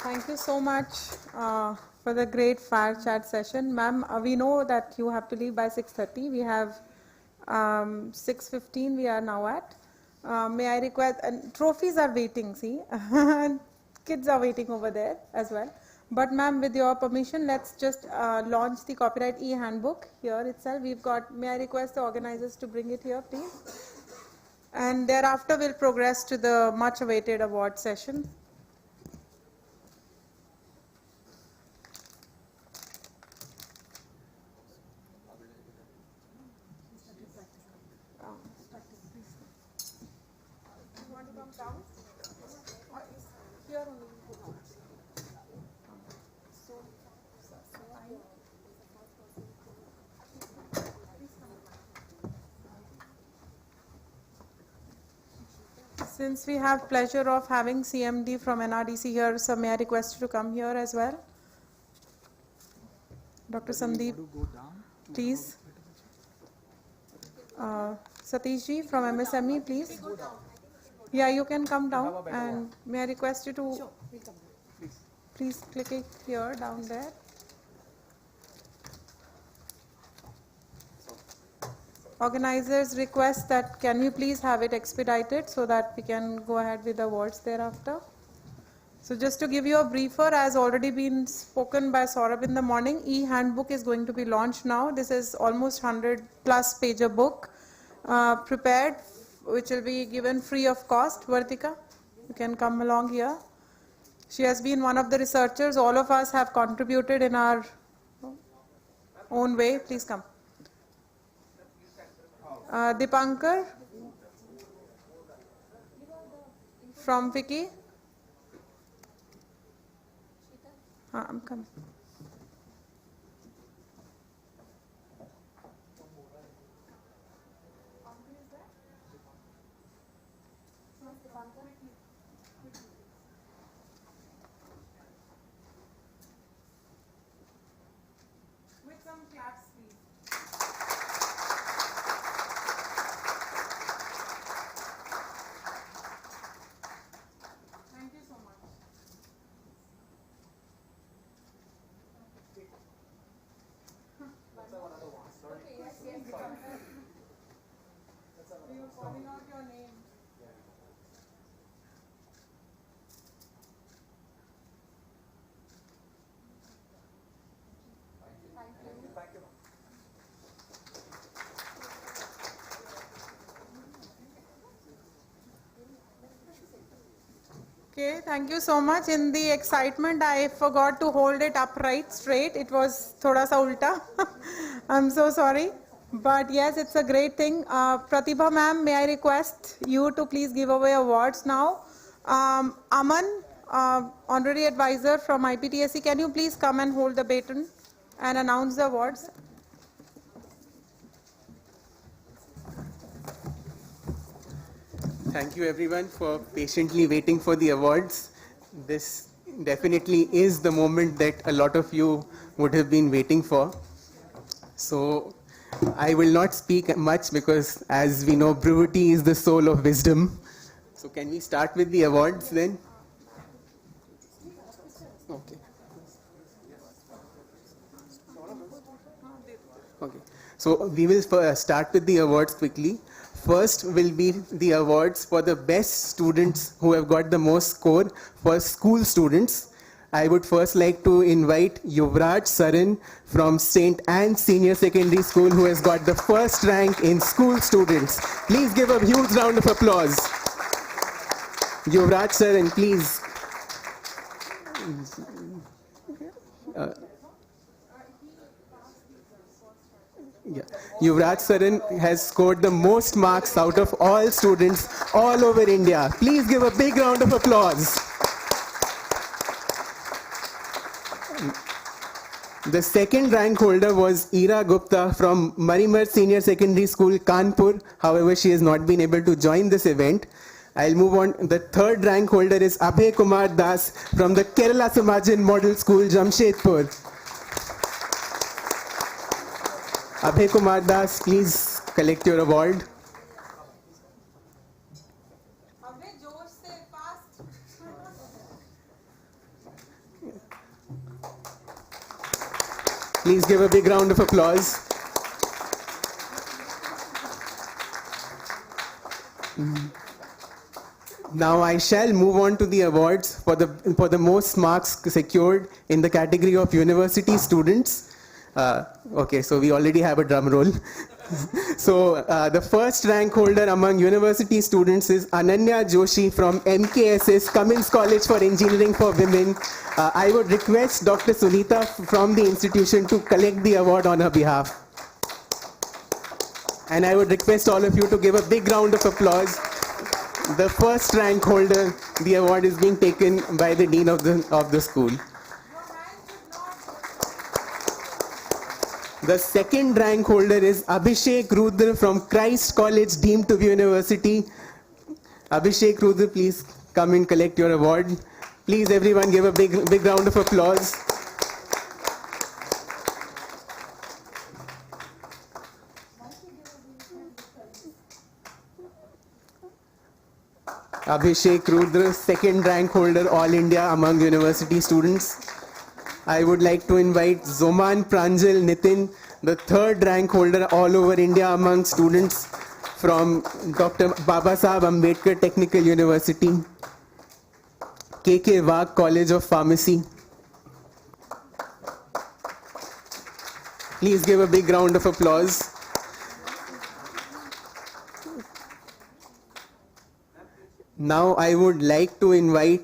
Thank you so much for the great fire chat session. Ma'am, we know that you have to leave by 6:30. We have 6:15 we are now at. May I request, and trophies are waiting, see. Kids are waiting over there as well. But ma'am, with your permission, let's just launch the copyright e-handbook here itself. We've got, may I request the organizers to bring it here, please? And thereafter, we'll progress to the much awaited award session. You want to come down? Here only. Since we have pleasure of having CMD from Nrdc here, so may I request you to come here as well? Dr. Sandeep, please. Satish ji from MSME, please. Yeah, you can come down, and may I request you to please click it here down there. Organizers request that can we please have it expedited so that we can go ahead with the awards thereafter. So just to give you a briefer, as already been spoken by Saurabh in the morning, e-handbook is going to be launched now. This is almost 100 plus pager book prepared, which will be given free of cost. Vartika, you can come along here. She has been one of the researchers. All of us have contributed in our own way. Please come. Dipankar from FICCI. I'm coming. With some claps, please. Thank you so much. Okay, yes, yes. We were calling out your name. Thank you. Okay, thank you so much. In the excitement, I forgot to hold it upright, straight. It was thoda sa ulta. I'm so sorry. But yes, it's a great thing. Prathiba ma'am, may I request you to please give away awards now. Aman, honorary advisor from IPTSE, can you please come and hold the baton and announce the awards? Thank you everyone for patiently waiting for the awards. This definitely is the moment that a lot of you would have been waiting for. So I will not speak much because, as we know, brevity is the soul of wisdom. So can we start with the awards then? Okay. Okay. So we will start with the awards quickly. First will be the awards for the best students who have got the most score for school students. I would first like to invite Yuvraj Saran from St. Anne's Senior Secondary School, who has got the first rank in school students. Please give a huge round of applause. Yuvraj Saran, please. Yeah. Yuvraj Saran has scored the most marks out of all students all over India. Please give a big round of applause. The second rank holder was Ira Gupta from Marimar Senior Secondary School, Kanpur. However, she has not been able to join this event. I'll move on. The third rank holder is Abhay Kumar Das from the Kerala Samajan Model School, Jamshedpur. Abhay Kumar Das, please collect your award. Please give a big round of applause. Now I shall move on to the awards for the most marks secured in the category of university students. Okay, so we already have a drum roll. So the first rank holder among university students is Ananya Joshi from MKSS, Cummins College for Engineering for Women. I would request Dr. Sunita from the institution to collect the award on her behalf. And I would request all of you to give a big round of applause. The first rank holder, the award is being taken by the dean of the school. The second rank holder is Abhishek Rudra from Christ College, deemed to be university. Abhishek Rudra, please come and collect your award. Please everyone give a big round of applause. Abhishek Rudra, second rank holder, All India among university students. I would like to invite Zoman Pranjal Nitin, the third rank holder all over India among students from Dr. Babasaheb Ambedkar Technical University. K.K. Wagh College of Pharmacy. Please give a big round of applause. Now I would like to announce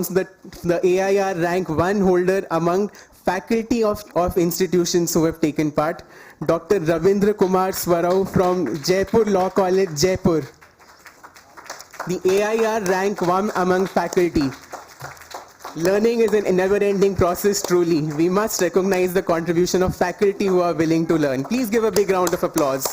that the AIR rank 1 holder among faculty of institutions who have taken part, Dr. Ravindra Kumar Swarau from Jaipur Law College, Jaipur. The AIR rank 1 among faculty. Learning is a never-ending process, truly. We must recognize the contribution of faculty who are willing to learn. Please give a big round of applause.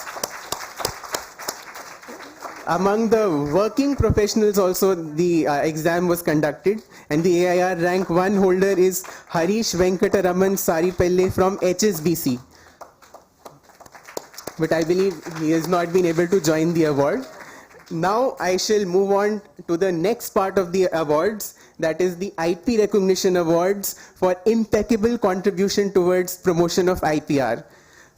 Among the working professionals also, the exam was conducted, and the AIR rank 1 holder is Harish Venkataraman Saripelle from HSBC. But I believe he has not been able to join the award. Now I shall move on to the next part of the awards, that is the IP Recognition Awards for impeccable contribution towards promotion of IPR.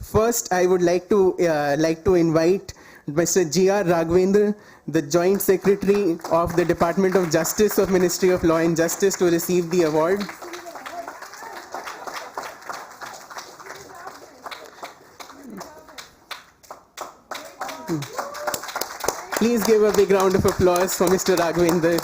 First, I would like to invite Mr. G.R. Raghavendra, the Joint Secretary of the Department of Justice of Ministry of Law and Justice, to receive the award. Please give a big round of applause for Mr. Raghavendra.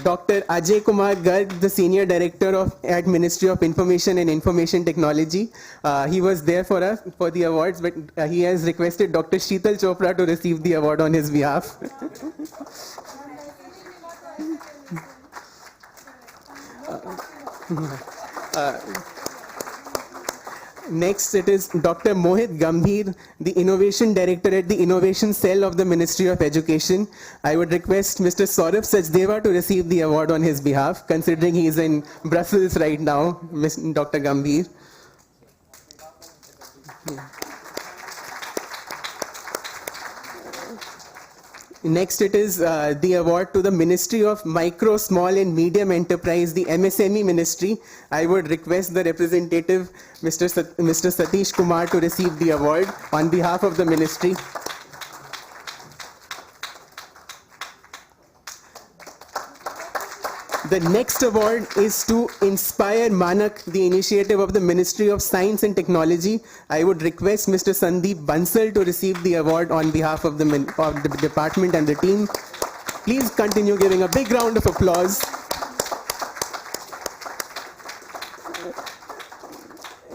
Dr. Ajay Kumar Garg, the Senior Director at Ministry of Information and Information Technology. He was there for us for the awards, but he has requested Dr. Sheetal Chopra to receive the award on his behalf. Next, it is Dr. Mohit Gambhir, the Innovation Director at the Innovation Cell of the Ministry of Education. I would request Mr. Saurabh Sachdeva to receive the award on his behalf, considering he is in Brussels right now, Dr. Gambhir. Next, it is the award to the Ministry of Micro, Small and Medium Enterprise, the MSME Ministry. I would request the representative, Mr. Satish Kumar, to receive the award on behalf of the ministry. The next award is to Inspire Manak, the initiative of the Ministry of Science and Technology. I would request Mr. Sandeep Bansal to receive the award on behalf of the department and the team. Please continue giving a big round of applause.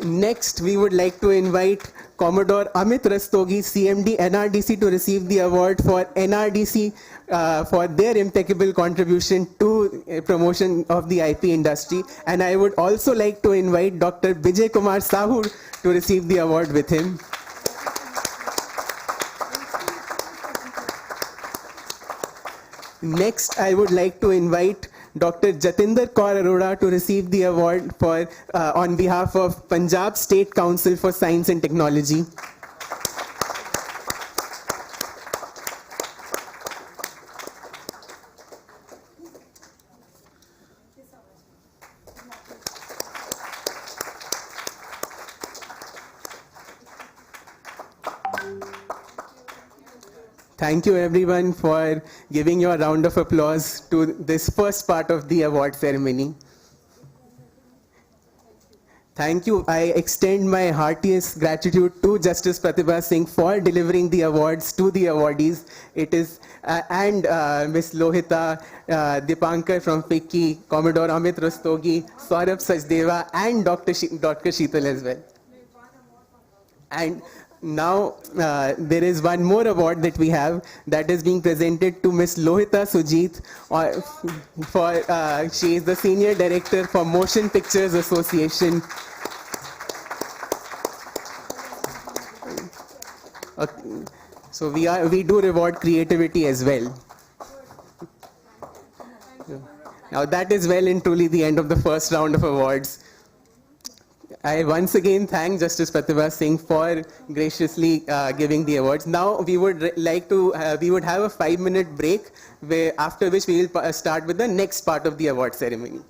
Next, we would like to invite Commodore Amit Rastogi, CMD NRDC, to receive the award for NRDC for their impeccable contribution to promotion of the IP industry. And I would also like to invite Dr. Vijay Kumar Sahu to receive the award with him. Next, I would like to invite Dr. Jatinder Kaur Arora to receive the award for on behalf of Punjab State Council for Science and Technology. Thank you everyone for giving your round of applause to this first part of the award ceremony. Thank you. I extend my heartiest gratitude to Justice Prathiba Singh for delivering the awards to the awardees. It is and Ms. Lohita, Dipankar from FICCI, Commodore Amit Rastogi, Saurabh Sachdeva, and Dr. Sheetal as well. And now there is one more award that we have that is being presented to Ms. Lohita Sujit she is the Senior Director for Motion Pictures Association. So we do reward creativity as well. Now that is well and truly the end of the first round of awards. I once again thank Justice Prathiba Singh for graciously giving the awards. Now we would like to have a 5-minute break, after which we will start with the next part of the award ceremony.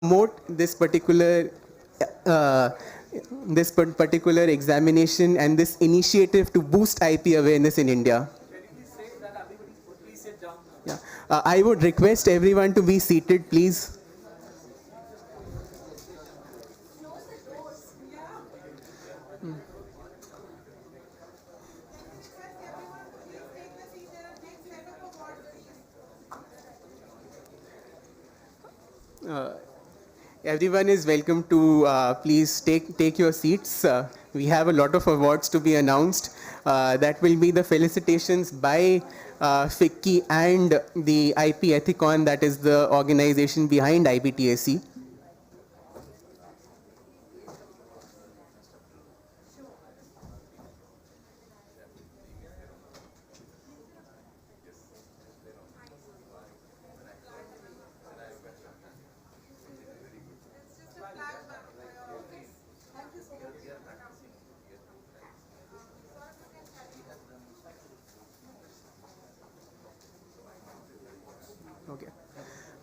promote this particular examination and this initiative to boost IP awareness in India. Yeah. I would request everyone to be seated, please. Everyone is welcome to please take your seats. We have a lot of awards to be announced. That will be the felicitations by FICCI and the IP Ethicon, that is the organization behind IPTSE.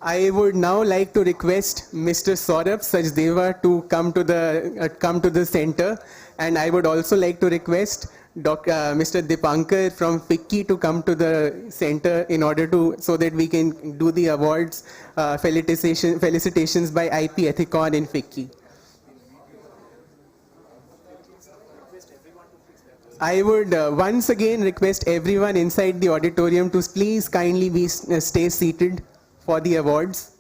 I would now like to request Mr. Saurabh Sachdeva to come to the center, and I would also like to request Mr. Dipankar from FICCI to come to the center in order so that we can do the awards felicitations by IP Ethicon in FICCI. I would once again request everyone inside the auditorium to please kindly stay seated for the awards.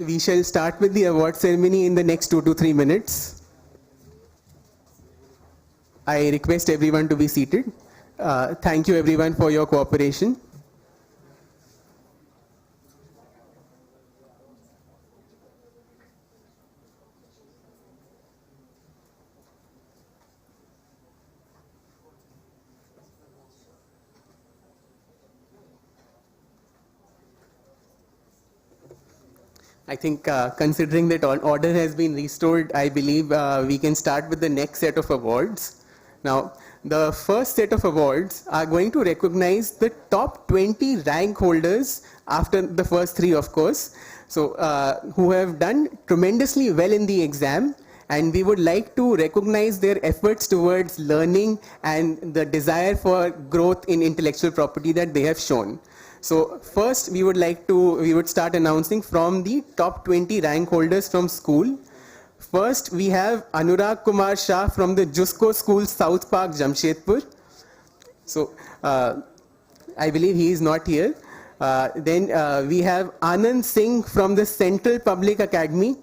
We shall start with the award ceremony in the next 2 to 3 minutes. I request everyone to be seated. Thank you everyone for your cooperation. I think considering that order has been restored, I believe we can start with the next set of awards. Now, the first set of awards are going to recognize the top 20 rank holders after the first 3, of course, so who have done tremendously well in the exam, and we would like to recognize their efforts towards learning and the desire for growth in intellectual property that they have shown. So first we would start announcing from the top 20 rank holders from school. First we have Anurag Kumar Shah from the Jusko School, South Park, Jamshedpur. So I believe he is not here. Then we have Anand Singh from the Central Public Academy.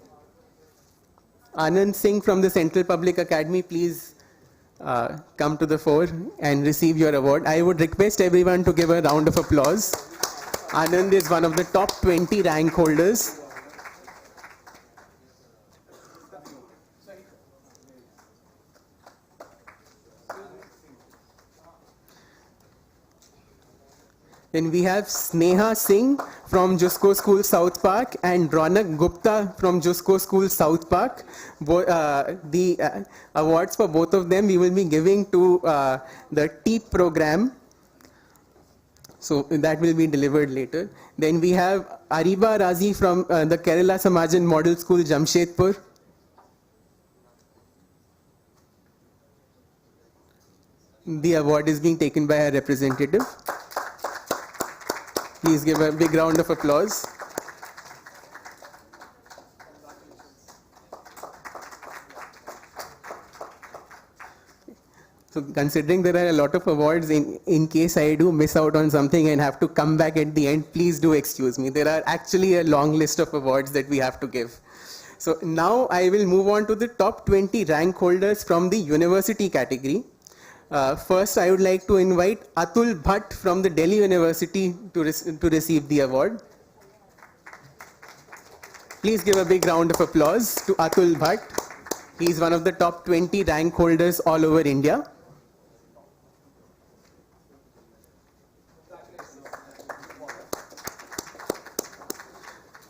Anand Singh from the Central Public Academy, please come to the fore and receive your award. I would request everyone to give a round of applause. Anand is one of the top 20 rank holders. Then we have Sneha Singh from Jusko School, South Park, and Ronak Gupta from Jusko School, South Park. The awards for both of them we will be giving to the TEEP program. So that will be delivered later. Then we have Ariba Razi from the Kerala Samajan Model School, Jamshedpur. The award is being taken by a representative. Please give a big round of applause. So considering there are a lot of awards, in case I do miss out on something and have to come back at the end, please do excuse me. There are actually a long list of awards that we have to give. So now I will move on to the top 20 rank holders from the university category. First, I would like to invite Atul Bhatt from the Delhi University to receive the award. Please give a big round of applause to Atul Bhatt. He is one of the top 20 rank holders all over India.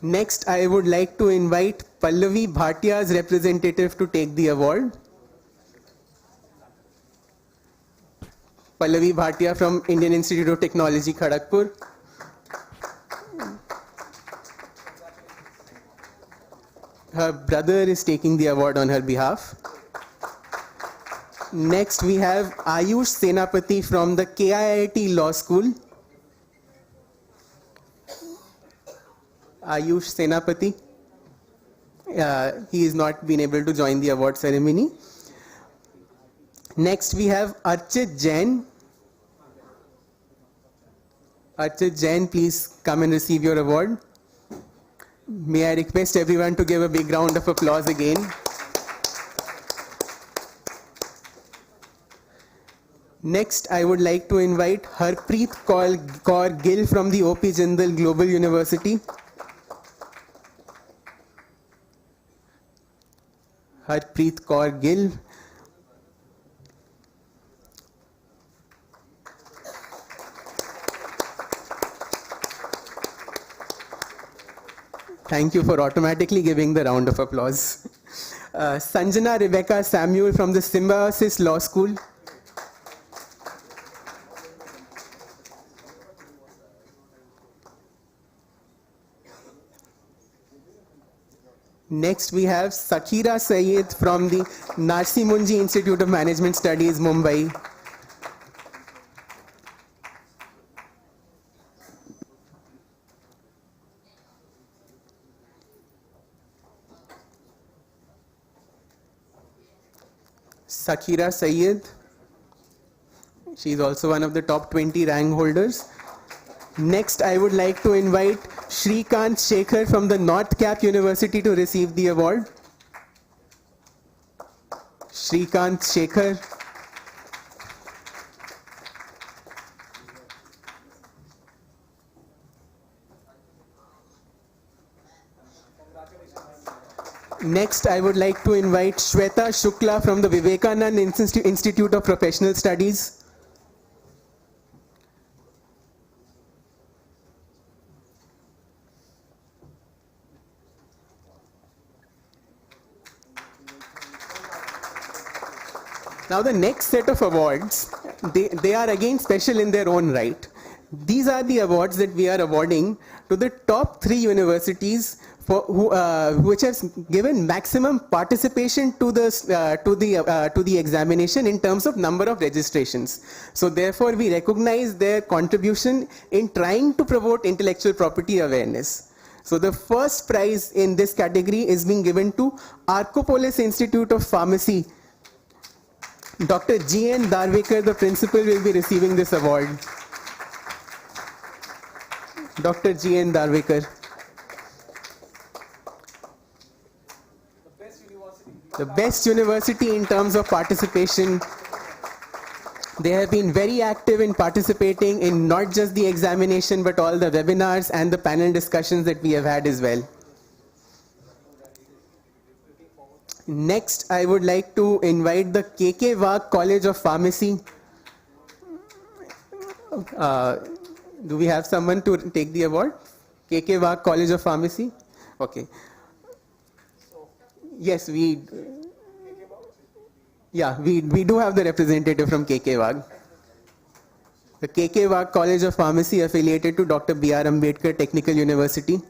Next, I would like to invite Pallavi Bhatia's representative to take the award. Pallavi Bhatia from Indian Institute of Technology, Kharagpur. Her brother is taking the award on her behalf. Next, we have Ayush Senapati from the KIIT Law School. Ayush Senapati. He has not been able to join the award ceremony. Next, we have Archit Jain. Archit Jain, please come and receive your award. May I request everyone to give a big round of applause again. Next, I would like to invite Harpreet Kaur Gill from the OP Jindal Global University. Harpreet Kaur Gill. Thank you for automatically giving the round of applause. Sanjana Rebecca Samuel from the Symbiosis Law School. Next, we have Sakira Sayed from the Narsi Munji Institute of Management Studies, Mumbai. Sakira Sayed. She is also one of the top 20 rank holders. Next, I would like to invite Shrikant Shekhar from the North Cap University to receive the award. Shrikant Shekhar. Next, I would like to invite Shweta Shukla from the Vivekanand Institute of Professional Studies. Now the next set of awards, they are again special in their own right. These are the awards that we are awarding to the top 3 universities which have given maximum participation to the examination in terms of number of registrations. So therefore we recognize their contribution in trying to promote intellectual property awareness. So the first prize in this category is being given to Arcopolis Institute of Pharmacy. Dr. G.N. Darwekar, the principal, will be receiving this award. Dr. G.N. Darwekar. The best university in terms of participation. They have been very active in participating in not just the examination but all the webinars and the panel discussions that we have had as well. Next, I would like to invite the KK Wagh College of Pharmacy. Do we have someone to take the award? KK Wagh College of Pharmacy? Okay. Yes, we do have the representative from KK Wagh. The KK Wagh College of Pharmacy affiliated to Dr. B.R. Ambedkar Technical University.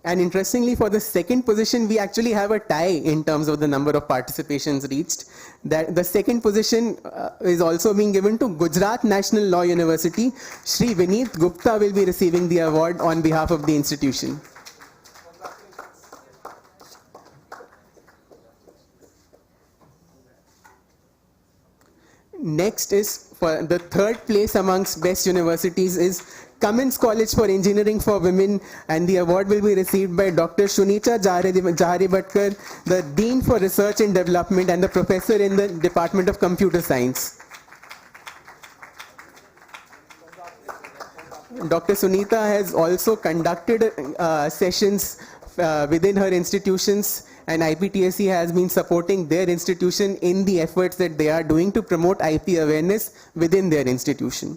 And interestingly, for the second position, we actually have a tie in terms of the number of participations reached. That the second position is also being given to Gujarat National Law University. Shri Vineet Gupta will be receiving the award on behalf of the institution. next is for the third place amongst best universities is Cummins College for Engineering for Women, and the award will be received by Dr. Shunita Jaribatkar, the Dean for Research and Development and the Professor in the Department of Computer Science. Dr. Sunita has also conducted sessions within her institutions, and IPTSE has been supporting their institution in the efforts that they are doing to promote IP awareness within their institution.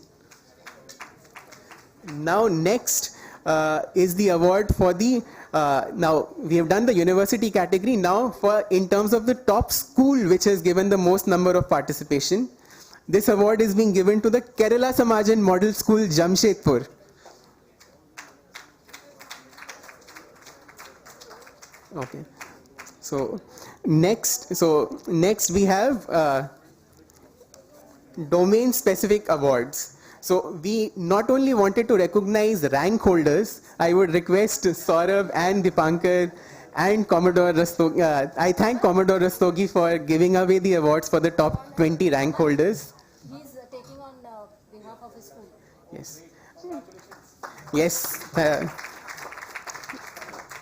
Now next is the award for the, now we have done the university category. Now for in terms of the top school which has given the most number of participation, this award is being given to the Kerala Samajan Model School, Jamshedpur. Okay. So next we have domain specific awards. So we not only wanted to recognize rank holders, I would request Saurabh and Dipankar and Commodore Rastogi. I thank Commodore Rastogi for giving away the awards for the top 20 rank holders. He's taking on behalf of his school. Yes. Yes.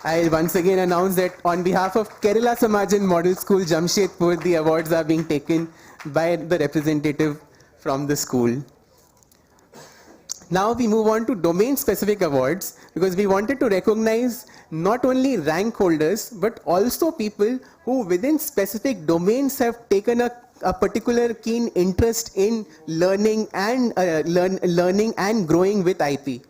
I'll once again announce that on behalf of Kerala Samajan Model School, Jamshedpur, the awards are being taken by the representative from the school. Now we move on to domain-specific awards, because we wanted to recognize not only rank holders, but also people who within specific domains have taken a particular keen interest in learning and learning and growing with IP.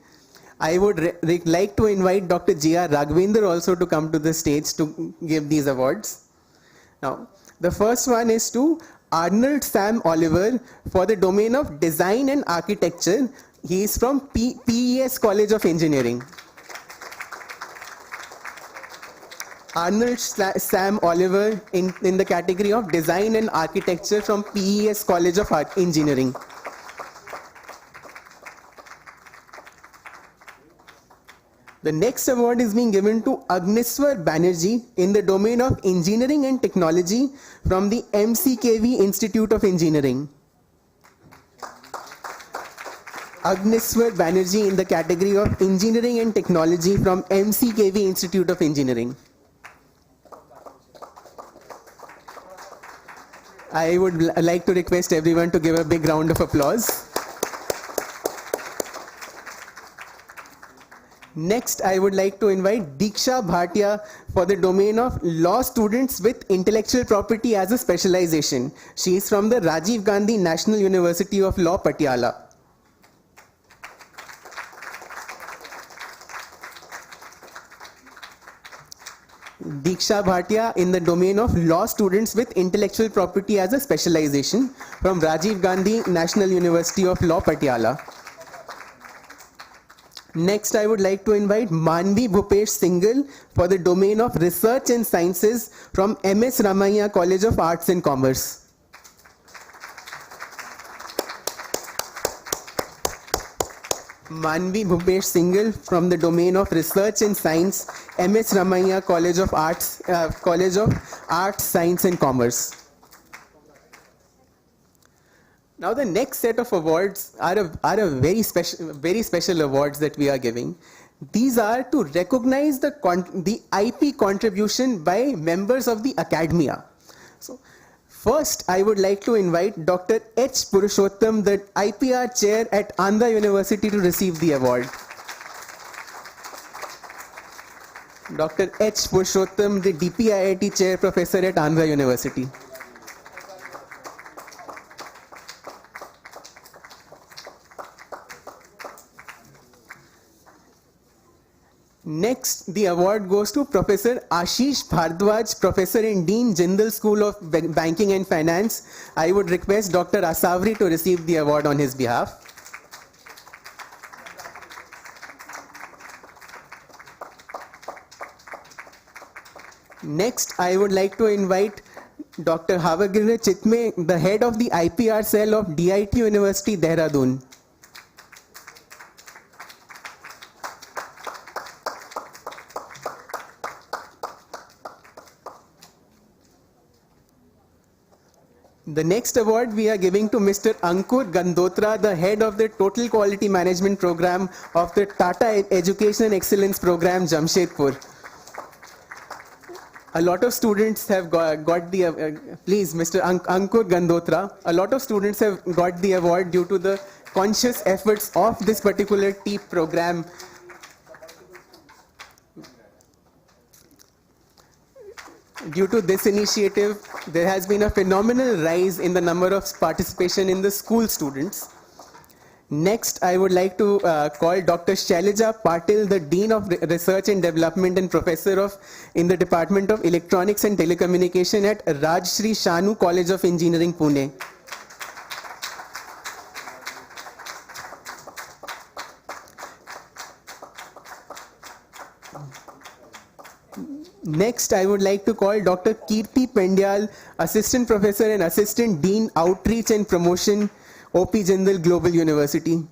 I would like to invite Dr. G.R. Raghavendra also to come to the stage to give these awards. Now, the first one is to Arnold Sam Oliver for the domain of Design and Architecture. He is from PES College of Engineering. Arnold Sam Oliver in the category of Design and Architecture from PES College of Engineering. The next award is being given to Agneswa Banerjee in the domain of Engineering and Technology from the MCKV Institute of Engineering. Agneswa Banerjee in the category of Engineering and Technology from MCKV Institute of Engineering. I would like to request everyone to give a big round of applause. Next, I would like to invite Diksha Bhatia for the domain of Law Students with Intellectual Property as a Specialization. She is from the Rajiv Gandhi National University of Law, Patiala. Diksha Bhatia in the domain of Law Students with Intellectual Property as a Specialization from Rajiv Gandhi National University of Law, Patiala. Next, I would like to invite Manvi Bhupesh Singhal for the domain of Research and Sciences from MS Ramaiah College of Arts and Commerce. Manvi Bhupesh Singhal from the domain of Research and Science, MS Ramaiah College of Arts, Science and Commerce. Now the next set of awards are a very special awards that we are giving. These are to recognize the IP contribution by members of the academia. So first, I would like to invite Dr. H. Purushottam, the IPR chair at Andhra University, to receive the award. Dr. H. Purushottam, the DPIIT chair professor at Andhra University. Next, the award goes to Professor Ashish Bhardwaj, Professor and Dean, Jindal School of Banking and Finance. I would request Dr. Asavri to receive the award on his behalf. Next, I would like to invite Dr. Havagirya Chitme, the head of the IPR cell of DIT University, Dehradun. The next award we are giving to Mr. Ankur Gandotra, the head of the Total Quality Management Program of the Tata Education Excellence Program, Jamshedpur. A lot of students have got the, please, Mr. Ankur Gandotra, a lot of students have got the award due to the conscious efforts of this particular TEEP program. Due to this initiative, there has been a phenomenal rise in the number of participation in the school students. Next, I would like to call Dr. Shailaja Patil, the Dean of Research and Development and Professor in the Department of Electronics and Telecommunication at Rajshri Shanu College of Engineering, Pune. Next, I would like to call Dr. Kirti Pendyal, Assistant Professor and Assistant Dean, Outreach and Promotion, OP Jindal Global University.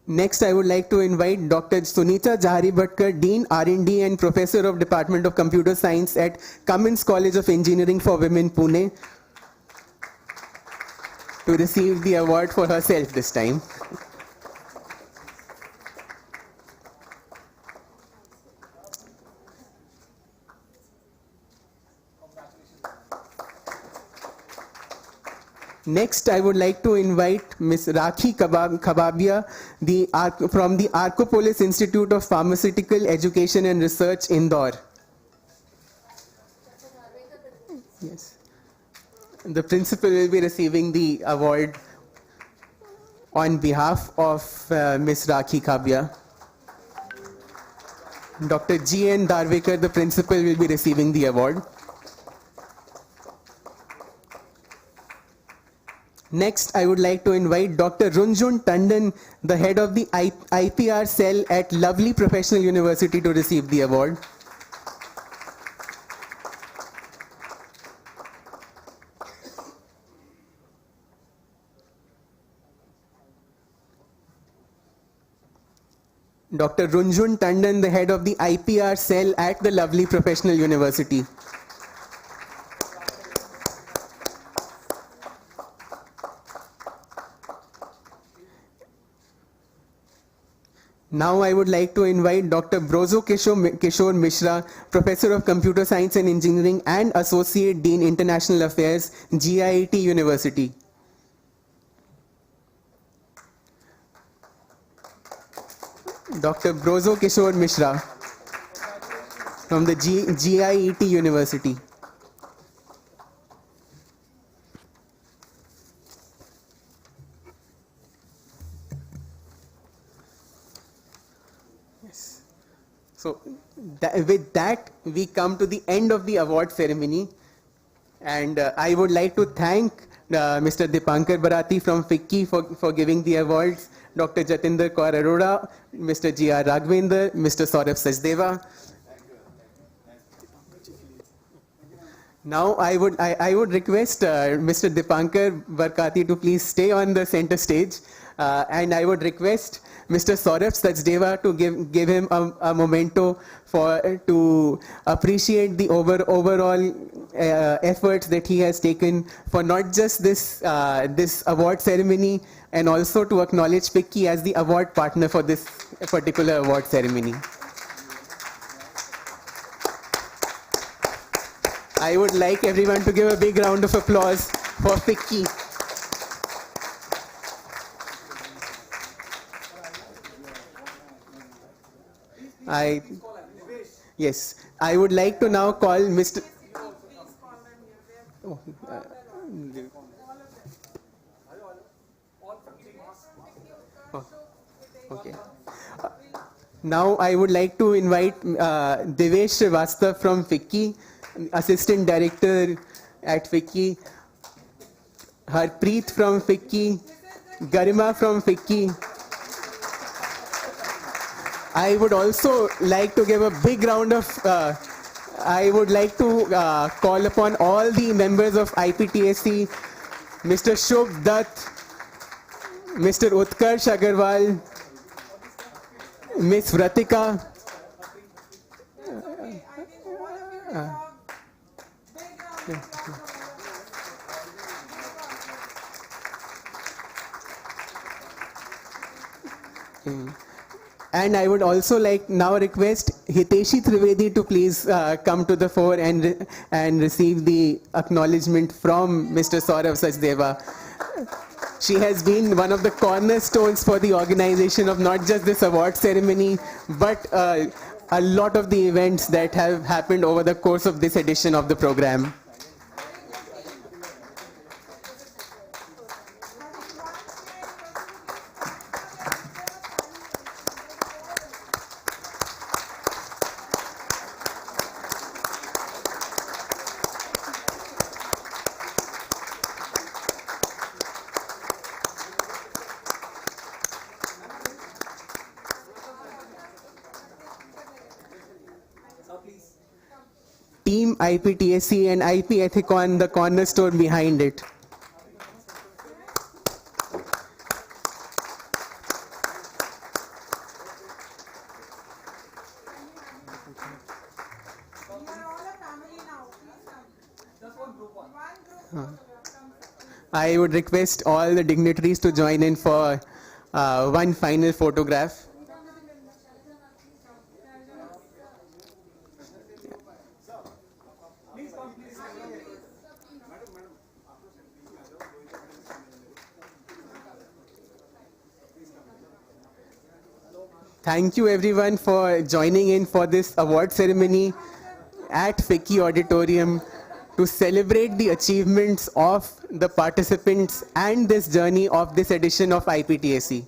Next, I would like to invite Dr. Sunita Jahari Bhatkar, Dean R&D and Professor of Department of Computer Science at Cummins College of Engineering for Women, Pune, to receive the award for herself this time. Next, I would like to invite Ms. Rakhi Khababia from the Arcopolis Institute of Pharmaceutical Education and Research, Indore. Yes. The principal will be receiving the award on behalf of Ms. Rakhi Khababia. Dr. G.N. Darvekar, the principal, will be receiving the award. Next, I would like to invite Dr. Runjhun Tandon, the head of the IPR cell at Lovely Professional University, to receive the award. Dr. Runjhun Tandon, the head of the IPR cell at the Lovely Professional University. Now I would like to invite Dr. Brozo Kishore Mishra, Professor of Computer Science and Engineering and Associate Dean International Affairs, GIET University. Dr. Brozo Kishore Mishra from the GIET University. So with that, we come to the end of the award ceremony, and I would like to thank Mr. Dipankar Bharati from FICCI for giving the awards, Dr. Jatinder Kaur Arora, Mr. G.R. Raghvendra, Mr. Saurabh Sachdeva. Now I would request Mr. Dipankar Bharati to please stay on the center stage, and I would request Mr. Saurabh Sachdeva to give him a memento to appreciate the overall efforts that he has taken for not just this award ceremony, and also to acknowledge FICCI as the award partner for this particular award ceremony. I would like everyone to give a big round of applause for FICCI. Yes, I would like to now call Mr. Okay. Now I would like to invite Devesh Srivastav from FICCI, Assistant Director at FICCI, Harpreet from FICCI, Garima from FICCI. I would also like to give a big round of, I would like to call upon all the members of IPTSE, Mr. Shubh Dutt, Mr. Utkarsh Agarwal, Miss Vratika, and I would also like now request Hiteshi Trivedi to please come to the fore and receive the acknowledgement from Mr. Saurav Sachdeva. She has been one of the cornerstones for the organization of not just this award ceremony, but a lot of the events that have happened over the course of this edition of the program. Team IPTSE and IP Ethicon, the cornerstone behind it. I would request all the dignitaries to join in for one final photograph. Thank you everyone for joining in for this award ceremony at FICCI Auditorium to celebrate the achievements of the participants and this journey of this edition of IPTSE.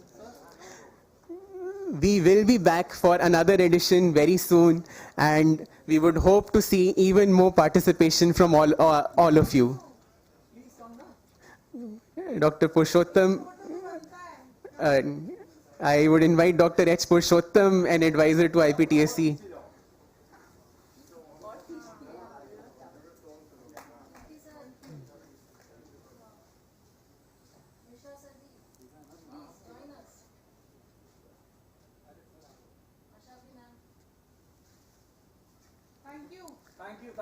We will be back for another edition very soon, and we would hope to see even more participation from all of you. Dr. Purushottam, I would invite Dr. H. Purushottam, an advisor to IPTSE.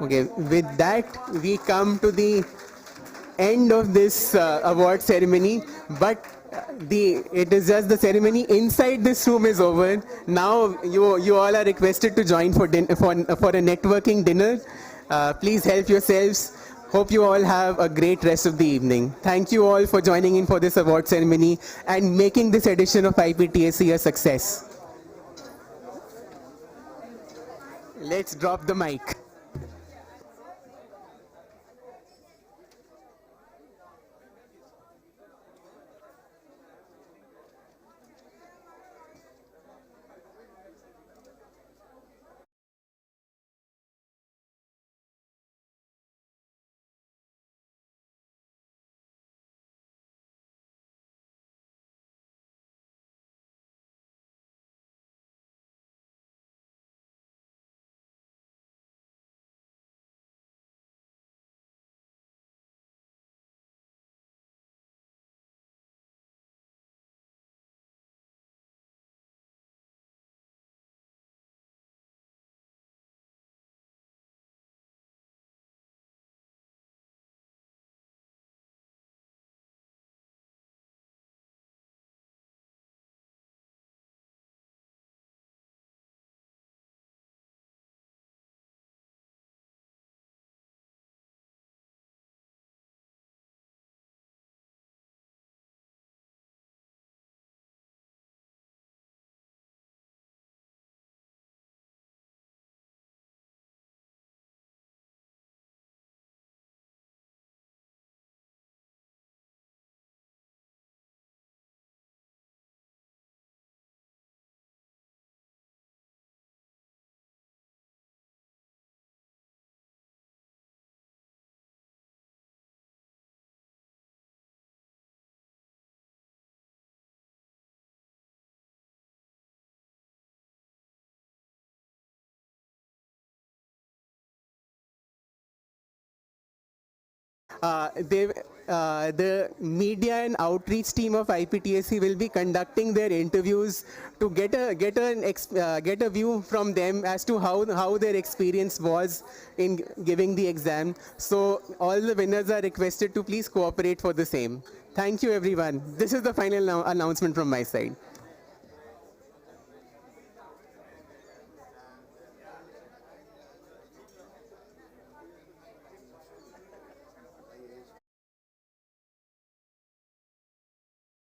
Okay, with that, we come to the end of this award ceremony, but it is just the ceremony inside this room is over. Now you all are requested to join for a networking dinner. Please help yourselves. Hope you all have a great rest of the evening. Thank you all for joining in for this award ceremony and making this edition of IPTSE a success. Let's drop the mic. the media and outreach team of IPTSE will be conducting their interviews to get a view from them as to how their experience was in giving the exam. So all the winners are requested to please cooperate for the same. Thank you, everyone. This is the final announcement from my side.